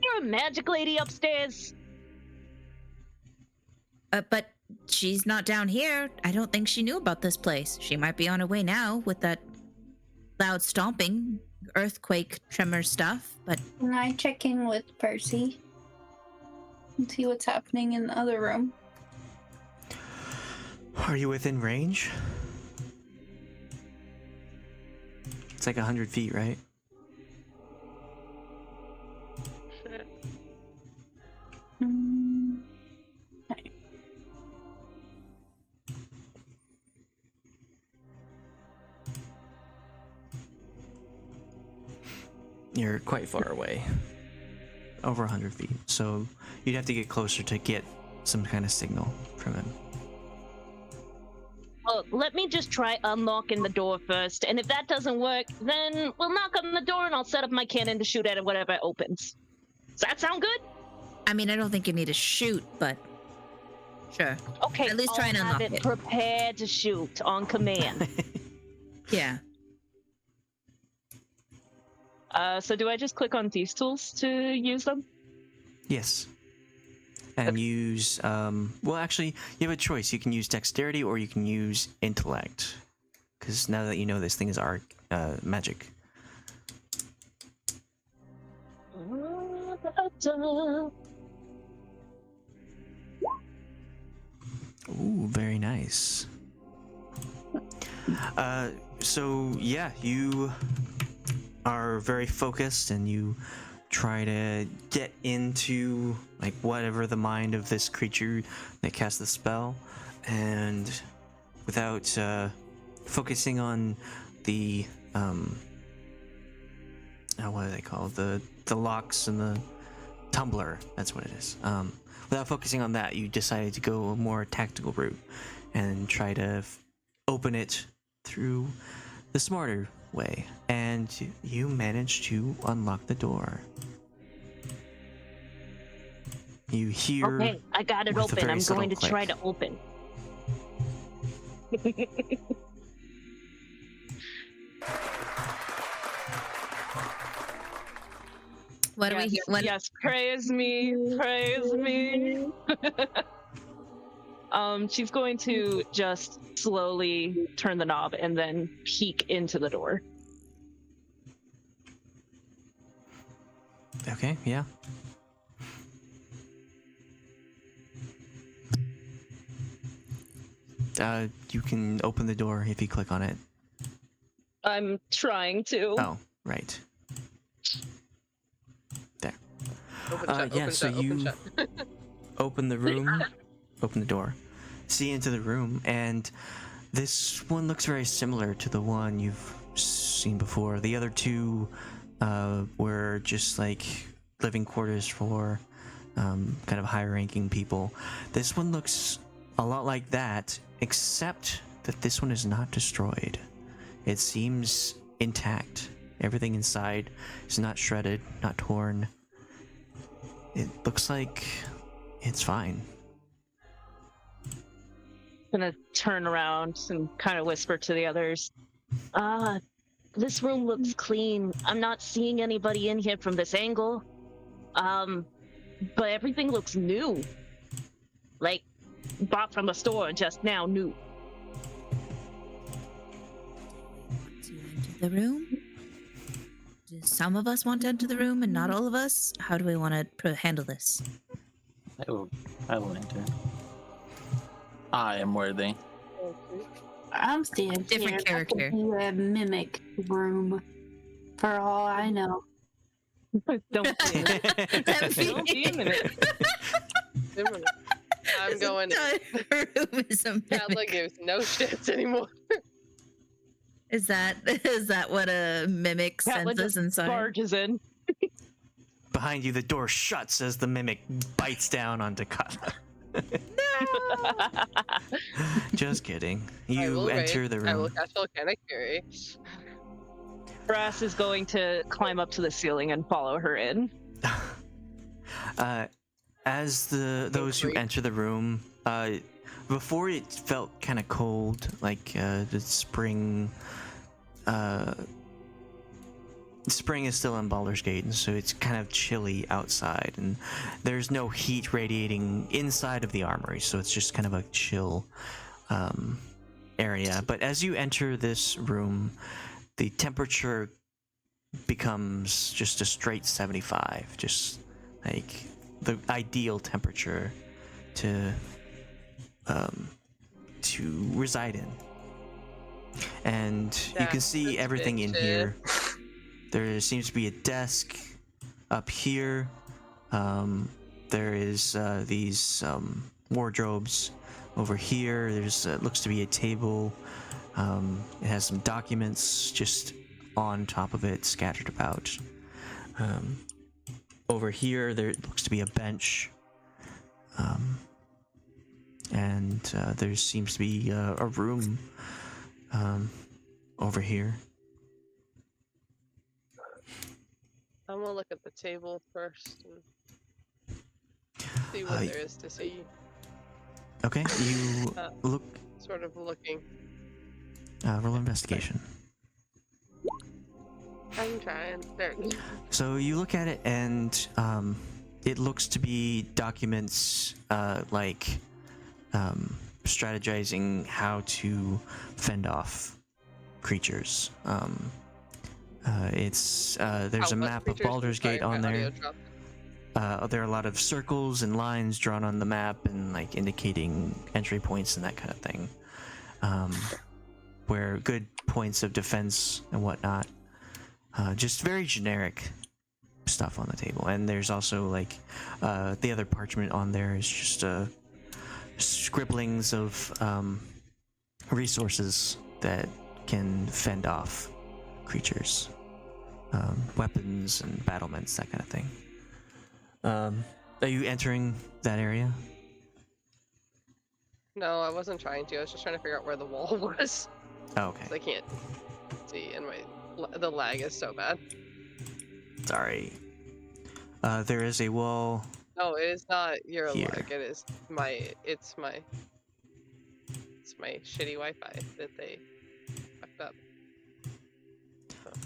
You're a magic lady upstairs. But she's not down here. I don't think she knew about this place. She might be on her way now with that loud stomping, earthquake, tremor stuff, but Can I check in with Percy and see what's happening in the other room? Are you within range? It's like 100 feet, right? Shit. Okay. You're quite far away. Over 100 feet. So you'd have to get closer to get some kind of signal from him. Well, let me just try unlocking the door first, and if that doesn't work, then we'll knock on the door and I'll set up my cannon to shoot at it whenever it opens. Does that sound good? I mean, I don't think you need to shoot, but sure. Okay, At least try and I'll have unlock it it. prepared to shoot on command. Yeah. So do I just click on these tools to use them? Yes. And use, well, actually, you have a choice. You can use dexterity or you can use intellect. Because now that you know this thing is magic. Ooh, very nice. So yeah, you are very focused and you try to get into like whatever the mind of this creature that casts the spell, and without focusing on the what are they called, the locks and the tumbler, that's what it is. Without focusing on that, you decided to go a more tactical route and try to open it through the smarter way, and you managed to unlock the door. You hear. Okay, I got it with a open. very I'm subtle going to click. try to open. What do we hear? What? Yes, praise me, praise me. She's going to just slowly turn the knob and then peek into the door. Okay, yeah. You can open the door if you click on it. I'm trying to. Oh, right. There. Open shut, yeah, open so shut, open you shut. open the room, open the door, see into the room, and this one looks very similar to the one you've seen before. The other two were just like living quarters for kind of high-ranking people. This one looks a lot like that, except that this one is not destroyed. It seems intact. Everything inside is not shredded, not torn. It looks like it's fine. Gonna turn around and kind of whisper to the others. This room looks clean. I'm not seeing anybody in here from this angle. But everything looks new. Like, bought from the store just now, new. To enter the room? Do some of us want to enter the room and not all of us? How do we want to handle this? I will enter. I am worthy. I'm staying Different here. That could character. be a mimic room, for all I know. Don't be Don't be a minute. I'm going. The room is a Katla mimic. gives no shits anymore. Is that what a mimic Katla senses just inside? barges in. Behind you, the door shuts as the mimic bites down onto Katla. Just kidding. I You will enter rage. the I will room. catch volcanic fury. Brasz is going to climb up to the ceiling and follow her in. As those who Agreed. enter the room, before it felt kind of cold, like the spring. Spring is still in Baldur's Gate, and so it's kind of chilly outside, and there's no heat radiating inside of the armory, so it's just kind of a chill area. But as you enter this room, the temperature becomes just a straight 75, just like the ideal temperature to reside in. And you can That's see the everything in shit. here. There seems to be a desk up here. There is these wardrobes over here. There's looks to be a table. It has some documents just on top of it, scattered about. Over here, there looks to be a bench. And there seems to be a room over here. I'm gonna look at the table first and see what there is to see. Okay, you look. Sort of looking. Roll investigation. I'm trying. There. So you look at it, and it looks to be documents like strategizing how to fend off creatures. It's there's a map of Baldur's Gate on there. There are a lot of circles and lines drawn on the map, and like indicating entry points and that kind of thing. Where good points of defense and whatnot. Just very generic stuff on the table. And there's also like the other parchment on there is just scribblings of resources that can fend off creatures, weapons and battlements, that kind of thing. Are you entering that area? No, I wasn't trying to. I was just trying to figure out where the wall was. Oh, okay. 'Cause I can't see, and the lag is so bad. Sorry. There is a wall. No, it is not your Here. lag. It is my. It's my shitty Wi-Fi that they fucked up.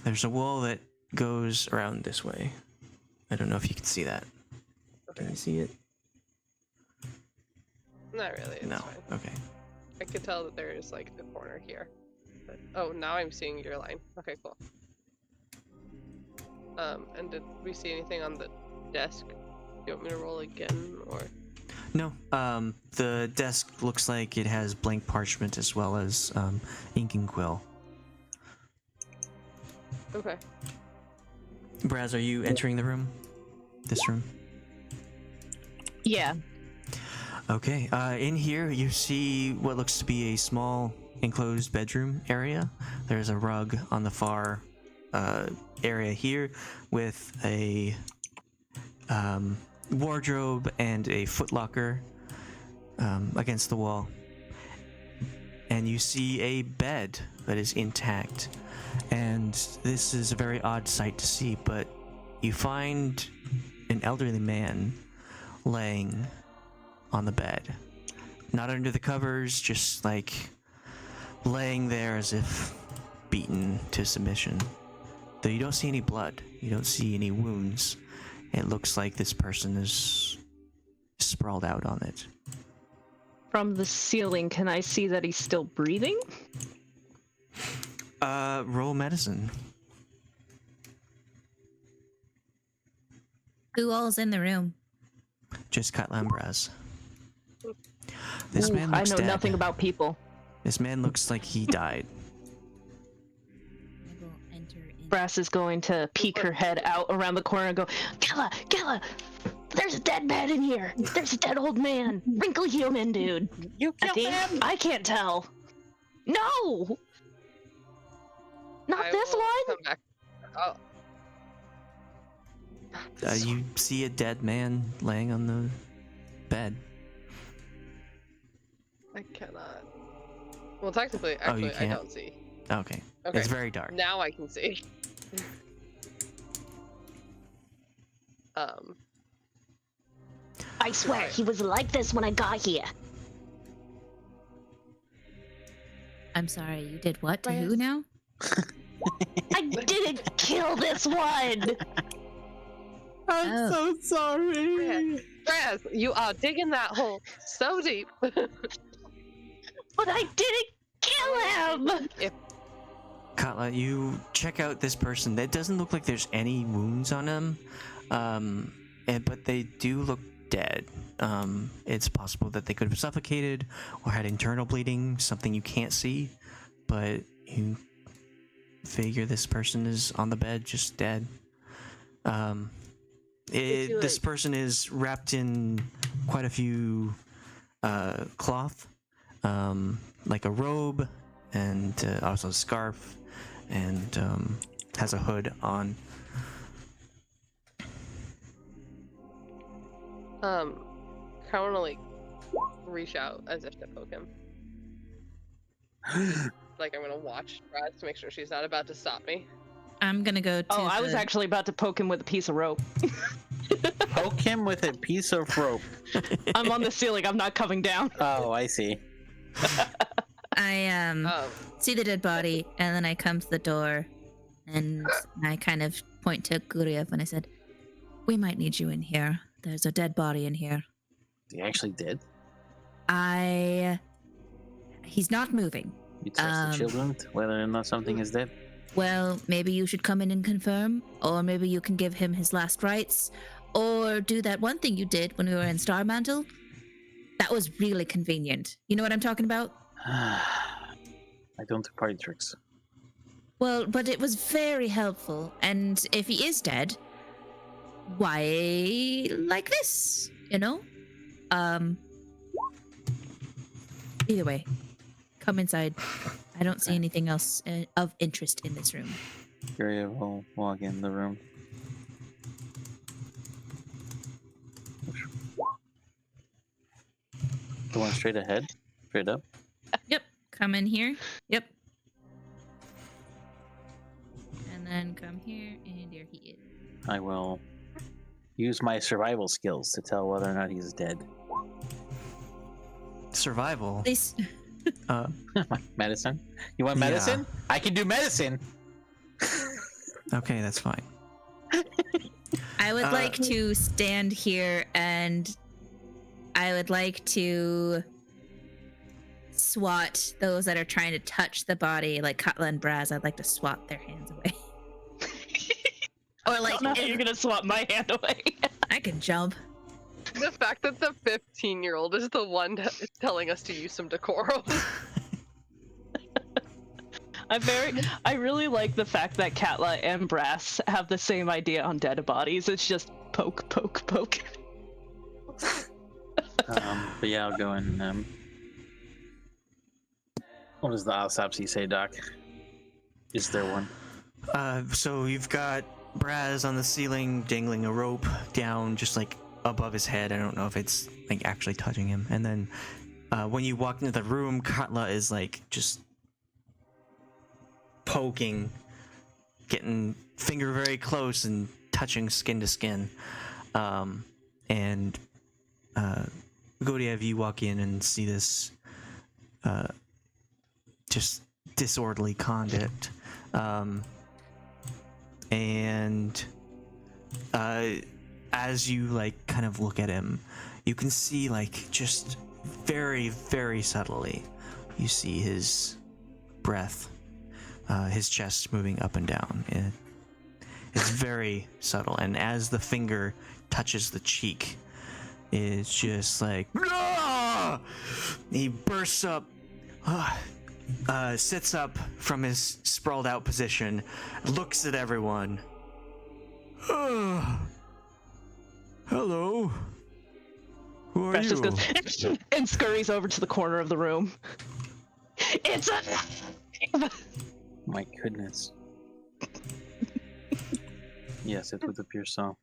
There's a wall that goes around this way. I don't know if you can see that. Can Okay. you see it? Not really. It's No. fine. Okay. I could tell that there is like a corner here. But, oh, now I'm seeing your line. Okay, cool. And did we see anything on the desk? Do you want me to roll again, or? No. The desk looks like it has blank parchment as well as ink and quill. Okay. Brasz, are you entering the room? This room? Yeah. Okay. In here, you see what looks to be a small enclosed bedroom area. There's a rug on the far area here with a wardrobe and a footlocker against the wall. And you see a bed that is intact. And this is a very odd sight to see, but you find an elderly man laying on the bed. Not under the covers, just like laying there as if beaten to submission. Though you don't see any blood, you don't see any wounds. It looks like this person is sprawled out on it. From the ceiling, can I see that he's still breathing? Roll medicine. Who all's in the room? Just Katla and Brasz. This Ooh, man I looks know dead. nothing about people. This man looks like he died. I will enter in. Brass is going to peek her head out around the corner and go, Killa, there's a dead man in here. There's a dead old man. Wrinkly human dude. You killed him! I can't tell. No! Not I this will one? Come back. Oh, You see a dead man laying on the bed. I cannot. Well, technically, you actually, I can't? don't see. Okay. Okay. It's very dark. Now I can see. I swear, he was like this when I got here. I'm sorry, you did what to who Brasz. now? I didn't kill this one! Oh. So sorry. Brasz, you are digging that hole so deep. But I didn't kill him! If Katla, you check out this person. It doesn't look like there's any wounds on him, but they do look dead. It's possible that they could have suffocated or had internal bleeding, something you can't see, but you figure this person is on the bed, just dead. This person is wrapped in quite a few cloth, like a robe and also a scarf, and has a hood on. Kind of want to like reach out as if to poke him. Like I'm gonna watch Brasz to make sure she's not about to stop me. I'm gonna go to. Oh, I was actually about to poke him with a piece of rope. Poke him with a piece of rope. I'm on the ceiling. I'm not coming down. Oh, I see. I see the dead body, and then I come to the door, and I kind of point to Guryev, and I said, "We might need you in here. There's a dead body in here." He actually did. He's not moving. You trust the children whether or not something is dead? Well, maybe you should come in and confirm, or maybe you can give him his last rites, or do that one thing you did when we were in Starmantle. That was really convenient. You know what I'm talking about? I don't do party tricks. Well, but it was very helpful, and if he is dead, why like this, you know? Either way, come inside. I don't see anything else of interest in this room. Guryev will walk in the room. The one straight ahead? Straight up? Yep, come in here. Yep. And then come here, and there he is. I will use my survival skills to tell whether or not he's dead. Survival. This. Medicine? You want medicine? Yeah. I can do medicine! Okay, that's fine. I would like to stand here, and I would like to swat those that are trying to touch the body, like Katla and Brasz. I'd like to swat their hands away. Or like, I don't know how you're gonna swap my hand away. I can jump. The fact that the 15-year-old is the one telling us to use some decorum. I really like the fact that Katla and Brasz have the same idea on dead bodies. It's just poke, poke, poke. But yeah, I'll go and what does the autopsy say, Doc? Is there one? So you've got Brasz on the ceiling dangling a rope down just like above his head. I don't know if it's like actually touching him. And then when you walk into the room, Katla is like just poking, getting finger very close and touching skin to skin. And Guryev, you walk in and see this just disorderly conduct. And as you like kind of look at him, you can see like just very, very subtly, you see his breath, his chest moving up and down. It's very subtle, and as the finger touches the cheek, it's just like, "Ah!" He bursts up, sits up from his sprawled out position, looks at everyone. Hello. Who are Brasz you? just goes and scurries over to the corner of the room. It's a. My goodness. Yes, it would appear so.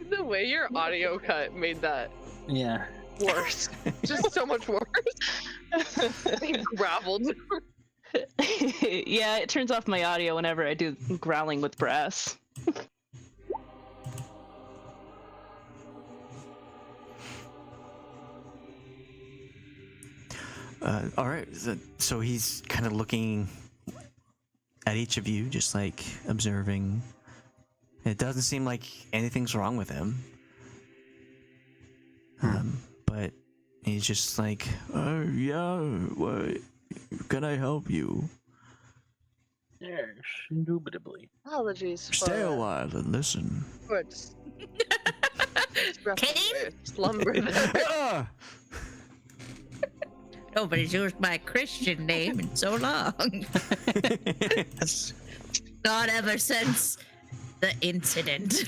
The way your audio cut made that Yeah. worse. Just so much worse. He growled. Yeah, it turns off my audio whenever I do growling with Brasz. All right. So he's kind of looking at each of you, just like observing. It doesn't seem like anything's wrong with him. But he's just like, yeah, what? Can I help you? Yes, indubitably. Apologies for Stay a while and listen. words. Kane? Slumber there. Ah! Nobody's used my Christian name in so long. Not ever since the incident.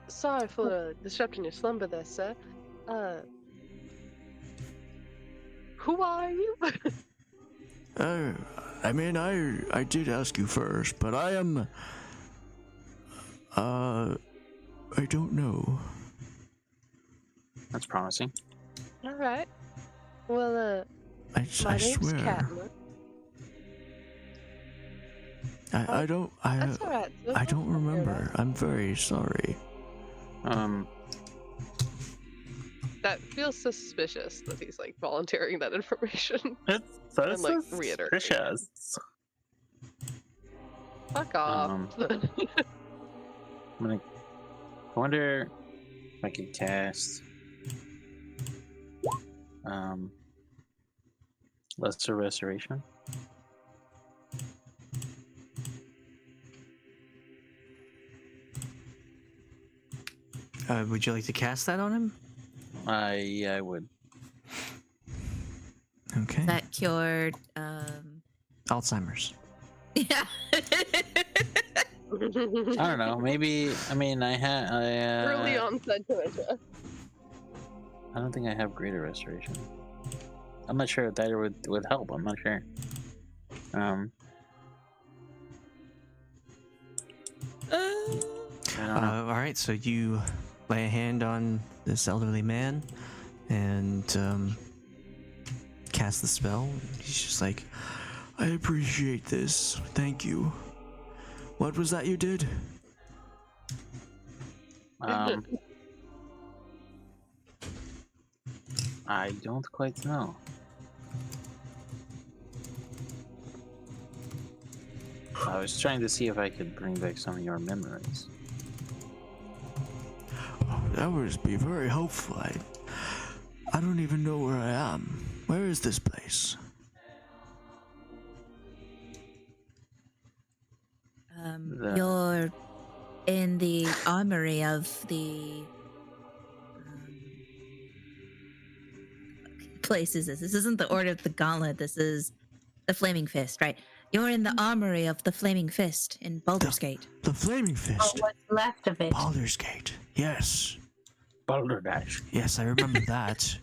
Sorry for disrupting your slumber there, sir. Who are you? I mean, I did ask you first, but I am I don't know. That's promising. All right. Well, I my name's swear. Katla. I don't. That's all right. I don't remember. I'm very sorry. That feels suspicious that he's like volunteering that information. It's And, like, reiterate. suspicious. Fuck off. I'm gonna. I wonder if I can cast. Lesser Restoration. Would you like to cast that on him? Yeah, I would. Okay. That cured. Alzheimer's. Yeah. I don't know. Maybe. I mean, Early onset dementia. I don't think I have Greater Restoration. I'm not sure if that would help. I'm not sure. I don't know. All right. So you lay a hand on this elderly man and cast the spell. He's just like, I appreciate this. Thank you. What was that you did? I don't quite know. I was trying to see if I could bring back some of your memories. Oh, that would be very helpful. I don't even know where I am. Where is this place? You're in the armory of the place is this? This isn't the Order of the Gauntlet. This is the Flaming Fist, right? You're in the armory of the Flaming Fist in Baldur's Gate. The Flaming Oh, Fist. what's left of it? Baldur's Gate. Yes. Boulder Dash. Yes, I remember that.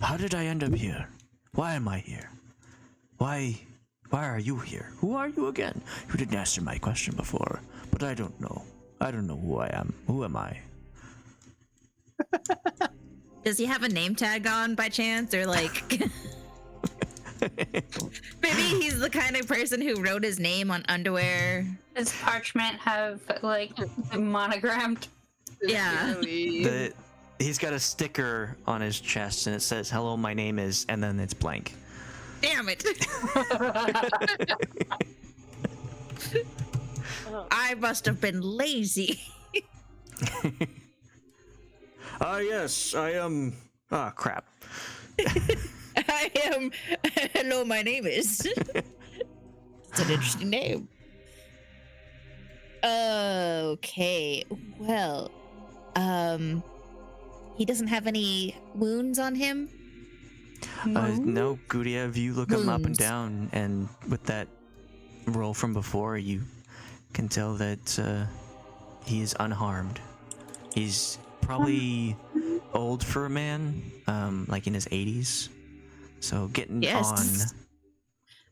How did I end up here? Why am I here? Why are you here? Who are you again? You didn't answer my question before, but I don't know. I don't know who I am. Who am I? Does he have a name tag on by chance, or like? Maybe he's the kind of person who wrote his name on underwear. Does parchment have like monogrammed? Yeah. He's got a sticker on his chest and it says, "Hello, my name is," and then it's blank. Damn it. I must have been lazy. Yes, I am. Ah, crap. I am. Hello, my name is. It's an interesting name. Okay. Well, he doesn't have any wounds on him. No, Guryev, you look him up and Wounds. down, and with that roll from before, you can tell that he is unharmed. He's probably old for a man, like in his 80s. So getting Yes. on.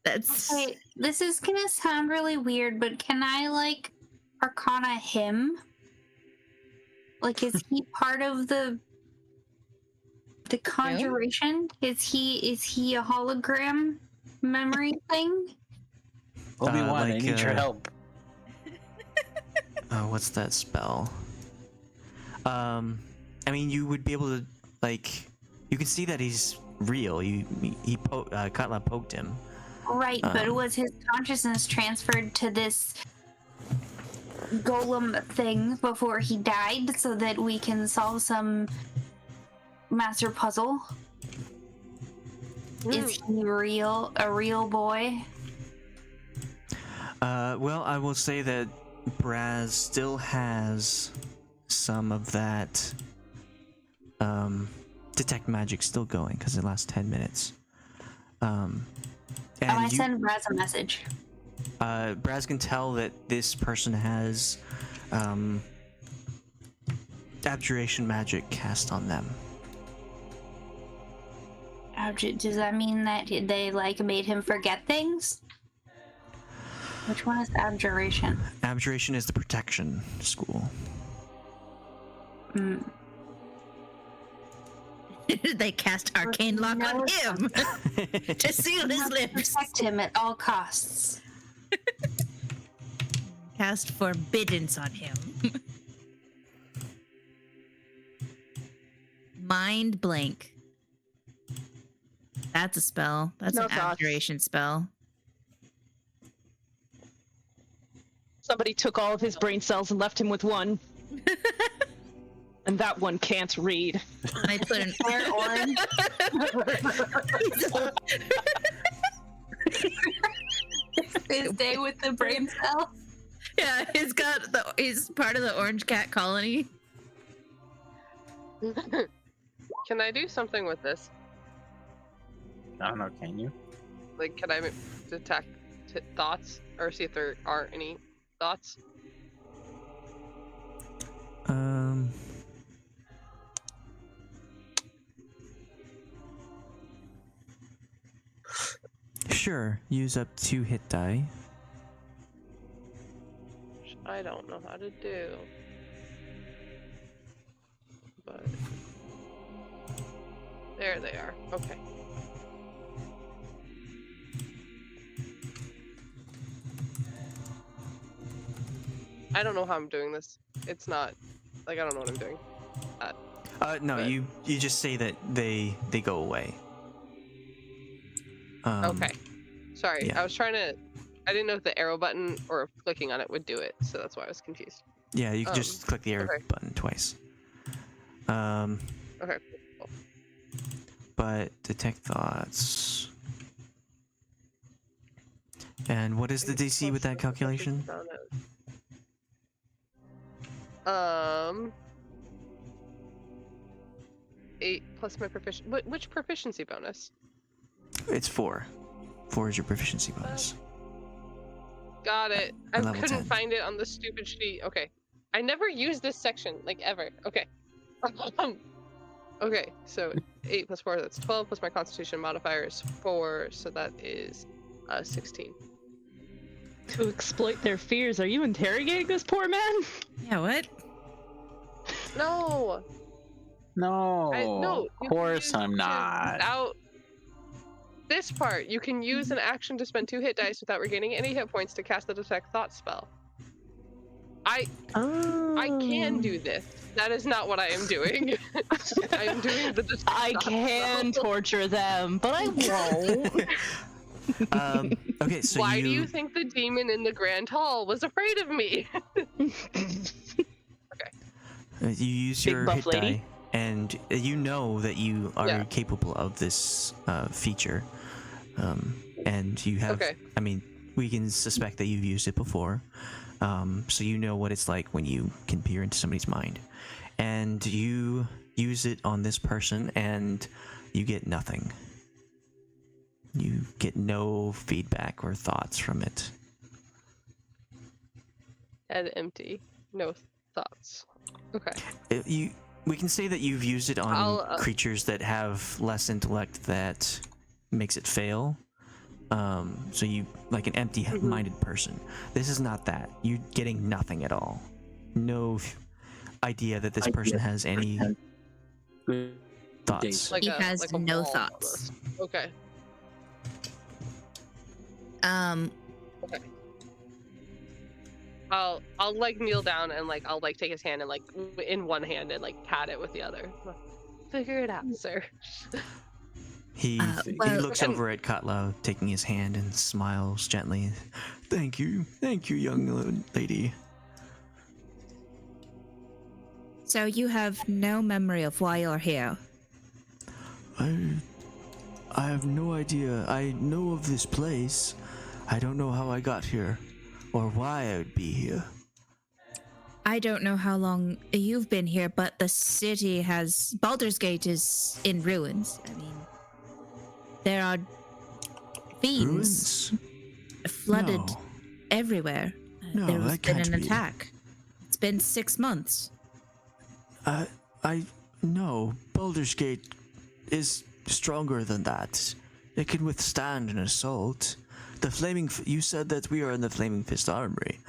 That's. Wait, this is gonna sound really weird, but can I like Arcana him? Like, is he part of the conjuration? Is he a hologram memory thing? Obi-Wan, I like, need your help. What's that spell? I mean, you would be able to, like, you can see that he's real. Katla poked him. Right, but was his consciousness transferred to this golem thing before he died so that we can solve some master puzzle? Is he a real boy? Well, I will say that Brasz still has some of that detect magic still going because it lasts 10 minutes. And I send Brasz a message. Brasz can tell that this person has abjuration magic cast on them. Does that mean that they like made him forget things? Which one is abjuration? Abjuration is the protection school. Mm. They cast arcane lock on him to seal his lips. Protect him at all costs. Cast forbiddance on him. Mind blank. That's a spell. That's No an thoughts. abjuration spell. Somebody took all of his brain cells and left him with one. And that one can't read. I put an Hair orange. His day with the brain cell. Yeah, he's part of the orange cat colony. Can I do something with this? I don't know. Can you? Like, can I detect thoughts or see if there are any thoughts? Sure. Use up 2 hit die. Which I don't know how to do. But there they are. Okay. I don't know how I'm doing this. It's not like I don't know what I'm doing. No, But- you just say that they go away. Okay. Sorry, yeah. I was trying to. I didn't know if the arrow button or if clicking on it would do it, so that's why I was confused. Yeah, you can just click the arrow okay. button twice. Okay. Cool. But detect thoughts. And what is the DC with that calculation? 8 plus my proficiency. Which proficiency bonus? It's 4. 4 is your proficiency bonus. Got it. I Level couldn't 10. find it on the stupid sheet. Okay. I never used this section, like, ever. Okay. Okay, so 8 plus 4, that's 12, plus my constitution modifier is 4, so that is 16. To exploit their fears, are you interrogating this poor man? Yeah, what? No! No. No, Of course I'm not. Without this part, you can use an action to spend 2 hit dice without regaining any hit points to cast the detect thought spell. I can do this. That is not what I am doing. I am doing the detect I thought can spell. torture them, but I won't. Okay, so Why do you think the demon in the Grand Hall was afraid of me? you use Big your buff hit lady? die, and you know that you are Yeah. capable of this feature. And you have, Okay. I mean, we can suspect that you've used it before. So you know what it's like when you can peer into somebody's mind. And you use it on this person, and you get nothing. You get no feedback or thoughts from it. Head empty. No thoughts. Okay. We can say that you've used it on I'll, creatures that have less intellect that makes it fail. So you, like an empty-minded person. This is not that. You're getting nothing at all. No idea that this person has any Good thoughts. Like He a, has like a no wall thoughts. almost. Okay. Okay. I'll like kneel down and like I'll like take his hand and like in one hand and like pat it with the other. Figure it out, sir. He well- looks over at Katla, taking his hand, and smiles gently. Thank you, young lady. So you have no memory of why you're here. I have no idea. I know of this place. I don't know how I got here, or why I would be here. I don't know how long you've been here, but the city has... Baldur's Gate is in ruins. I mean, there are fiends Ruins? flooded No. everywhere. No, There's that been can't an be. attack. It's been 6 months. No. Baldur's Gate is stronger than that. It can withstand an assault. the flaming. You said that we are in the Flaming Fist Armory,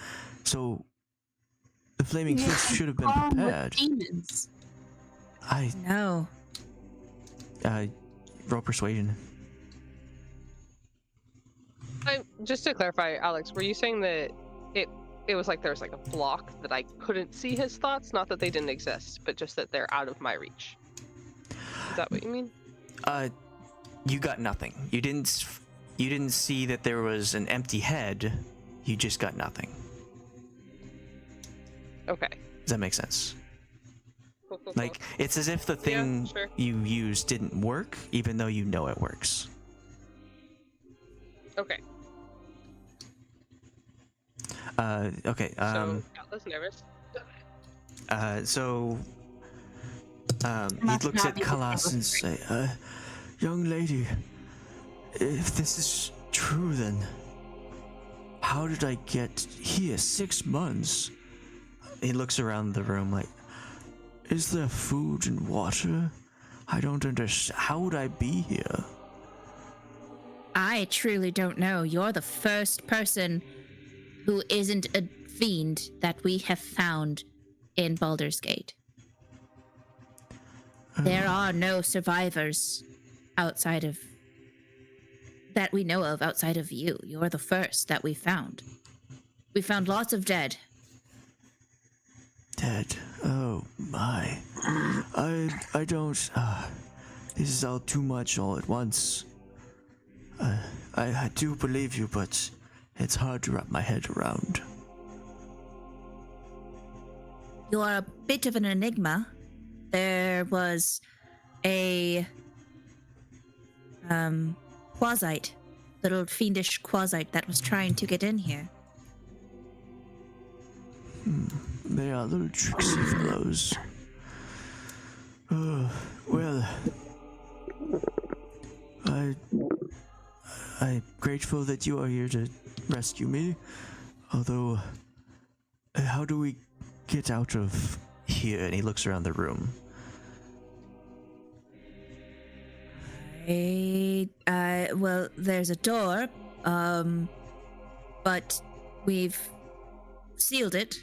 so the Flaming Fist should have been Armed with prepared. demons. No. Roll persuasion. Just to clarify, Alex, were you saying that it was like there was like a block that I couldn't see his thoughts? Not that they didn't exist, but just that they're out of my reach. Is that what you mean? You got nothing. You didn't see that there was an empty head. You just got nothing. Okay. Does that make sense? Cool. Like, it's as if the thing sure. you used didn't work, even though you know it works. Okay. Okay. So Katla's nervous. He Must looks not at be Khalas and say, young lady, if this is true, then how did I get here 6 months? He looks around the room like, is there food and water? I don't understand. How would I be here? I truly don't know. You're the first person who isn't a fiend that we have found in Baldur's Gate. There are no survivors outside of that we know of outside of you. You're the first that we found. We found lots of dead. Dead. Oh my. I don't. This is all too much all at once. I do believe you, but it's hard to wrap my head around. You are a bit of an enigma. There was a quasite, little fiendish quasite that was trying to get in here. They are little tricksy fellows. Well, I'm grateful that you are here to rescue me. Although, how do we get out of here? And he looks around the room. Well, there's a door, but we've sealed it,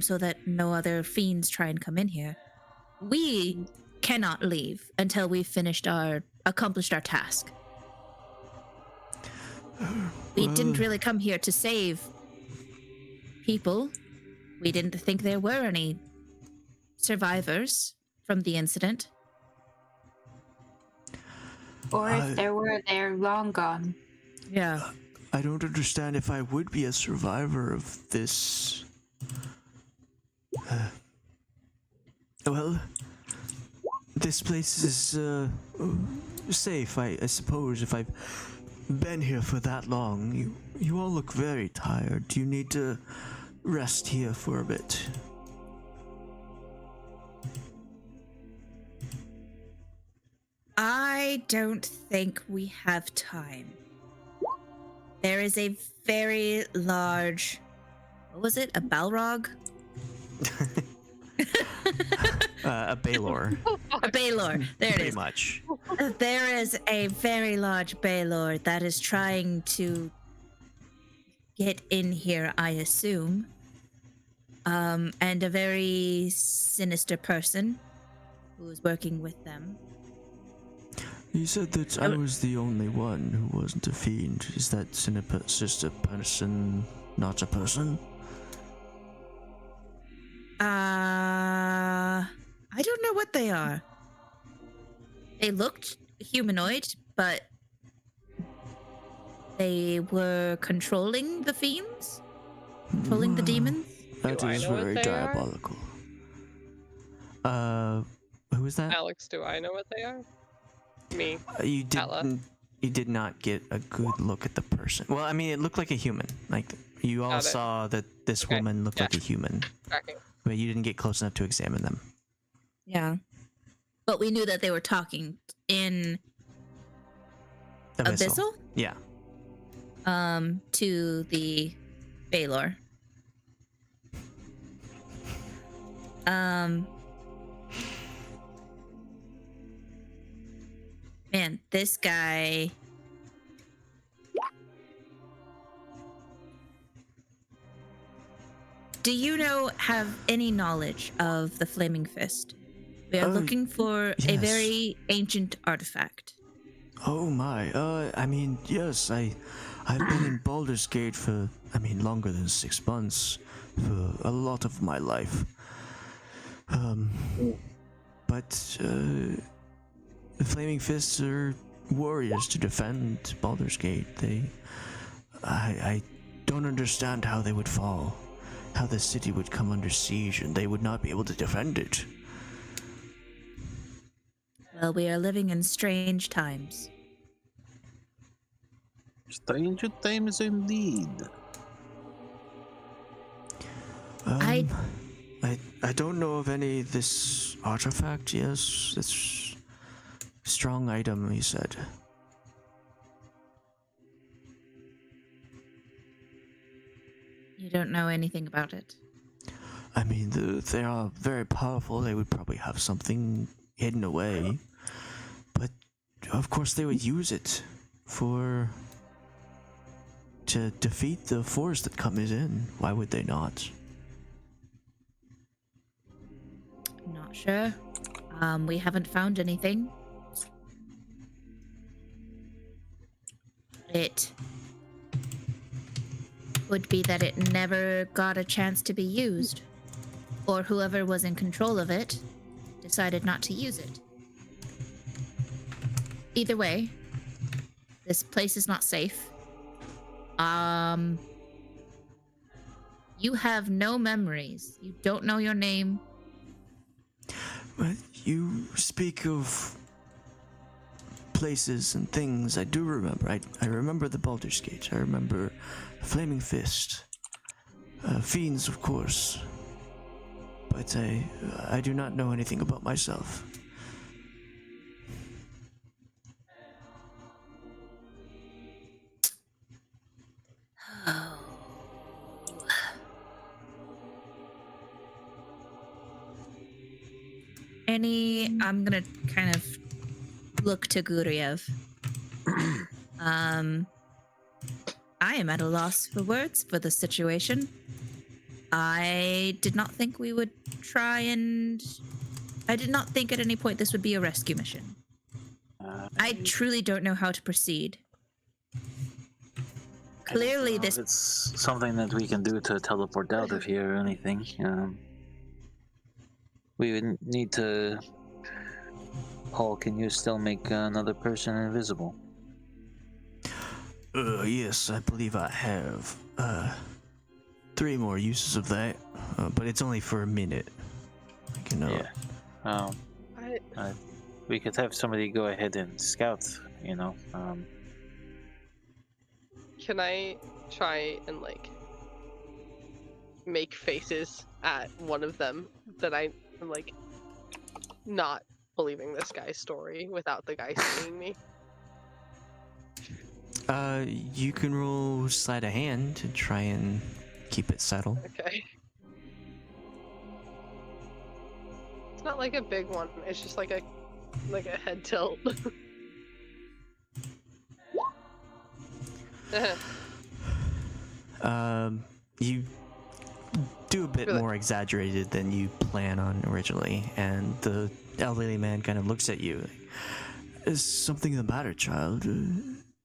so that no other fiends try and come in here. We cannot leave until we've accomplished our task. We didn't really come here to save people. We didn't think there were any survivors from the incident. Or if there were, they're long gone. Yeah. I don't understand if I would be a survivor of this. Well, this place is safe, I suppose. If I've been here for that long, you all look very tired. Do you need to rest here for a bit? I don't think we have time. There is a very large, what was it? A Balrog? A Baylor. A Baylor. There it Pretty is. much. There is a very large Baylor that is trying to get in here, I assume. And a very sinister person who is working with them. You said that I was the only one who wasn't a fiend. Is that just a person, not a person? I don't know what they are. They looked humanoid, but they were controlling the fiends? Controlling the demons? That Do I is know what very they are? diabolical. Who is that? Alex, do I know what they are? Me. You Katla. didn't. You did not get a good look at the person. Well, I mean, it looked like a human. Like you all Got it. saw that this Okay, woman looked yeah. like a human, Tracking. but you didn't get close enough to examine them. Yeah. But we knew that they were talking in Abyssal? Yeah. To the Baylor. Man, this guy Do you have any knowledge of the Flaming Fist? We are looking for a yes. very ancient artifact. Oh my, I mean, yes, I've been in Baldur's Gate for, longer than 6 months, for a lot of my life. But the Flaming Fists are warriors to defend Baldur's Gate. I don't understand how they would fall, how the city would come under siege and they would not be able to defend it. Well, we are living in strange times. Strange times indeed. I don't know of any this artifact. Yes, it's strong item, he said. You don't know anything about it. I mean, they are very powerful. They would probably have something hidden away. But, of course, they would use it to defeat the force that comes in. Why would they not? Not sure. We haven't found anything. It would be that it never got a chance to be used, or whoever was in control of it decided not to use it. Either way, this place is not safe. You have no memories. You don't know your name. But you speak of places and things I do remember. I remember the Baldur's Gate. I remember Flaming Fist. Fiends, of course. But I do not know anything about myself. I'm gonna kind of look to Guryev. I am at a loss for words for this situation. I did not think we would try and... I did not think at any point this would be a rescue mission. I truly don't know how to proceed. Clearly If this... it's something that we can do to teleport out of here or anything. We would need to... Paul, can you still make another person invisible? Yes, I believe I have 3 more uses of that, but it's only for a minute. Yeah. We could have somebody go ahead and scout, Can I try and make faces at one of them that I'm not believing this guy's story without the guy seeing me? You can roll sleight of hand to try and keep it subtle. Okay. It's not like a big one. It's just like a head tilt. You do a bit more exaggerated than you plan on originally, and the elderly man kind of looks at you. Is something the matter, child?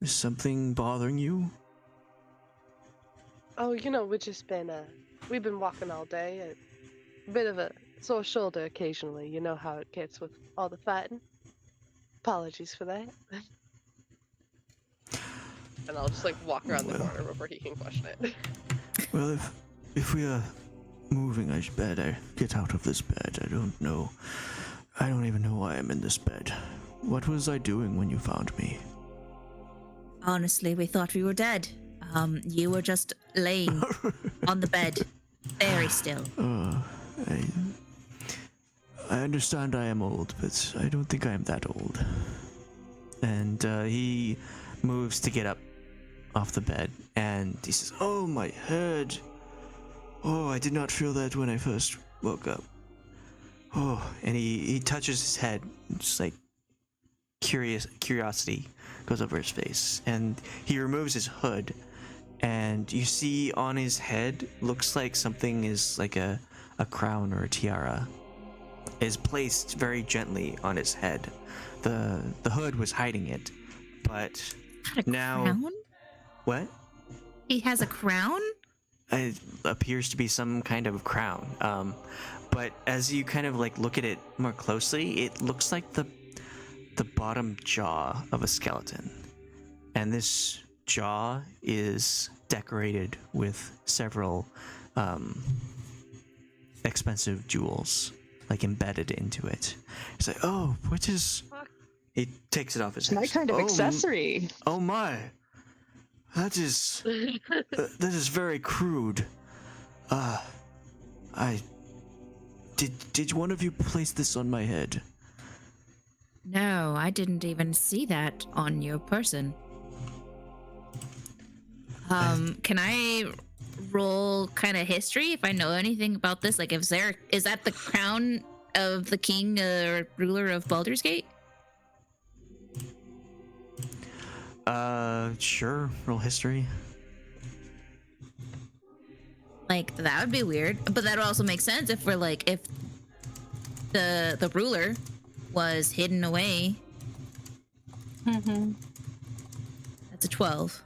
Is something bothering you? Oh, we've been walking all day. A bit of a sore shoulder occasionally. You know how it gets with all the fighting. Apologies for that. And I'll just walk around the corner before he can question it. Well, if we are moving, I better get out of this bed. I don't know. I don't even know why I'm in this bed. What was I doing when you found me? Honestly, we thought we were dead. You were just laying on the bed, very still. I understand I am old, but I don't think I am that old. And he moves to get up off the bed, and he says, "Oh, my head. Oh, I did not feel that when I first woke up." Oh, and he touches his head, just curiosity goes over his face, and he removes his hood, and you see on his head, looks like something is like a crown or a tiara, is placed very gently on his head. The hood was hiding it, but Not a now crown? what? He has a crown? It appears to be some kind of crown. But as you kind of like look at it more closely, it looks like the bottom jaw of a skeleton. And this jaw is decorated with several expensive jewels, like embedded into it. It's like, oh, what is... He takes it off his head. My kind of accessory. Oh my. That is... that is very crude. Did one of you place this on my head? No, I didn't even see that on your person. Can I roll kind of history if I know anything about this? Like, is that the crown of the king or ruler of Baldur's Gate? Sure. Roll history. Like, that would be weird, but that would also make sense if we're like, if the ruler was hidden away. Mm-hmm. That's a 12.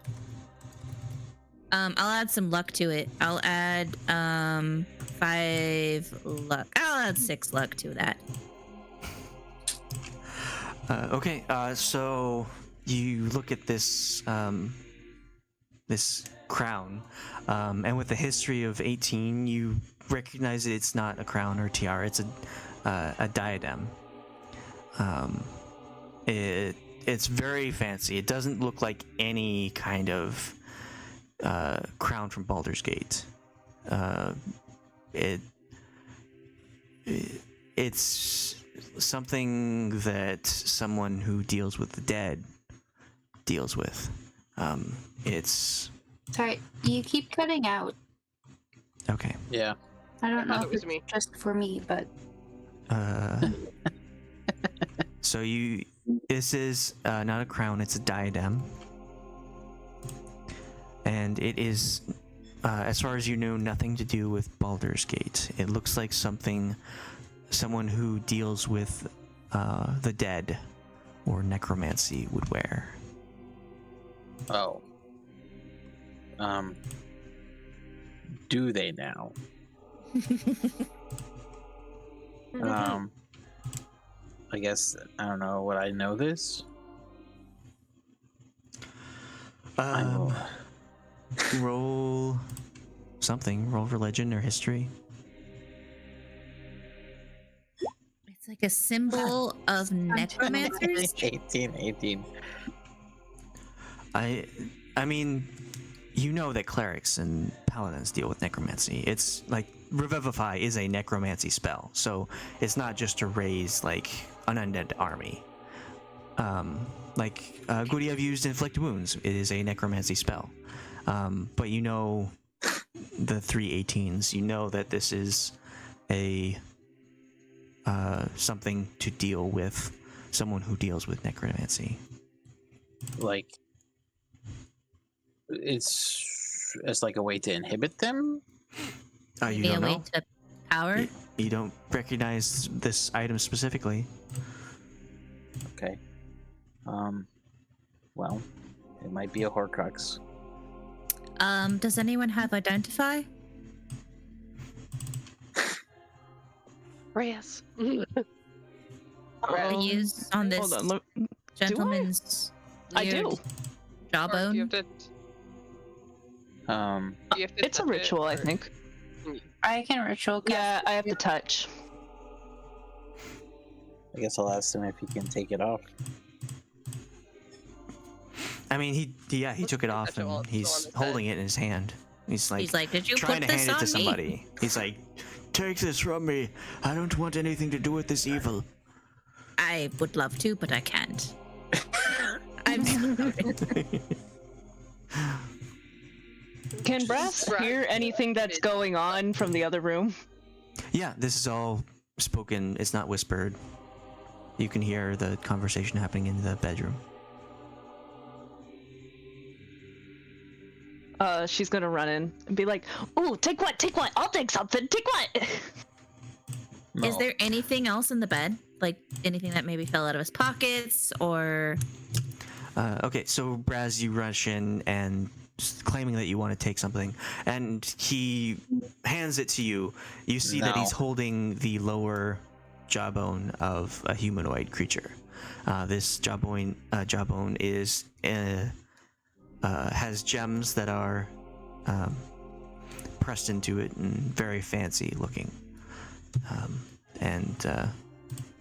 I'll add some luck to it. I'll add 5 luck. I'll add 6 luck to that. Okay. So you look at this this crown, and with the history of 18, you recognize that it's not a crown or tiara. It's a diadem. It's very fancy. It doesn't look like any kind of crown from Baldur's Gate. It's something that someone who deals with the dead deals with. It's Sorry, you keep cutting out. okay. Yeah. I don't know thought if it was it's me. just for me, but So this is not a crown, it's a diadem. And it is, as far as you know, nothing to do with Baldur's Gate. It looks like someone who deals with the dead or necromancy would wear. Oh. Do they now? I guess I don't know. Would I know this? I will. Roll something. Roll religion or history. It's like a symbol of necromancers. 18. I mean, you know that clerics and paladins deal with necromancy. It's like Revivify is a necromancy spell, so it's not just to raise like an undead army. Like Guryev used Inflict Wounds. It is a necromancy spell. But you know the 318s. You know that this is a something to deal with someone who deals with necromancy. Like it's like a way to inhibit them. You Maybe don't a way know. to power. You don't recognize this item specifically. Okay. Well, it might be a Horcrux. Does anyone have identify? Reyes. To use on this Hold on, look. gentleman's I weird do. Or do jawbone? you have to? Do you have to It's a touch it, ritual, I or- think. I can ritual cast. Yeah, I have to touch. I guess I'll ask him if he can take it off. I mean, he took it off Touch it while and it's still he's on his holding it in his hand. He's like Did you trying put to this hand it on to me? somebody. He's like, take this from me. I don't want anything to do with this evil. I would love to, but I can't. I'm sorry. Can Brass Right. hear anything that's going on from the other room? Yeah, this is all spoken. It's not whispered. You can hear the conversation happening in the bedroom. she's gonna run in and be like, "Ooh, take one, take one. I'll take something. Take one." No. Is there anything else in the bed? Like anything that maybe fell out of his pockets or... Okay, so Brasz, you rush in and claiming that you want to take something, and he hands it to you. You see that he's No. holding the lower jawbone of a humanoid creature. This jawbone is has gems that are pressed into it and very fancy looking. And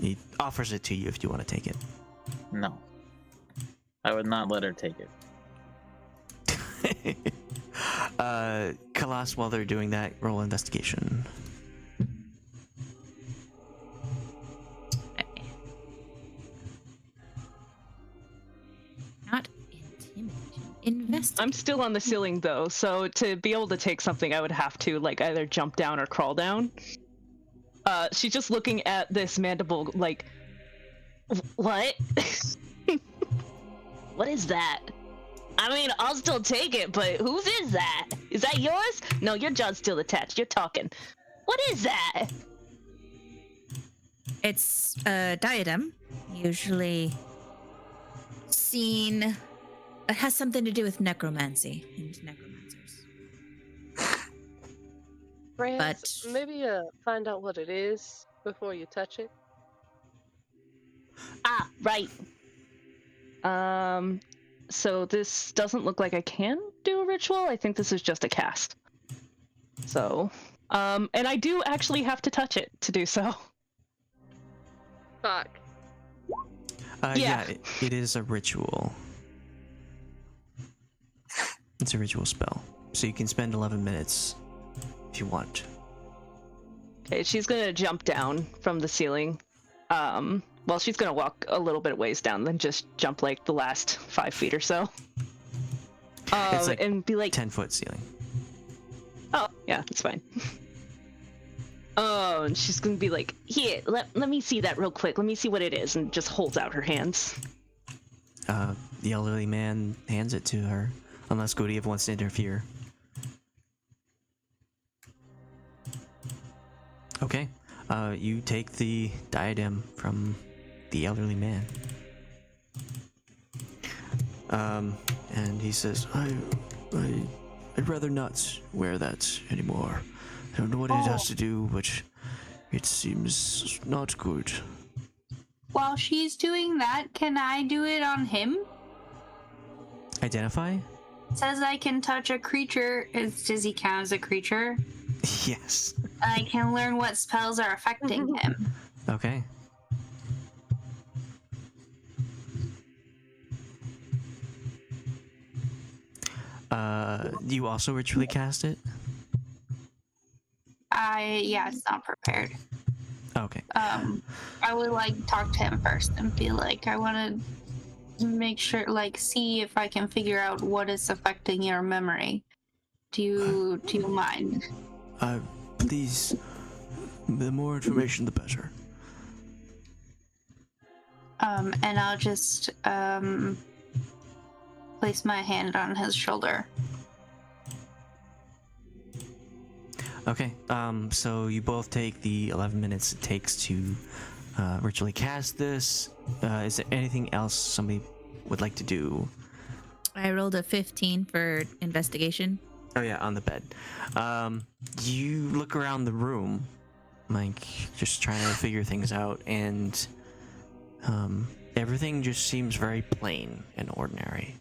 he offers it to you if you want to take it. No. I would not let her take it. Khalas, while they're doing that, roll investigation. Not intimidation. Investigation. I'm still on the ceiling though, so to be able to take something, I would have to like either jump down or crawl down. She's just looking at this mandible like, what? What is that? I mean, I'll still take it, but whose is that? Is that yours? No, your jaw's still attached. You're talking. What is that? It's a diadem, usually seen. It has something to do with necromancy and necromancers. Brasz, But- maybe find out what it is before you touch it. Ah, right. So this doesn't look like I can do a ritual. I think this is just a cast. So, and I do actually have to touch it to do so. Fuck. Yeah, it is a ritual. It's a ritual spell. So you can spend 11 minutes if you want. Okay, she's gonna jump down from the ceiling. Well, she's gonna walk a little bit ways down, then just jump like the last 5 feet or so. It's like and be like, 10-foot ceiling. oh, yeah, it's fine. Oh, and she's gonna be like, here, let me see that real quick. Let me see what it is, and just holds out her hands. The elderly man hands it to her, unless Guryev wants to interfere. Okay, you take the diadem from the elderly man. And he says, I'd rather not wear that anymore. I don't know what it has to do, but it seems not good. While she's doing that, can I do it on him? Identify? It says I can touch a creature. Does he count as a creature? Yes. I can learn what spells are affecting him. Okay. You also ritually cast it? Yeah, it's not prepared. Okay. I would like talk to him first and be like, I want to make sure, like, see if I can figure out what is affecting your memory. Do you mind? Please, the more information, the better. And I'll just place my hand on his shoulder. Okay. So you both take the 11 minutes it takes to ritually cast this. Is there anything else somebody would like to do? I rolled a 15 for investigation. Oh yeah, on the bed. You look around the room, like just trying to figure things out, and everything just seems very plain and ordinary.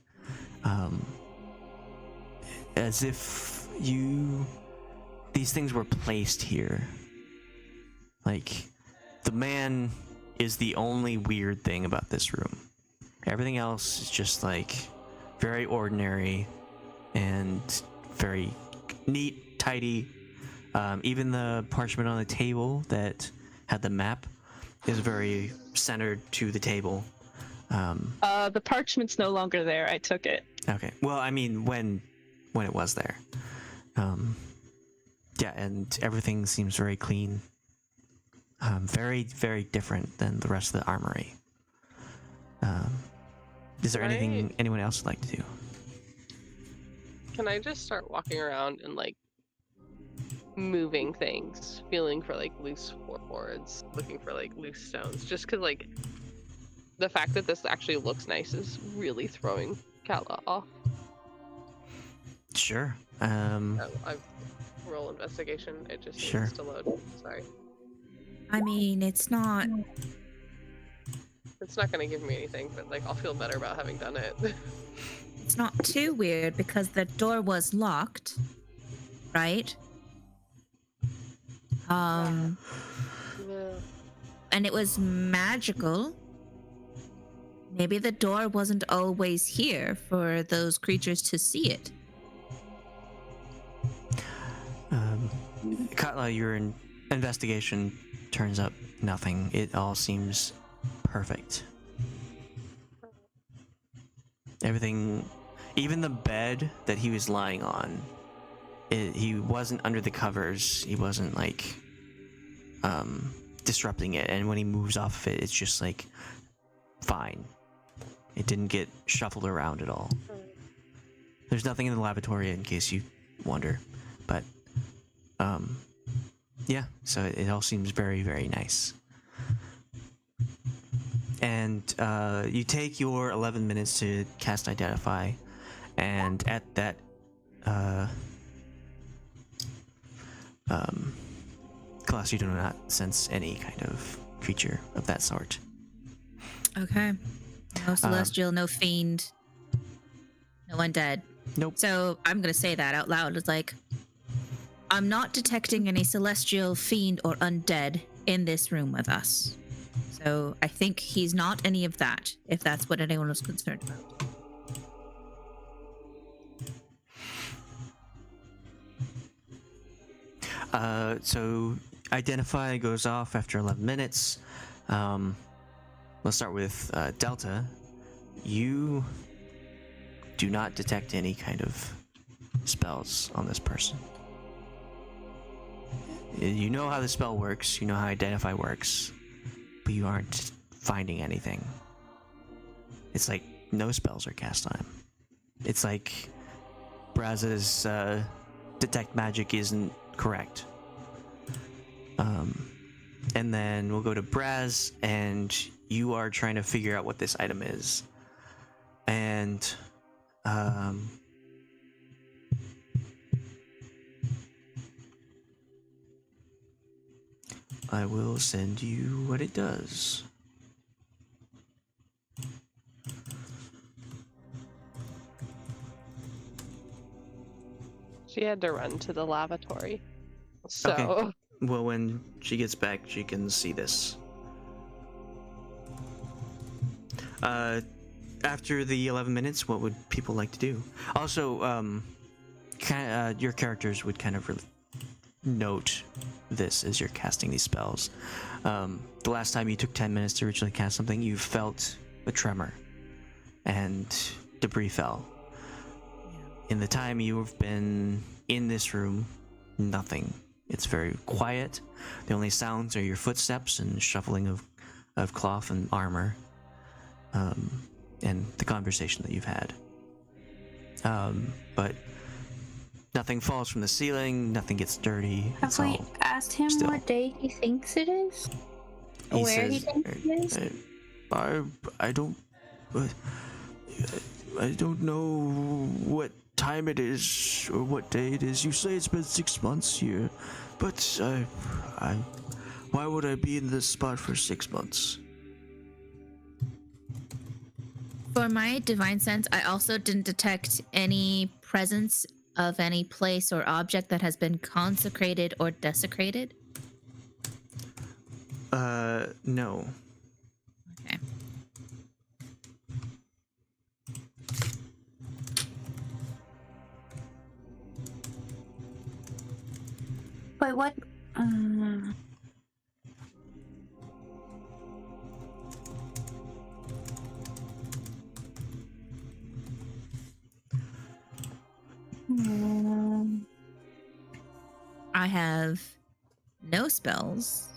As if these things were placed here. Like, the man is the only weird thing about this room. Everything else is just like very ordinary and very neat, tidy. Even the parchment on the table that had the map is very centered to the table. The parchment's no longer there. I took it. Okay. Well, I mean, when it was there. Yeah, and everything seems very clean. Very, very different than the rest of the armory. Is there anything anyone else would like to do? Can I just start walking around and like moving things, feeling for like loose floorboards, looking for like loose stones? Just because like the fact that this actually looks nice is really throwing Katla off. Sure. I roll investigation. It just Sure. needs to load. Sorry. I mean, it's not. It's not gonna give me anything, but like I'll feel better about having done it. It's not too weird because the door was locked, right? Yeah. And it was magical. Maybe the door wasn't always here for those creatures to see it. Katla, your investigation turns up nothing. It all seems perfect. Everything, even the bed that he was lying on, he wasn't under the covers. He wasn't like disrupting it. And when he moves off of it, it's just like fine. It didn't get shuffled around at all. There's nothing in the lavatory in case you wonder, but yeah, so it all seems very, very nice. And you take your 11 minutes to cast Identify, and at that class, you do not sense any kind of creature of that sort. Okay. No celestial, no fiend, no undead. Nope. So I'm going to say that out loud. It's like, I'm not detecting any celestial, fiend, or undead in this room with us. So I think he's not any of that, if that's what anyone was concerned about. So Identify goes off after 11 minutes. Let's start with Delta. You do not detect any kind of spells on this person. You know how the spell works, you know how Identify works, but you aren't finding anything. It's like no spells are cast on him. It's like Braz's detect magic isn't correct. And then we'll go to Brasz, and you are trying to figure out what this item is. And I will send you what it does. She had to run to the lavatory. So Okay. Well, when she gets back, she can see this. After the 11 minutes, what would people like to do? Also, your characters would kind of note this as you're casting these spells. The last time you took 10 minutes to originally cast something, you felt a tremor and debris fell. In the time you've been in this room, nothing. It's very quiet. The only sounds are your footsteps and shuffling of cloth and armor, and the conversation that you've had. But nothing falls from the ceiling, nothing gets dirty. Have we asked him still. what day he thinks it is? He Where he says, thinks it is? I don't know what time it is or what day it is. You say it's been 6 months here, but why would I be in this spot for 6 months? For my divine sense, I also didn't detect any presence of any place or object that has been consecrated or desecrated. No. Okay. Wait, what? I have no spells.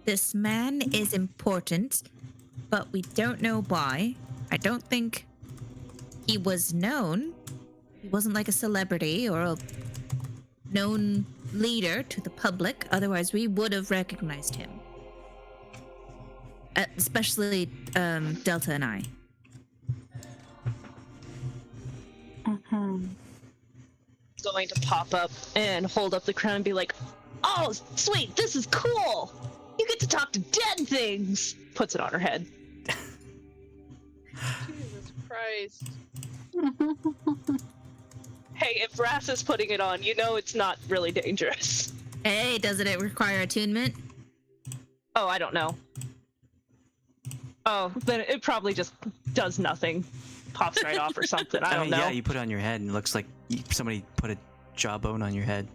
This man is important, but we don't know why. I don't think he was known. He wasn't like a celebrity or a known leader to the public. Otherwise, we would have recognized him. Especially Delta and I. Going to pop up and hold up the crown and be like, "Oh, sweet, this is cool. You get to talk to dead things." Puts it on her head. Jesus Christ. Hey, if Brasz is putting it on, you know it's not really dangerous. Hey, doesn't it require attunement? Oh, I don't know. Oh, then it probably just does nothing. Pops right off or something. I don't know. Yeah, you put it on your head and it looks like somebody put a jawbone on your head.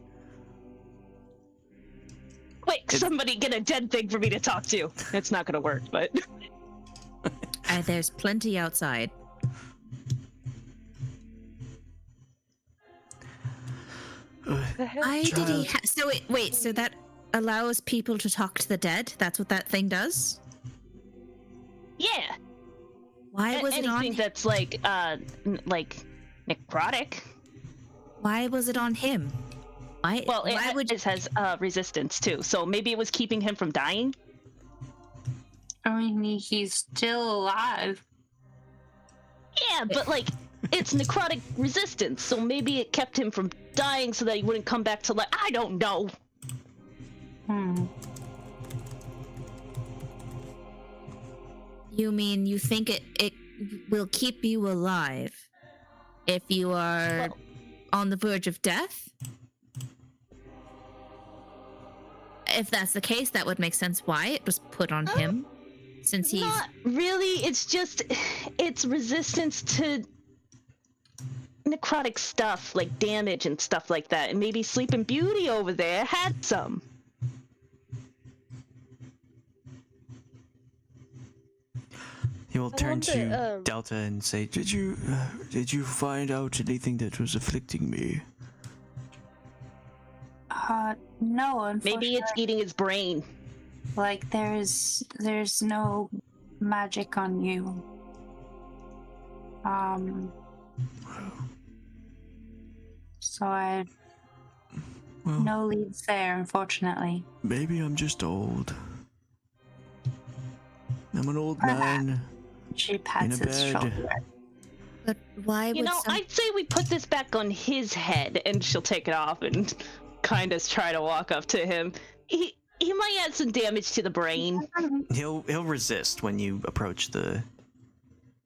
Quick, somebody get a dead thing for me to talk to. It's not gonna work, but... There's plenty outside. Why did he so wait, so that allows people to talk to the dead? That's what that thing does? Yeah. Why was it on anything that's like necrotic? Why was it on him? Why? Well, why would it has resistance too, so maybe it was keeping him from dying. I mean, he's still alive. Yeah, but like it's necrotic resistance, so maybe it kept him from dying so that he wouldn't come back to life. I don't know. You mean you think it will keep you alive if you are on the verge of death? If that's the case, that would make sense why it was put on him, since he's... Not really, it's just... it's resistance to necrotic stuff, like damage and stuff like that, and maybe Sleeping Beauty over there had some. He will turn to Delta and say, Did you find out anything that was afflicting me? No, unfortunately. Maybe it's eating his brain. Like, there's no magic on you. So no leads there, unfortunately. Maybe I'm just old. I'm an old man. She pats in a his bed. shoulder. But why You would know, I'd say we put this back on his head, and she'll take it off and kind of try to walk up to him. He might add some damage to the brain. He'll resist when you approach him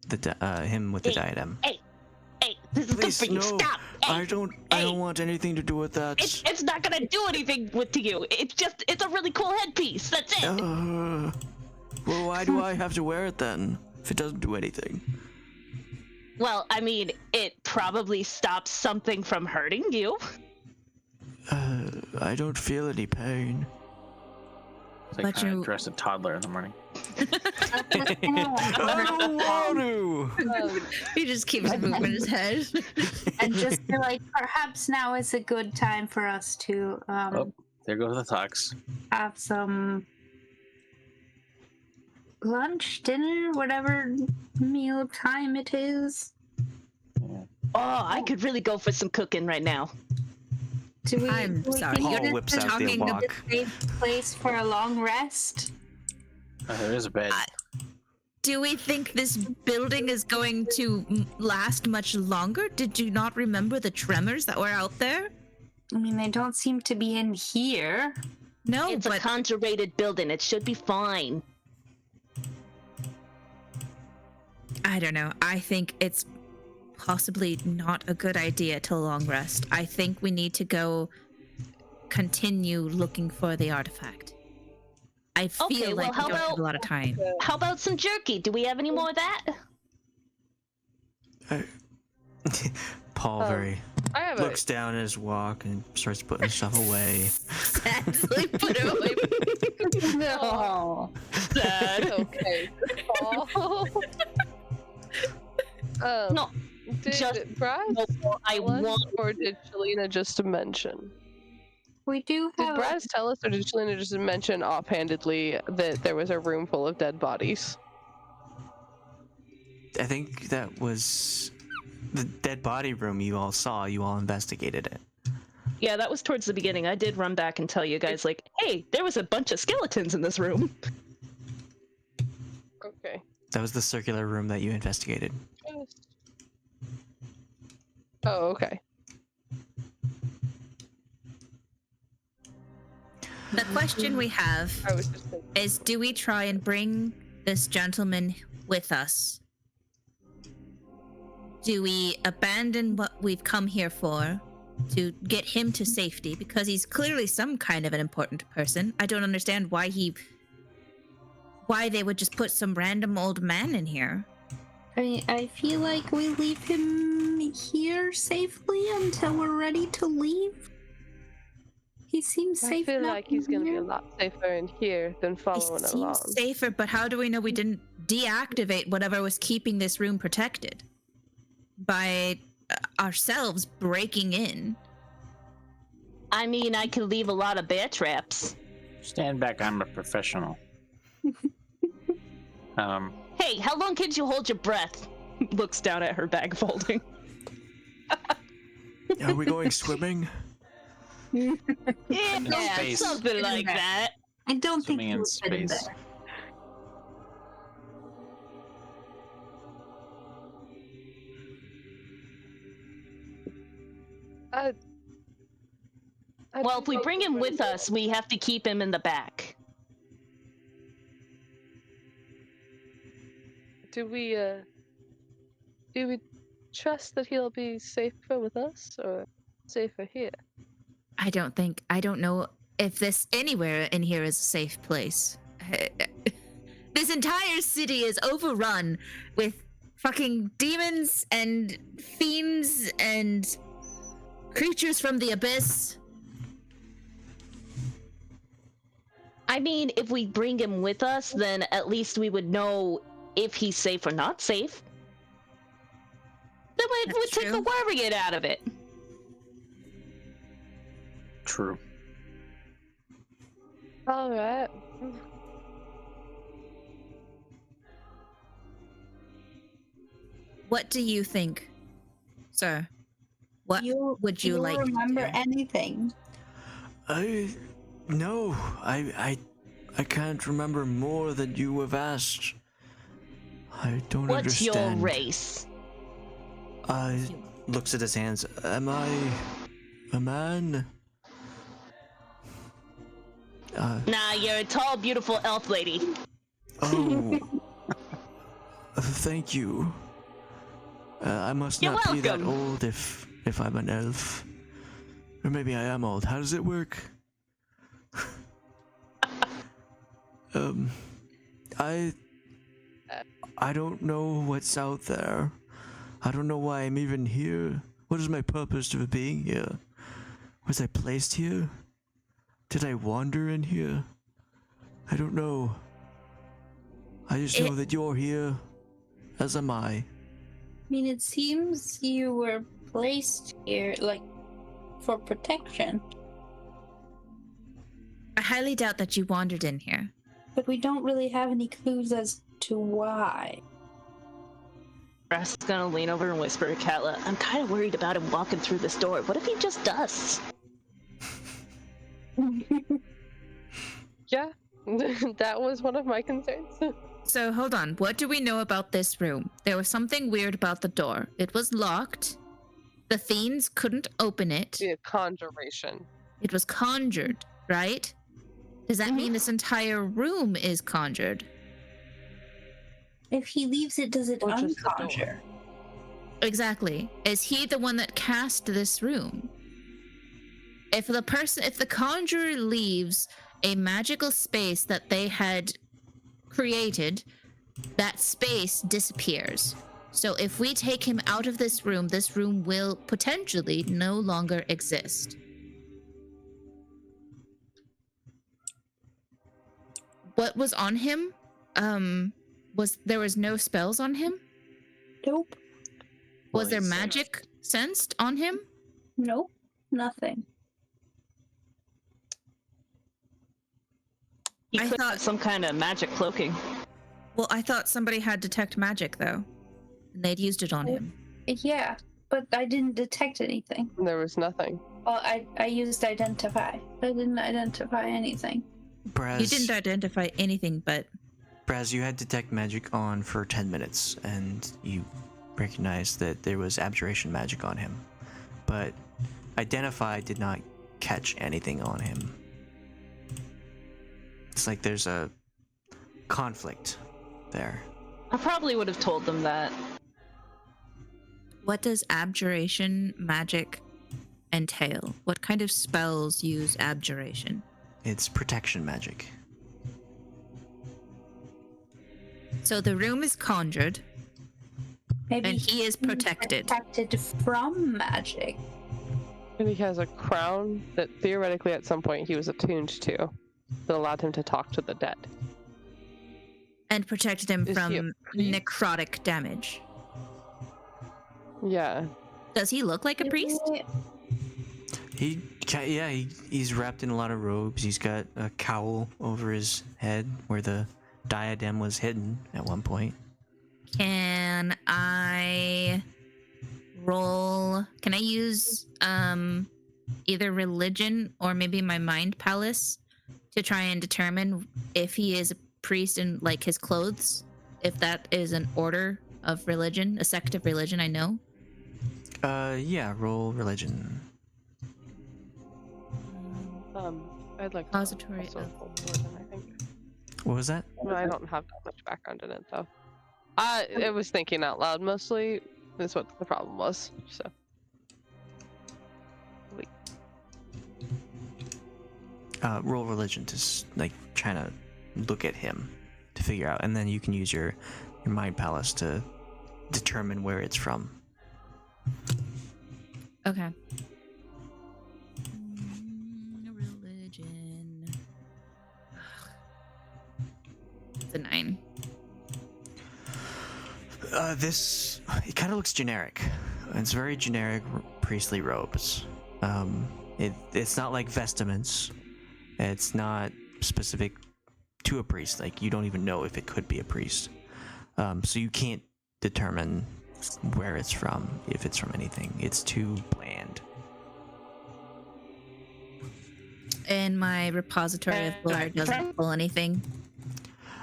with the diadem. Hey, this is Please, good for you. no, Stop. Hey, I don't want anything to do with that. It's not gonna do anything to you. It's a really cool headpiece. That's it. Well, why do I have to wear it then if it doesn't do anything? Well, I mean, it probably stops something from hurting you. I don't feel any pain. It's like But trying you- to dress a toddler in the morning. I don't want to. he just keeps moving his head? And just feel like perhaps now is a good time for us to There goes the talks. have some lunch, dinner, whatever meal time it is. Oh, I could really go for some cooking right now. I'm sorry, think you're Paul this whips is out the talking a wok. safe place for a long rest? There is a bed. Do we think this building is going to last much longer? Did you not remember the tremors that were out there? I mean, they don't seem to be in here. No, It's a but conjurated building. It should be fine. I don't know. I think it's possibly not a good idea to long rest. I think we need to go continue looking for the artifact. I feel Okay, well, like how we don't have about- a lot of time. How about some jerky? Do we have any more of that? Paul I have looks down at his wok and starts putting stuff away. Sadly put it away. No. a okay. Paul. No, Did just- Brasz No, I tell us, want. or did Shalina just mention? We do Did have. Brasz tell us, or did Shalina just mention offhandedly that there was a room full of dead bodies? I think that was the dead body room you all saw. You all investigated it. Yeah, that was towards the beginning. I did run back and tell you guys, like, hey, there was a bunch of skeletons in this room. Okay. That was the circular room that you investigated. Oh, okay. The question we have I was just thinking. is, do we try and bring this gentleman with us? Do we abandon what we've come here for to get him to safety? Because he's clearly some kind of an important person. I don't understand why they would just put some random old man in here. I feel like we leave him here safely until we're ready to leave. He seems I safe feel enough like he's in going to be here. a lot safer in here than He following along. seems safer, but how do we know we didn't deactivate whatever was keeping this room protected by ourselves breaking in? I mean, I could leave a lot of bear traps. Stand back, I'm a professional. Hey, how long could you hold your breath? Looks down at her bag folding. Are we going swimming? Yeah, space. something In like there. that. I don't think Swimming he in would fit in space. there. Well, if we bring him with us, we have to keep him in the back. Do we trust that he'll be safer with us or safer here? I don't know if this anywhere in here is a safe place. This entire city is overrun with fucking demons and fiends and creatures from the abyss. I mean, if we bring him with us, then at least we would know if he's safe or not safe. Then we'd That's take the true. worrying out of it. True. All right. What do you think, sir? What would you like to remember do? anything? No, I can't remember more than you have asked. I don't What's your understand. race? Looks at his hands. Am I a man? Nah, you're a tall, beautiful elf lady. Oh, thank you. I must You're not be that welcome. old if I'm an elf, or maybe I am old. How does it work? I don't know what's out there. I don't know why I'm even here. What is my purpose of being here? Was I placed here? Did I wander in here? I don't know. I just know that you're here, as am I. I mean, it seems you were placed here, like, for protection, I highly doubt that you wandered in here. but we don't really have any clues as to why. Brasz is gonna lean over and whisper to Katla, I'm kind of worried about him walking through this door. What if he just does? Yeah, that was one of my concerns. So hold on. What do we know about this room? There was something weird about the door. It was locked. The fiends couldn't open it. Be a conjuration. It was conjured, right? Does that mean this entire room is conjured? If he leaves it, does it Or just the door. unconjure? Exactly. Is he the one that cast this room? If the conjurer leaves a magical space that they had created, that space disappears. So if we take him out of this room will potentially no longer exist. What was on him? There was no spells on him? Nope. Was there Poison. magic sensed on him? Nope. Nothing. He I could thought- have some kind of magic cloaking. Well, I thought somebody had detect magic though, and they'd used it on him. Yeah, but I didn't detect anything. There was nothing. Well, I used identify. I didn't identify anything. Brasz, You didn't identify anything, but Brasz, you had detect magic on for 10 minutes, and you recognized that there was abjuration magic on him. But identify did not catch anything on him. It's like there's a conflict there. I probably would have told them that. what does abjuration magic entail? What kind of spells use abjuration? It's protection magic. So the room is conjured, Maybe and he is he's protected. protected from magic. And he has a crown that theoretically at some point he was attuned to that allowed him to talk to the dead. And protected him Is he a from priest? necrotic damage. Yeah. Does he look like a priest? He's wrapped in a lot of robes. He's got a cowl over his head where the diadem was hidden at one point. Can I roll? Can I use either religion or maybe my mind palace to try and determine if he is a priest in like his clothes? If that is an order of religion, a sect of religion, I know. Yeah, roll religion. I'd like Repository also of- roll religion, I think. What was that? No, I don't have that much background in it though. It was thinking out loud mostly. Is what the problem was. So. Roll religion to like trying to look at him to figure out, and then you can use your mind palace to determine where it's from. Okay. Religion. It's a 9. It kind of looks generic. It's very generic priestly robes. It's not like vestments. It's not specific to a priest. Like you don't even know if it could be a priest. So you can't determine where it's from, if it's from anything. It's too bland. And my repository of lore doesn't pull anything.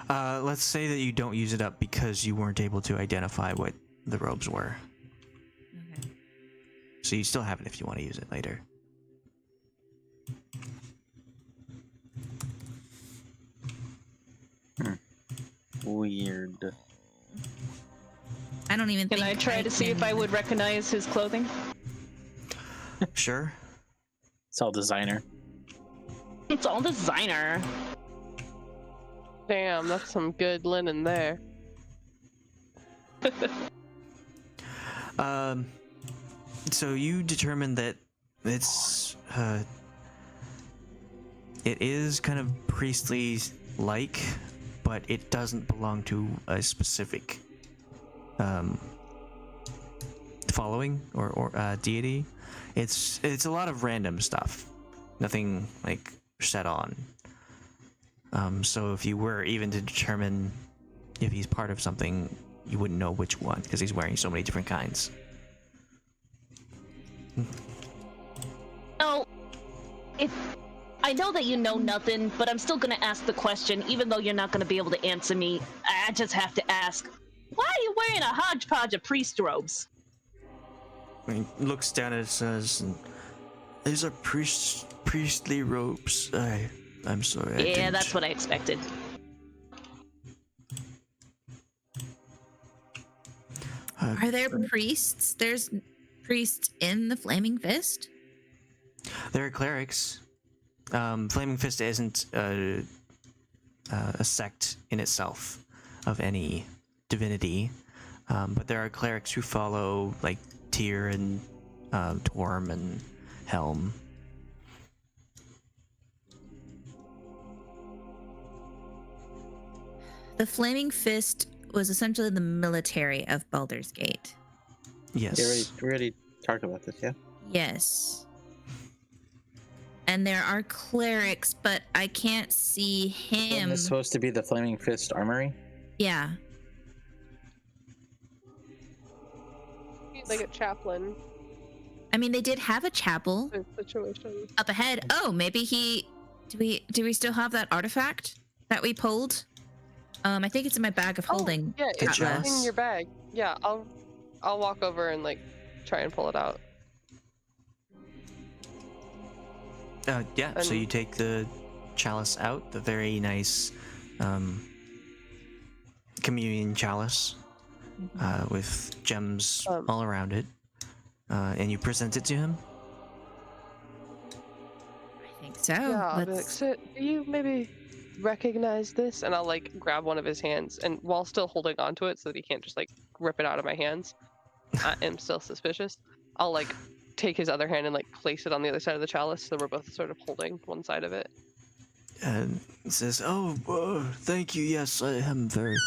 Let's say that you don't use it up because you weren't able to identify what the robes were. Okay. So you still have it if you want to use it later. Weird. I don't even Can think I try to see if I can- would recognize his clothing? Sure. It's all designer. It's all designer. Damn, that's some good linen there. So you determine that it is kind of priestly like, but it doesn't belong to a specific following or deity. It's a lot of random stuff, nothing like set on. So if you were even to determine if he's part of something, you wouldn't know which one because he's wearing so many different kinds. Oh, I know that you know nothing, but I'm still gonna ask the question, even though you're not gonna be able to answer me. I just have to ask, why are you wearing a hodgepodge of priest robes? He looks down at it, says, "These are priestly robes. I'm sorry. I Yeah, didn't." that's what I expected. Are there priests? There's priests in the Flaming Fist? There are clerics. Flaming Fist isn't a sect in itself of any divinity, but there are clerics who follow like Tyr and Torm and Helm. The Flaming Fist was essentially the military of Baldur's Gate. Yes. We already talked about this, yeah? Yes. and there are clerics, but I can't see him. It's supposed to be the Flaming Fist Armory. Yeah. Like a chaplain I mean, they did have a chapel situation. up ahead. Oh, maybe he. Do we still have that artifact that we pulled? I think it's in my bag of holding. Yeah, The it's chest? in your bag. Yeah, I'll walk over and like try and pull it out. Yeah, so And- you take the chalice out, the very nice communion chalice with gems all around it, and you present it to him. I think so. Yeah, I'll be like, Let's- so do you maybe recognize this? And I'll like grab one of his hands, and while still holding onto it so that he can't just like rip it out of my hands, I am still suspicious. I'll like take his other hand and like place it on the other side of the chalice, so we're both sort of holding one side of it. And he says, "Oh, thank you. Yes, I am very.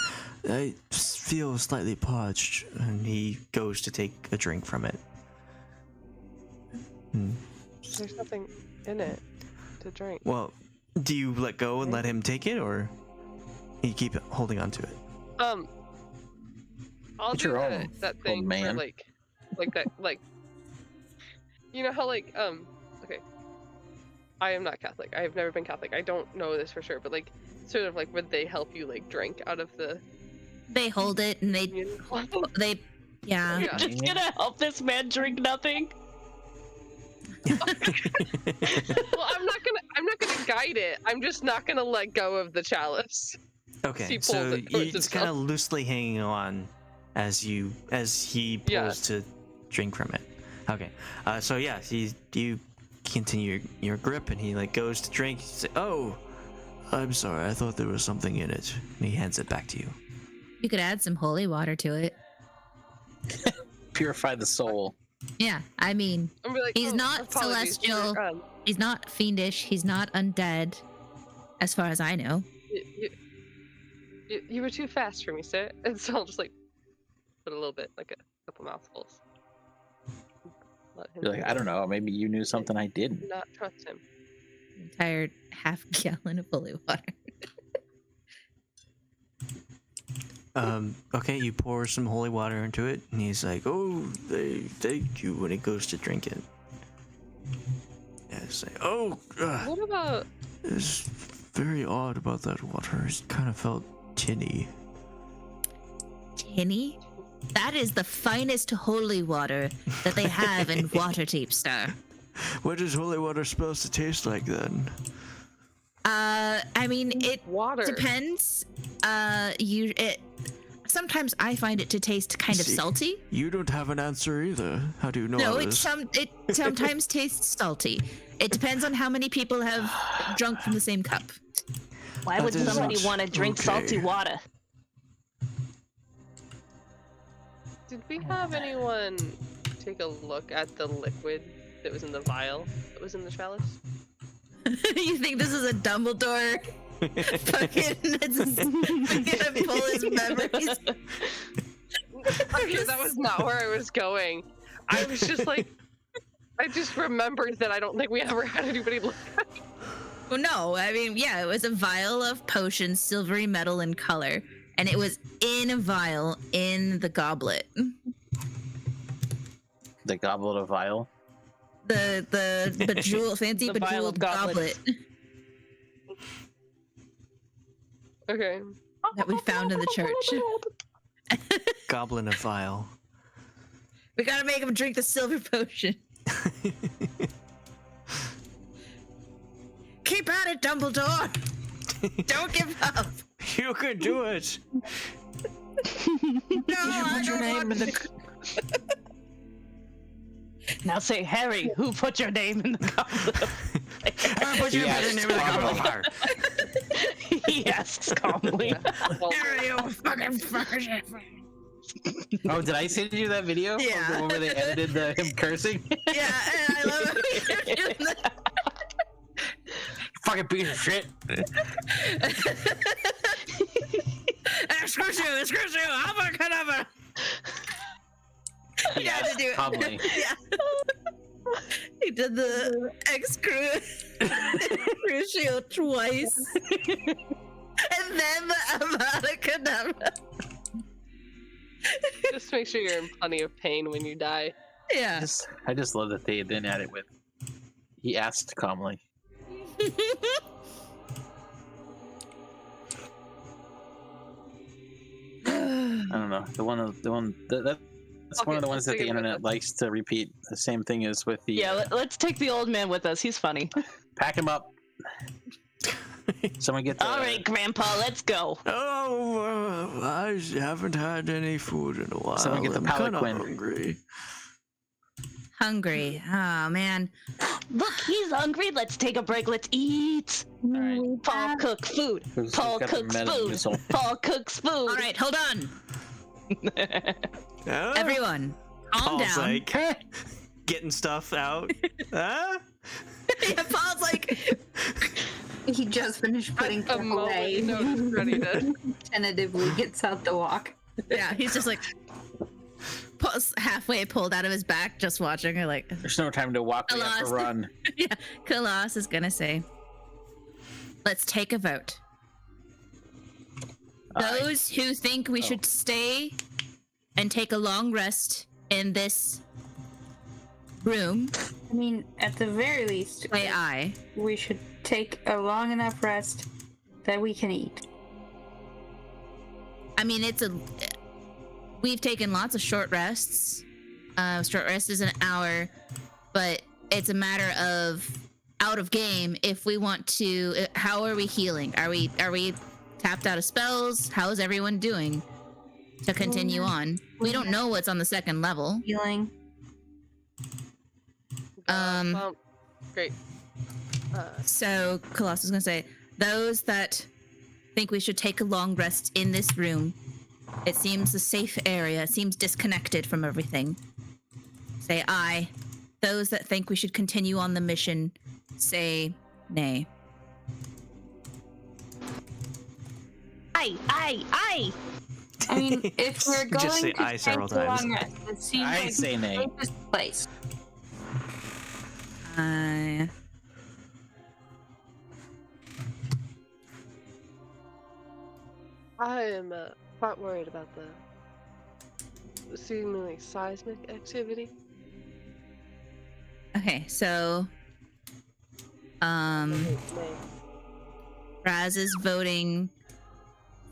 I feel slightly parched." And he goes to take a drink from it. There's nothing in it to drink. Well, do you let go and let him take it, or you keep holding on to it? I'll It's do your that, own, that old thing where man. like that like you know how like okay, I am not Catholic. I have never been Catholic. I don't know this for sure, but like sort of like would they help you like drink out of the They hold it and they communion? yeah. Yeah. Just gonna help this man drink nothing. Well, I'm not gonna guide it. I'm just not gonna let go of the chalice. Okay, He pulls so it towards it's kind of himself. loosely hanging on as he pulls Yeah. to drink from it. Okay, so yeah, you continue your grip, and he like goes to drink. You say, "Oh, I'm sorry. I thought there was something in it." And he hands it back to you. You could add some holy water to it. Purify the soul. Yeah, I mean, I'm be like, He's "Oh, not apologies, celestial. sir, he's not fiendish. He's not undead, as far as I know. you were too fast for me, sir." And so I'll just like put a little bit, like a couple mouthfuls. Let him You're like, drink I it. don't know. Maybe you knew something I didn't. Not trust him. Entire half gallon of holy water. Okay, you pour some holy water into it, and he's like, "Oh, thank you." When he goes to drink it, yeah, it's like, "Oh, What about it's very odd about that water. It kind of felt tinny." Tinny? That is the finest holy water that they have in Waterdeep, sir. What is holy water supposed to taste like then? I mean, it water? depends. Sometimes I find it to taste kind of See, salty. You don't have an answer either. How do you know No, this? it sometimes tastes salty. It depends on how many people have drunk from the same cup. Why That would somebody isn't want to drink salty okay. water? Did we have anyone take a look at the liquid that was in the vial that was in the chalice? You think this is a Dumbledore? Fucking, gonna pull his memories. Okay, that was not where I was going. I was just like, I just remembered that I don't think we ever had anybody look at it. Well, no, I mean, yeah, it was a vial of potion, silvery metal in color, and it was in a vial in the goblet. The goblet of vial. The bejeweled, fancy The vial of bejeweled goblet goblets. Okay. that we found in the church. Goblin of vial. We gotta make him drink the silver potion. Keep at it, Dumbledore! Don't give up! You can do it. No, I don't want to. Now say, Harry, who put your name in the goblet? I put your Yes, name in the goblin of fire. He asks calmly. Harry, you fucking fucker. Oh, did I send you that video? Yeah. The one where they edited him cursing? Yeah, and I love it. You're doing that. Fucking piece of shit. Excuse you, abracadabra. You had to do it. Calmly. Yeah. He did the crucial twice. And then the Avada Kedavra. Just make sure you're in plenty of pain when you die. Yeah. I just love that they then add it with. He asked calmly. I don't know. That's one of the ones that the internet likes to repeat. The same thing as with the. Yeah, let's take the old man with us. He's funny. Pack him up. Someone get the. All right, Grandpa, let's go. Oh, I haven't had any food in a while. Someone get the I'm kinda palanquin. hungry. Hungry. Oh, man. Look, he's hungry. Let's take a break. Let's eat. Alright. Paul cooks food. Who's Paul got the cooks meta food. missile? Paul cooks food. All right, hold on. Huh? Everyone, calm Paul's down. like getting stuff out. Huh? Yeah, Paul's like, He just finished putting A stuff moment, away. you know, just ready to. Tentatively gets out the walk. yeah, he's just like halfway pulled out of his back, just watching her. Like, There's no time to walk. We have to Alas. run. yeah, Khalas is gonna say, "Let's take a vote. Those who think we should stay and take a long rest in this room, I mean, at the very least, say aye. we should take a long enough rest that we can eat. I mean, we've taken lots of short rests. Short rest is an hour, but it's a matter of out of game if we want to. How are we healing? Are we tapped out of spells? How's everyone doing to continue on? We don't know what's on the second level. Healing. Well, great. So Colossus is gonna say, those that think we should take a long rest in this room. It seems a safe area. It seems disconnected from everything. Say aye. Those that think we should continue on the mission, say nay. Aye, aye, aye. I mean, if we're going Just say to aye take several a long times. rest, it seems I like say the nay. safest place. Aye. I am quite worried about the seemingly seismic activity. Okay, so Nay. Raz is voting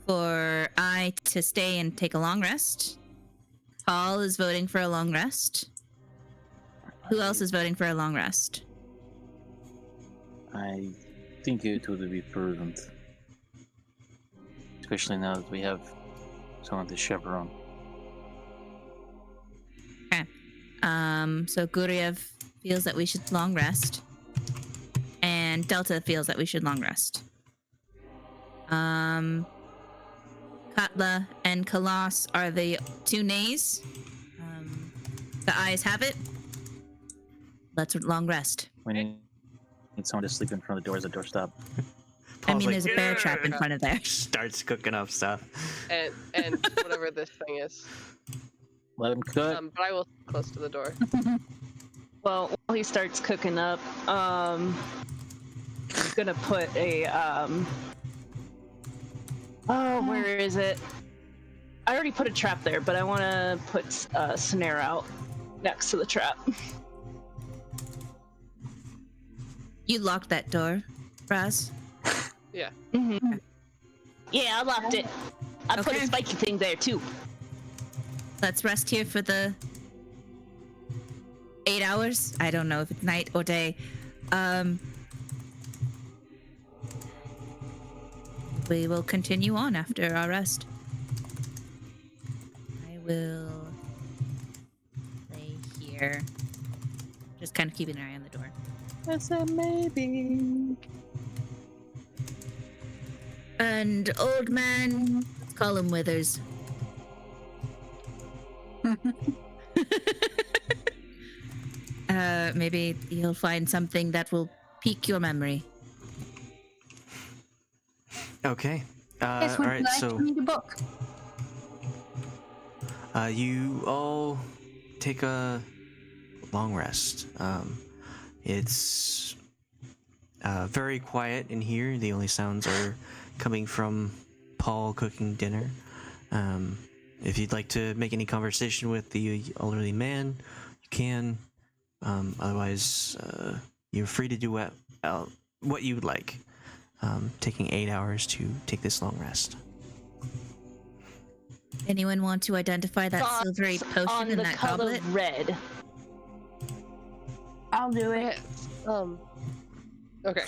for I to stay and take a long rest. Paul is voting for a long rest. Who else is voting for a long rest? I think it would be prudent. Especially now that we have someone to chaperone. So Guryev feels that we should long rest. And Delta feels that we should long rest. Katla and Khalas are the two nays. The ayes have it. Let's long rest. We need someone to sleep in front of the door as a doorstop. I mean, Paul's there's a bear trap in front of there. starts cooking up stuff. And whatever this thing is. Let him cook. But I will sit close to the door. Well, while he starts cooking up, I'm gonna put a oh, where is it? I already put a trap there, but I want to put a snare out next to the trap. You locked that door, Raz. Yeah. Mm-hmm. Yeah, I locked it. I put Okay. a spiky thing there too. Let's rest here for the 8 hours. I don't know if it's night or day. We will continue on after our rest. I will lay here. Just kind of keeping an eye on the door. That's a maybe. And old man, let's call him Withers. Maybe you'll find something that will pique your memory. Okay. Yes, All would right. you like So to read a book? you all take a long rest. It's very quiet in here. The only sounds are coming from Paul cooking dinner. If you'd like to make any conversation with the elderly man, you can. Otherwise, you're free to do what you would like. Taking 8 hours to take this long rest. Anyone want to identify that Thoughts silvery on potion in the that color goblet? red. I'll do it. Okay.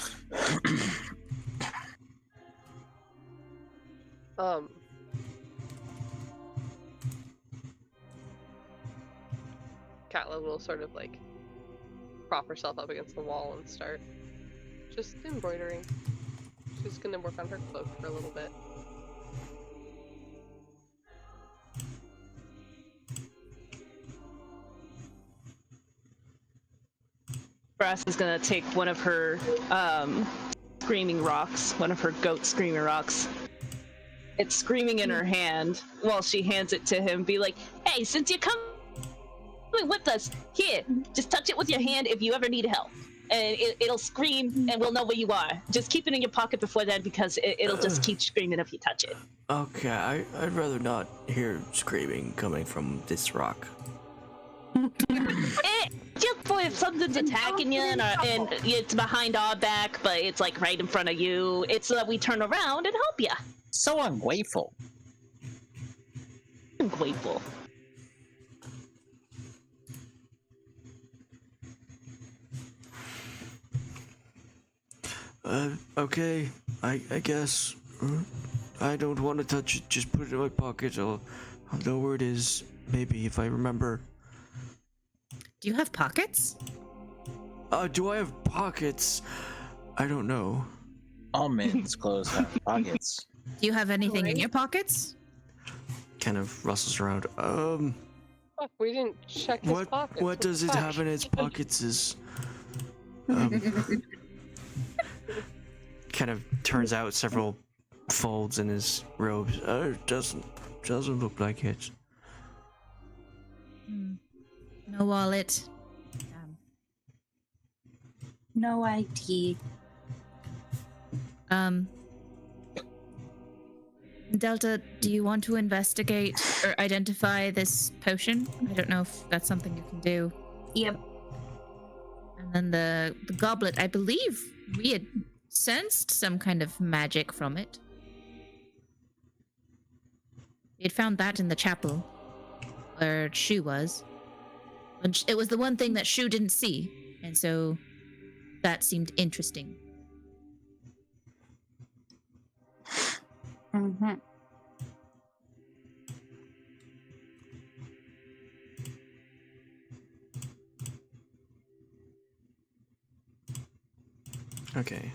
Katla will sort of like prop herself up against the wall and start just embroidering. She's gonna work on her cloak for a little bit. Brass is gonna take one of her screaming rocks, one of her goat screaming rocks. It's screaming in her hand while she hands it to him. Be like, "Hey, since you're coming with us, here, just touch it with your hand if you ever need help, and it'll scream, and we'll know where you are. Just keep it in your pocket before that, because it'll just keep screaming if you touch it." Okay, I'd rather not hear screaming coming from this rock. Just for if something's attacking you and it's behind our back, but it's like right in front of you, it's so that we turn around and help you. So ungrateful. I'm grateful. Okay, I guess. I don't want to touch it, just put it in my pocket. I'll know where it is, maybe, if I remember. Do you have pockets? Do I have pockets? I don't know. All men's clothes have pockets. Do you have anything in your pockets? Kind of rustles around. Fuck, we didn't check his pockets. What does it Fuck. have in its pockets is... kind of turns out several folds in his robes. It doesn't look like it. No wallet. No ID. Delta, do you want to investigate or identify this potion? I don't know if that's something you can do. Yep. And then the goblet, I believe we had sensed some kind of magic from it. We had found that in the chapel, where Shu was. And it was the one thing that Shu didn't see, and so that seemed interesting. Mm-hmm. Okay.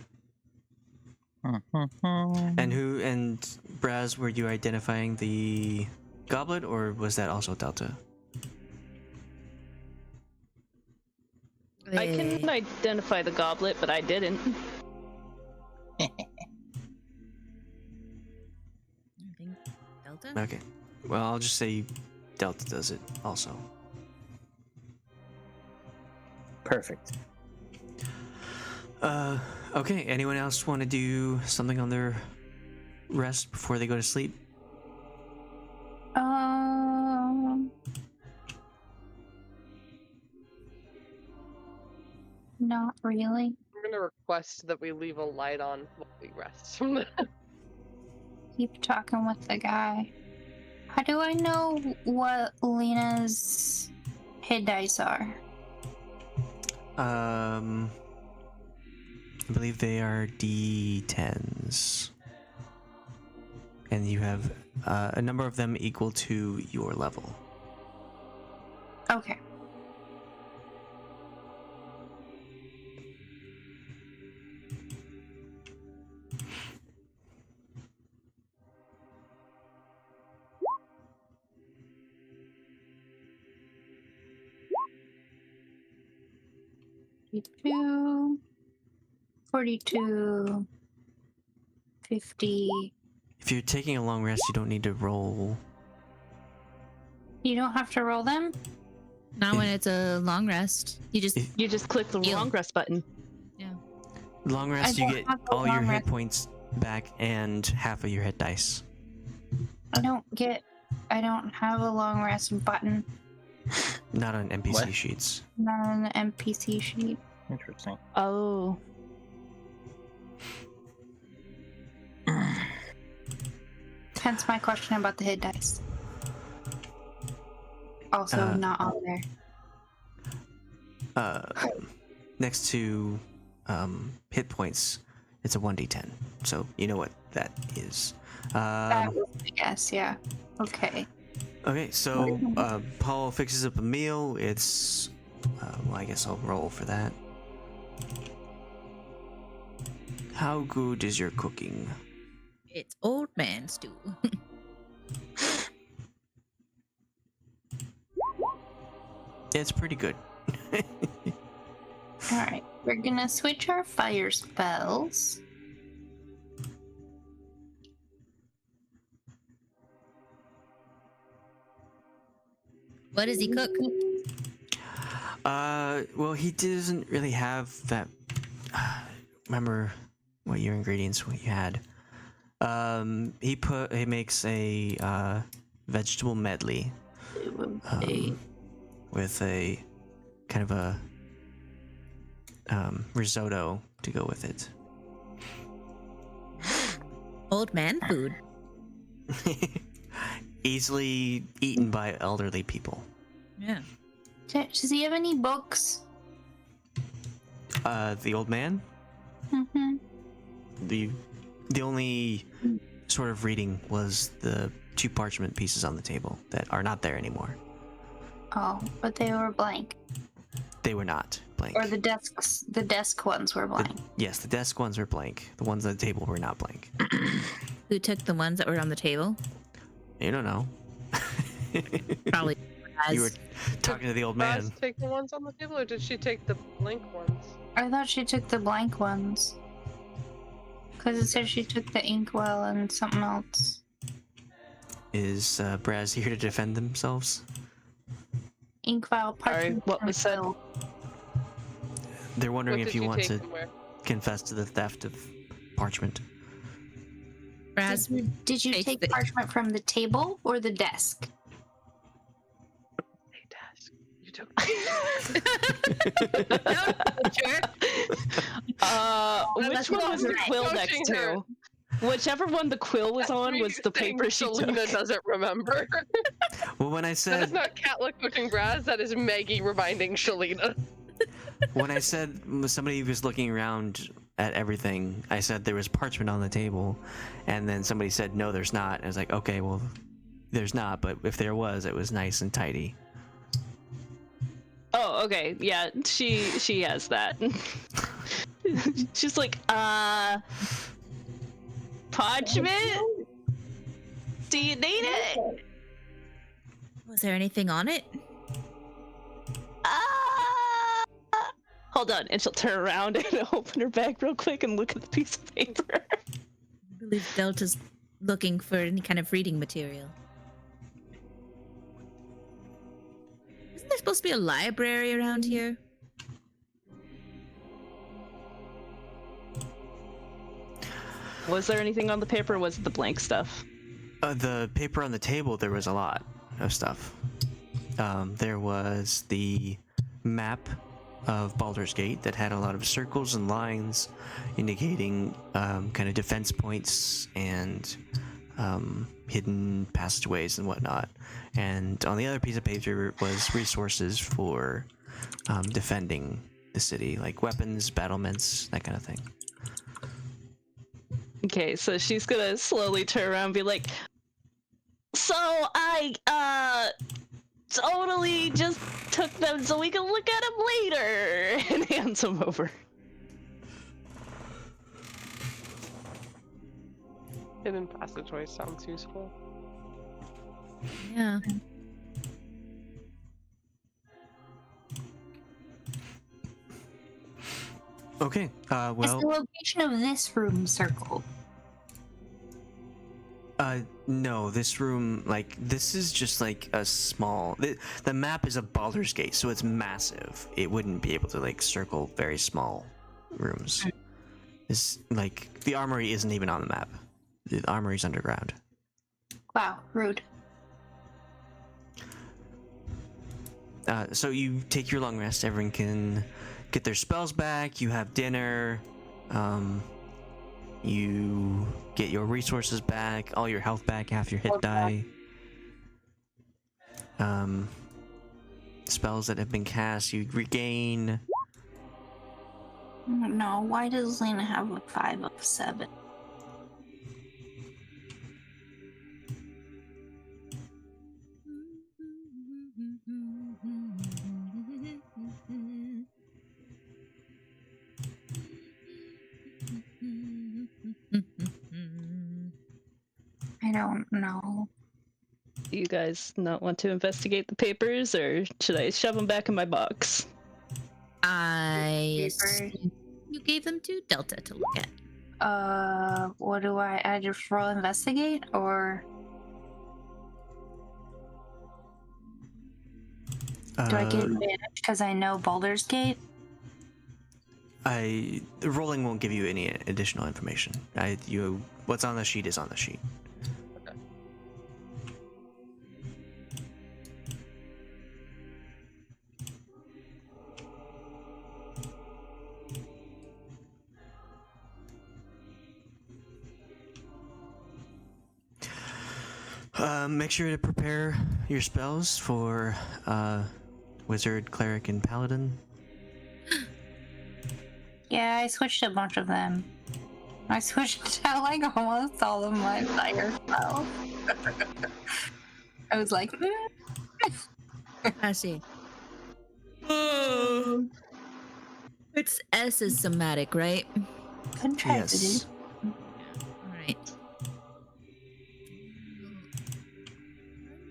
And Brasz, were you identifying the goblet, or was that also Delta? I can identify the goblet, but I didn't. I think Delta? Okay. Well, I'll just say Delta does it also. Perfect. Okay. Anyone else want to do something on their rest before they go to sleep? Not really. I'm gonna request that we leave a light on while we rest. Keep talking with the guy. How do I know what Lena's hit dice are? I believe they are D10s. And you have a number of them equal to your level. Okay. Two, 42, 50. If you're taking a long rest, you don't need to roll. You don't have to roll them? Not when it's a long rest. You just You just click the Heal. long rest button. Long rest, you don't get have the all your long hit rest. points back and half of your hit dice. I don't have a long rest button. Not on NPC What? sheets. Not on the NPC sheet. Interesting. Oh. Hence my question about the hit dice. Also not on there. Next to hit points, it's a 1d10. So you know what that is. That was my guess, yeah. Okay. Okay, so Paul fixes up a meal. It's well, I guess I'll roll for that. How good is your cooking? it's old man stew. It's pretty good. Alright. We're gonna switch our fire spells. What does he cook? Well, he doesn't really have that. Remember what your ingredients what you had? He makes a vegetable medley with a kind of a risotto to go with it. Old man food. Easily eaten by elderly people. Yeah. Does he have any books? The old man. Mm-hmm. The only sort of reading was the 2 parchment pieces on the table that are not there anymore. Oh, but they were blank. They were not blank. Or the desk ones were blank. Yes, the desk ones were blank. The ones on the table were not blank. Who took the ones that were on the table? You don't know. Probably. You were talking to the old man. Brasz take the ones on the table, or did she take the blank ones? I thought she took the blank ones. Because it said she took the inkwell and something else. Is Brasz here to defend themselves? Inkwell, Sorry, parchment, what and was said? quill. They're wondering What if did you want take to and where? confess to the theft of parchment. Brasz, Did you takes take the- parchment from the table or the desk? Hey, desk. You took. Which one was the quill next Coaching to? her. Whichever one the quill was on was the Saying paper she Selena took. doesn't remember. Well, when I That is said not Katla coaching Brasz. That is Maggie reminding Shalina. when I said somebody was looking around at everything, I said there was parchment on the table, and then somebody said no, there's not. I was like, okay, well, there's not, but if there was, it was nice and tidy. Oh, okay. Yeah, she has that. She's like, parchment? Do you need it? was there anything on it? Hold on, and she'll turn around and open her bag real quick and look at the piece of paper. I believe Delta's looking for any kind of reading material. Isn't there supposed to be a library around here? Was there anything on the paper, or was it the blank stuff? The paper on the table, there was a lot of stuff. There was the map of Baldur's Gate that had a lot of circles and lines indicating kind of defense points and hidden passageways and whatnot. And on the other piece of paper was resources for defending the city, like weapons, battlements, that kind of thing. Okay, so she's gonna slowly turn around and be like, so I totally just took them so we can look at them later, and hands them over. Hidden passageway sounds useful. Yeah. Okay, Is well, the location of this room circled? No, this room, like, this is just like a small. The map is a Baldur's Gate, so it's massive. It wouldn't be able to like circle very small rooms. It's like the armory isn't even on the map. The armory's underground. Wow, rude. So you take your long rest. Everyone can get their spells back. You have dinner. You get your resources back, all your health back, half your hit die. Spells that have been cast, you regain. No, why does Lena have a 5 of 7? I don't know. Do you guys not want to investigate the papers, or should I shove them back in my box? I Paper. assume you gave them to Delta to look at. What do I just roll investigate or do I get advantage because I know Baldur's Gate? The rolling won't give you any additional information. What's on the sheet is on the sheet. Make sure to prepare your spells for Wizard, Cleric, and Paladin. Yeah, I switched a bunch of them. I switched out like almost all of my fire spells. I was like, I see. It's S is somatic, right? couldn't try Yes. to All right.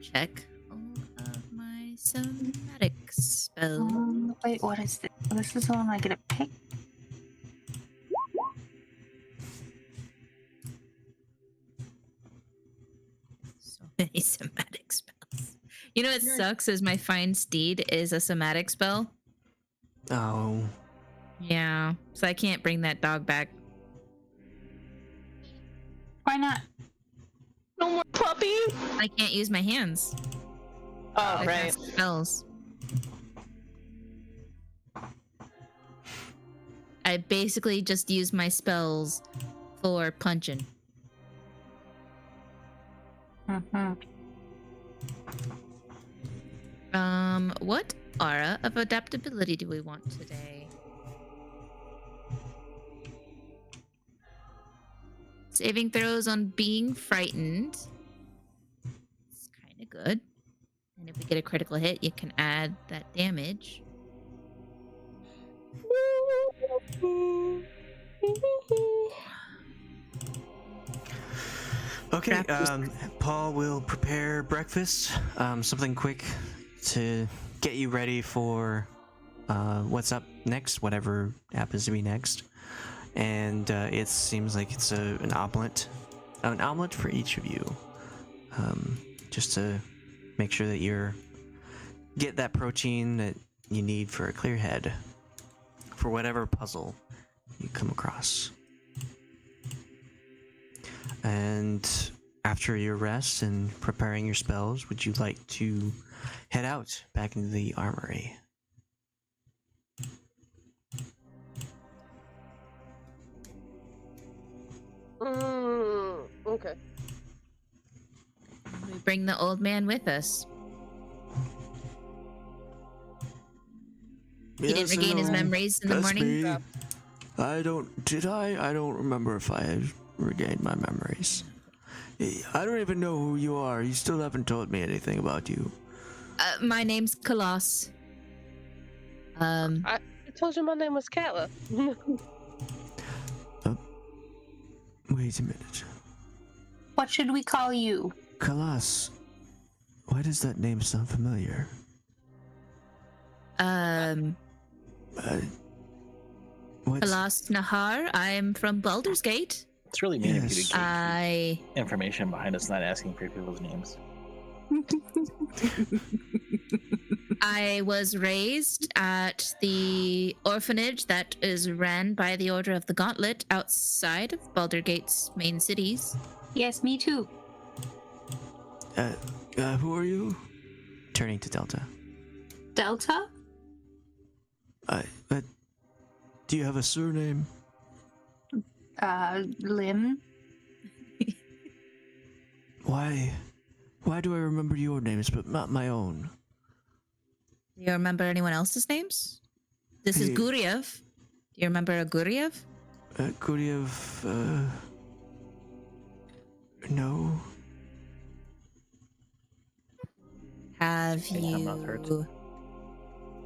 Check all of my somatic spells. Wait, what is this? This is the one I get to pick. So many somatic spells. You know what sucks is my find steed is a somatic spell. Oh, Yeah, so I can't bring that dog back. Why not? No more puppy. I can't use my hands. Oh, I right. cast spells. I basically just use my spells for punching. Mm-hmm. What aura of adaptability do we want today? Saving throws on being frightened. It's kind of good. And if we get a critical hit, you can add that damage. okay. Breakfast. Paul will prepare breakfast. Something quick to get you ready for what's up next, whatever happens to be next. And it seems like it's an omelet for each of you, just to make sure that you're get that protein that you need for a clear head for whatever puzzle you come across. And after your rest and preparing your spells, would you like to head out back into the armory? Okay. We bring the old man with us. He didn't regain his memories in the morning. Me. I don't remember if I had regained my memories. I don't even know who you are. You still haven't told me anything about you. My name's Khalas. I told you my name was Katla. Wait a minute. What should we call you? Khalas. Why does that name sound familiar? Khalas Nahar. I'm from Baldur's Gate. It's really mean of you to Yes. keep information behind us not asking for people's names. I was raised at the orphanage that is ran by the Order of the Gauntlet outside of Baldur's Gate's main cities. Yes, me too. Who are you? Turning to Delta. Delta? Do you have a surname? Lim. Why do I remember your names but not my own? Do you remember anyone else's names? This is Hey. Guryev. Do you remember a Guryev? Guryev, no. Have Okay, I'm not hurt. you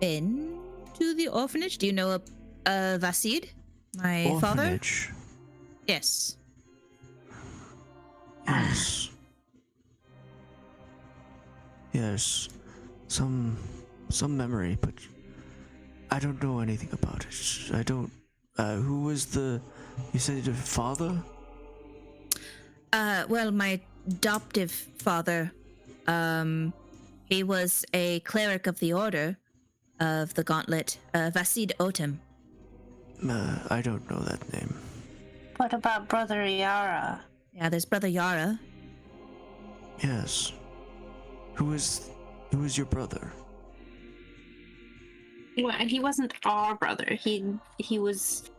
been to the orphanage? Do you know Vasid, my father? Orphanage. Yes. Yes. Yes. Some memory, but I don't know anything about it. I don't. Who was the? You said your father? Well, my adoptive father, he was a cleric of the Order of the Gauntlet, Vasid Otim. I don't know that name. What about Brother Yara? Yeah, there's Brother Yara. Yes. Who is your brother? Well, he wasn't our brother. He was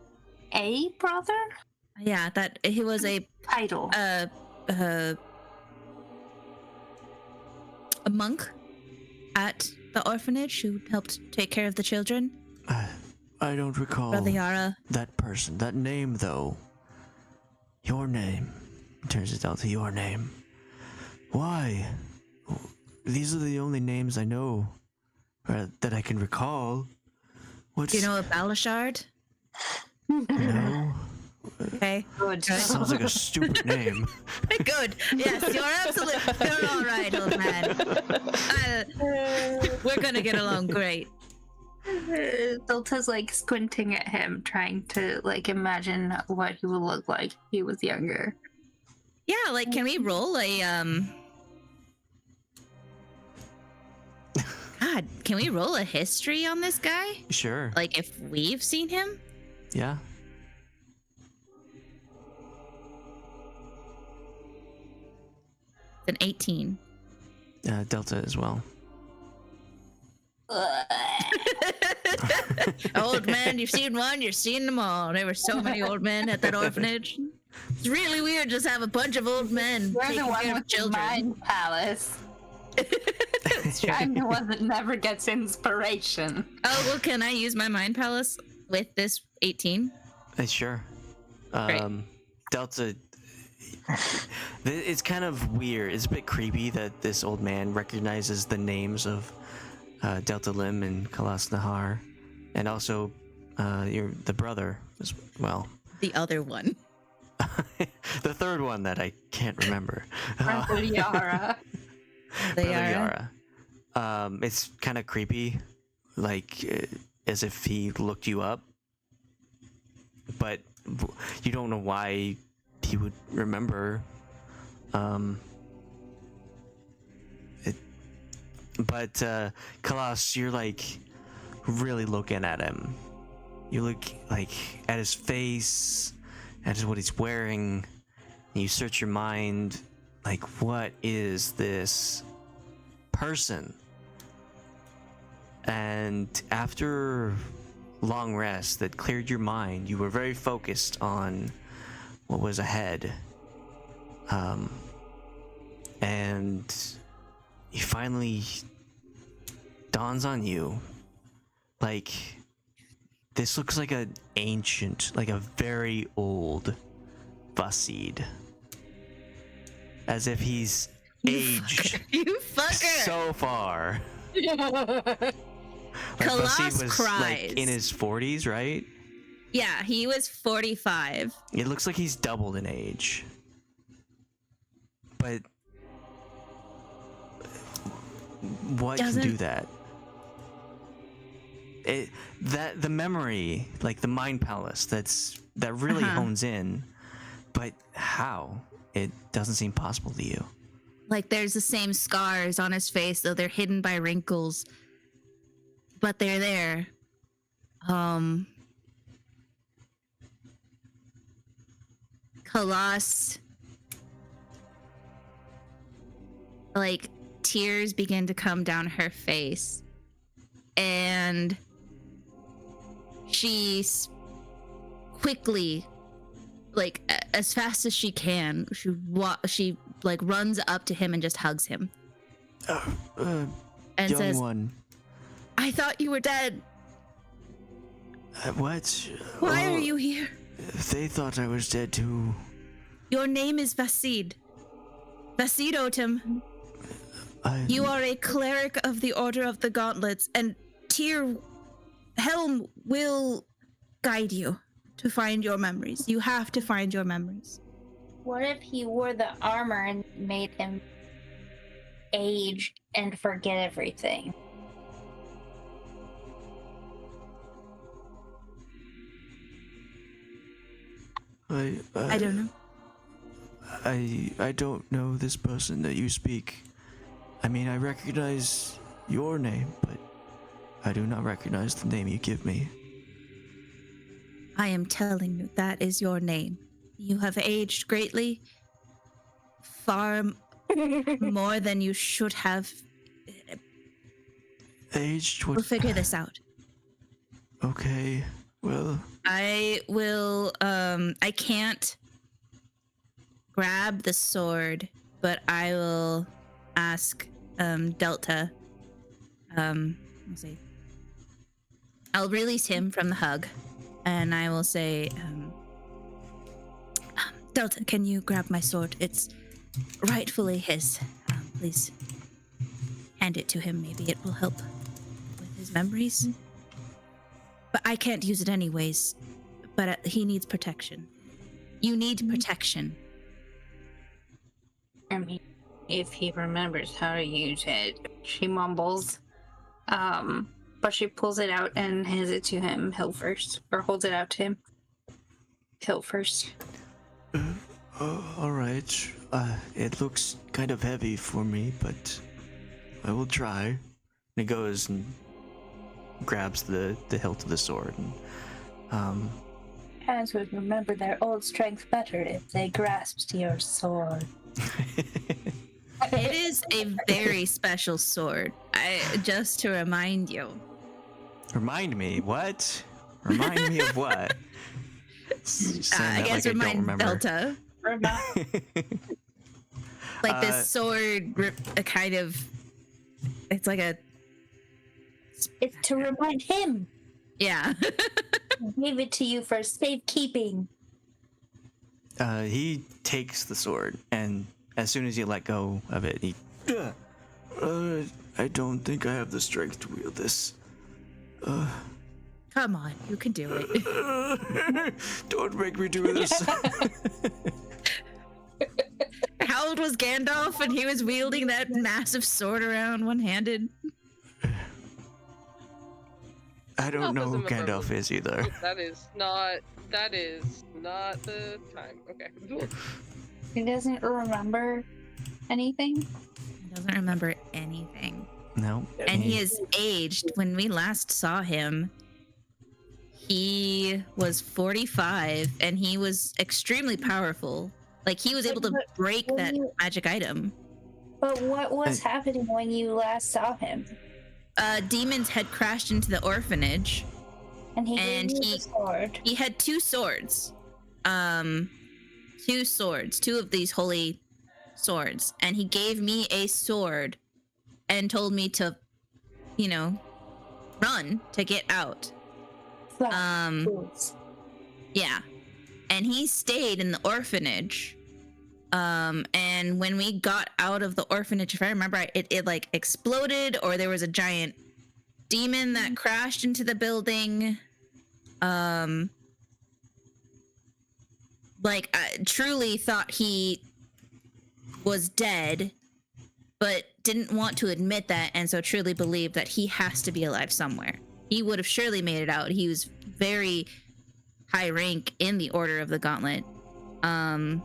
a brother? Yeah, that he was a Title. a monk at the orphanage who helped take care of the children. I don't recall Brother Yara. that person. That name, though. Your name. In terms of Delta, your name. Why? These are the only names I know that I can recall. What's Do you know a Balashard? No. Okay. Good. Sounds like a stupid name. Good. Yes, you're all right, old man. We're gonna get along great. Delta's like squinting at him, trying to like imagine what he would look like if he was younger. Yeah, like, can we roll a God, can we roll a history on this guy? Sure. Like, if we've seen him? Yeah. It's an 18. Delta as well. Old man, you've seen one, you've seen them all. There were so many old men at that orphanage. It's really weird just have a bunch of old men You're the taking one care with of the children. mind palace. I'm the one that never gets inspiration. Oh, well, can I use my mind palace with this 18? Sure. Great. Delta. It's kind of weird. It's a bit creepy that this old man recognizes the names of Delta Lim and Khalas Nahar, and also the brother as well. The other one. The third one that I can't remember. Brother Yara. They Brother are. Yara. It's kind of creepy, like as if he looked you up, but you don't know why he would remember. But Khalas, you're like really looking at him. You look like at his face, at what he's wearing, and you search your mind, like, what is this person? And after long rest that cleared your mind, you were very focused on what was ahead. And it finally dawns on you, like, this looks like an ancient, like a very old Vasid. As if he's aged You fucker! so far. Like Khalas Vasid was cries. like in his 40s, right? Yeah, he was 45. It looks like he's doubled in age. But what can do Doesn't- that? The memory, like the mind palace, that really Uh-huh. hones in. But how? It doesn't seem possible to you. Like there's the same scars on his face, though they're hidden by wrinkles. But they're there. Khalas, like tears begin to come down her face, and she quickly, like as fast as she can, she like runs up to him and just hugs him and Young says, one. "I thought you were dead. What? Why are you here? They thought I was dead too. Your name is Vasid. Vasid Otim. You are a cleric of the Order of the Gauntlets, and Tyr Helm will guide you to find your memories. You have to find your memories." What if he wore the armor and made him age and forget everything? I don't know. I don't know this person that you speak. I mean, I recognize your name, but I do not recognize the name you give me. I am telling you, that is your name. You have aged greatly, far more than you should have. Aged? What? We'll figure this out. Okay, well... I will, I can't grab the sword, but I will ask, Delta, let's see. I'll release him from the hug, and I will say, Delta, can you grab my sword? It's rightfully his. Please hand it to him. Maybe it will help with his memories. But I can't use it anyways. But he needs protection. You need protection. I mean, if he remembers how to use it, she mumbles. But she pulls it out and hands it to him, hilt first, or holds it out to him, hilt first. All right. It looks kind of heavy for me, but I will try. And he goes and grabs the hilt of the sword. And, Hands would remember their old strength better if they grasped your sword. It is a very special sword. Just to remind you. Remind me? What? Remind me of what? I guess remind Delta. Like this sword, a kind of, it's like a. It's to remind him. Yeah. I gave it to you for safekeeping. He takes the sword, and as soon as you let go of it, he. I don't think I have the strength to wield this. Come on, you can do it. Don't make me do this. How old was Gandalf when he was wielding that massive sword around one-handed? I don't know who Gandalf isn't Gandalf is either. That is not the time. Okay. He doesn't remember anything. He doesn't remember anything. No. And he is aged. When we last saw him, he was 45, and he was extremely powerful. Like, he was able to break that magic item. But what was happening when you last saw him? Demons had crashed into the orphanage. And he gave you the sword. He had two swords. Two of these holy swords. And he gave me a sword and told me to, run to get out. Yeah. And he stayed in the orphanage. And when we got out of the orphanage, if I remember right, it like exploded, or there was a giant demon that crashed into the building. I truly thought he was dead, but didn't want to admit that, and so truly believed that he has to be alive somewhere. He would have surely made it out. He was very high rank in the Order of the Gauntlet. I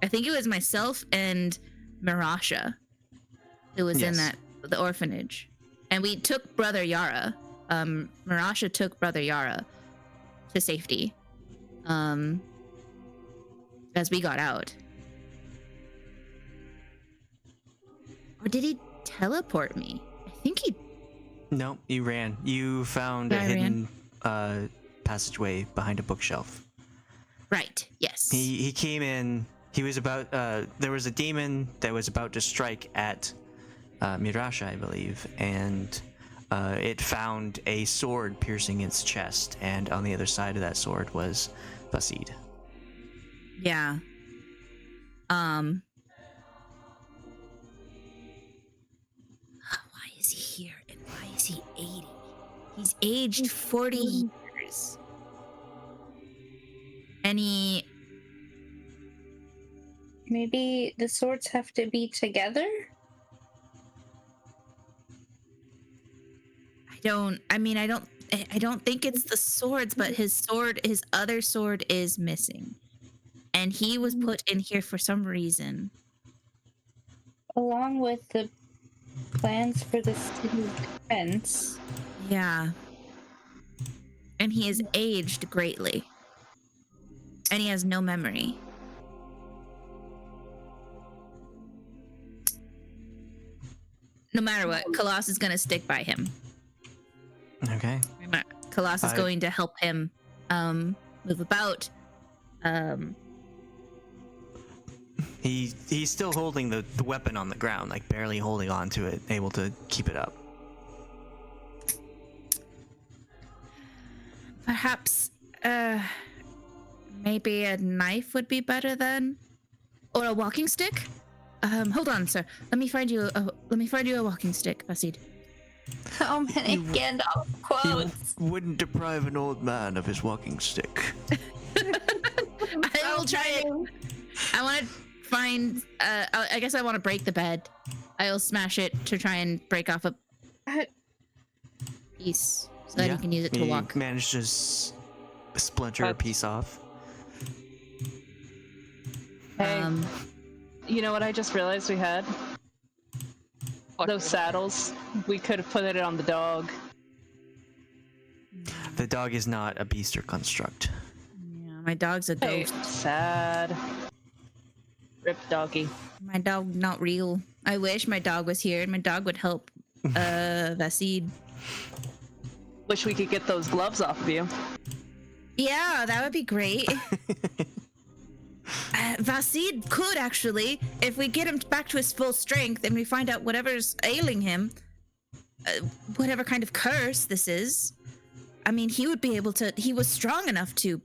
think it was myself and Marasha who was in Yes. the orphanage, and we took Brother Yara. Marasha took Brother Yara to safety. As we got out. Or did he teleport me? I think he. No, you ran. You found Yeah, a I hidden passageway behind a bookshelf. Right. Yes. He came in. He was about. There was a demon that was about to strike at Mirasha, I believe, and it found a sword piercing its chest, and on the other side of that sword was Basid. Yeah. Why is he here and why is he 80? He's aged 40 years. And he. Maybe the swords have to be together? I don't think it's the swords, but his other sword is missing. And he was put in here for some reason. Along with the plans for the city defense. Yeah. And he has aged greatly. And he has no memory. No matter what, Khalas is going to stick by him. Okay. Khalas is going to help him move about. He's still holding the weapon on the ground, like barely holding on to it, able to keep it up. Perhaps, maybe a knife would be better then, or a walking stick. Hold on, sir. Let me find you a walking stick, Basid. Oh many Gandalf quotes. Wouldn't deprive an old man of his walking stick. I will try it. I want to find. I guess I want to break the bed. I'll smash it to try and break off a piece so that he can use it to he walk. Managed to splinter a piece off. Hey, you know what I just realized we had? Those saddles. We could have put it on the dog. The dog is not a beast or construct. Yeah, my dog's a Hey, ghost. sad. Rip doggy. My dog not real. I wish my dog was here and my dog would help Vasid. Wish we could get those gloves off of you. Yeah, that would be great. Vasid could actually, if we get him back to his full strength and we find out whatever's ailing him, whatever kind of curse this is. I mean, he would be able to. He was strong enough to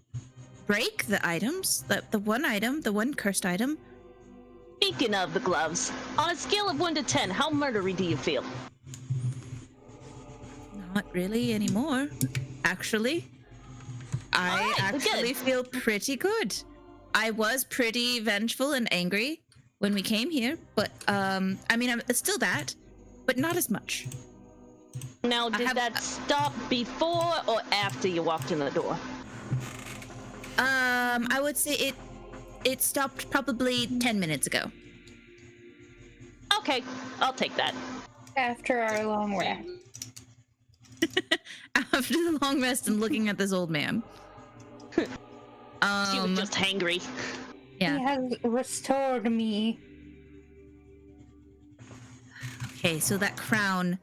break the items, the one cursed item. Speaking of the gloves, on a scale of 1 to 10, how murdery do you feel? Not really anymore. Actually, I Alright, actually good. feel pretty good. I was pretty vengeful and angry when we came here, but I mean, I'm still that, but not as much. Now, did have- that stop before or after you walked in the door? I would say it stopped probably 10 minutes ago. Okay, I'll take that. After our long rest. After the long rest and looking at this old man. She was just hangry. Yeah. He has restored me. Okay, so that crown,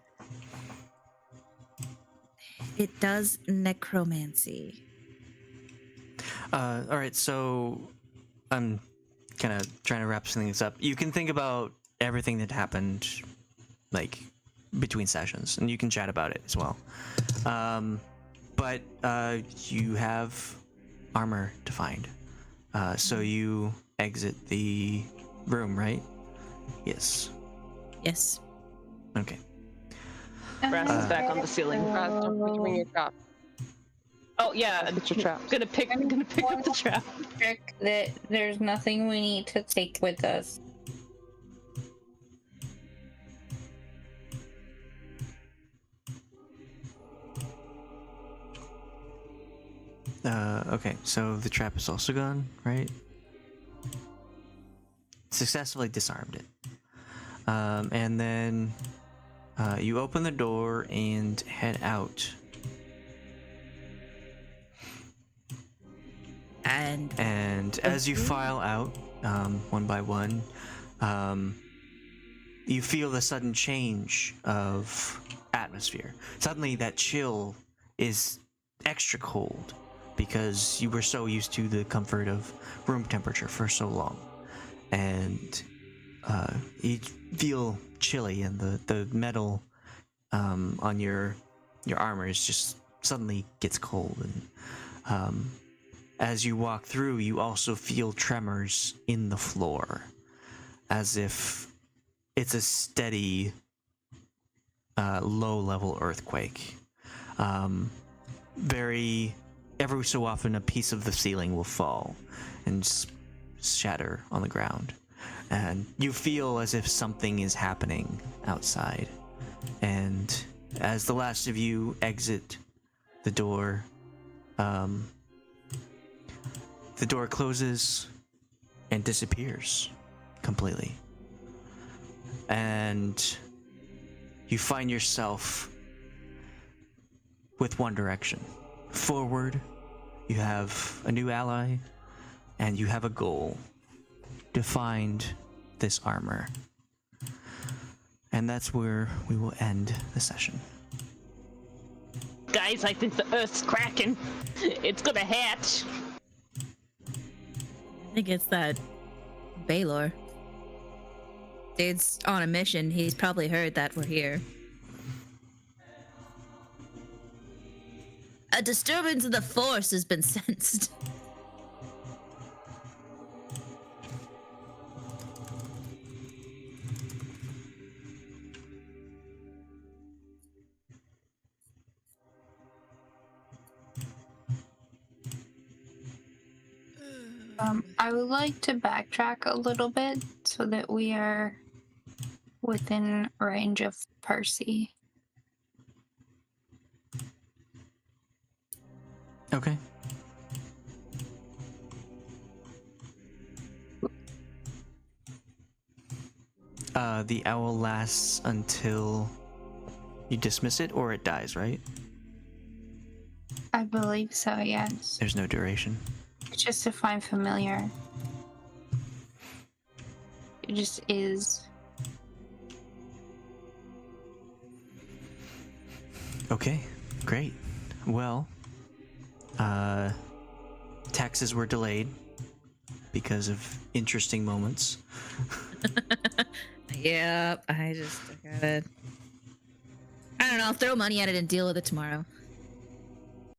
it does necromancy. All right, so I'm kind of trying to wrap things up. You can think about everything that happened, like between sessions, and you can chat about it as well. But you have armor to find, so you exit the room, right? Yes. Yes. Okay. Brass is back on the ceiling. Brass, don't forget to bring your trap. Oh yeah, Get your traps. gonna pick up the trap. Trick that there's nothing we need to take with us. Okay, so the trap is also gone, right? Successfully disarmed it. And then you open the door and head out. And as you file out, one by one, you feel the sudden change of atmosphere. Suddenly that chill is extra cold because you were so used to the comfort of room temperature for so long. And you feel chilly, and the metal on your armor is just suddenly gets cold. And as you walk through, you also feel tremors in the floor, as if it's a steady, low-level earthquake. Every so often, a piece of the ceiling will fall and shatter on the ground, and you feel as if something is happening outside. And as the last of you exit the door, the door closes and disappears completely. And you find yourself with one direction. Forward, you have a new ally, and you have a goal to find this armor. And that's where we will end the session. Guys, I think the Earth's cracking. It's gonna hatch. I think it's that Baylor. Dude's on a mission. He's probably heard that we're here. A disturbance of the force has been sensed. I would like to backtrack a little bit so that we are within range of Percy. Okay. The owl lasts until you dismiss it, or it dies, right? I believe so, yes. There's no duration. It's just to find familiar. It just is. Okay, great. Well, taxes were delayed because of interesting moments. Yep, I don't know, throw money at it and deal with it tomorrow.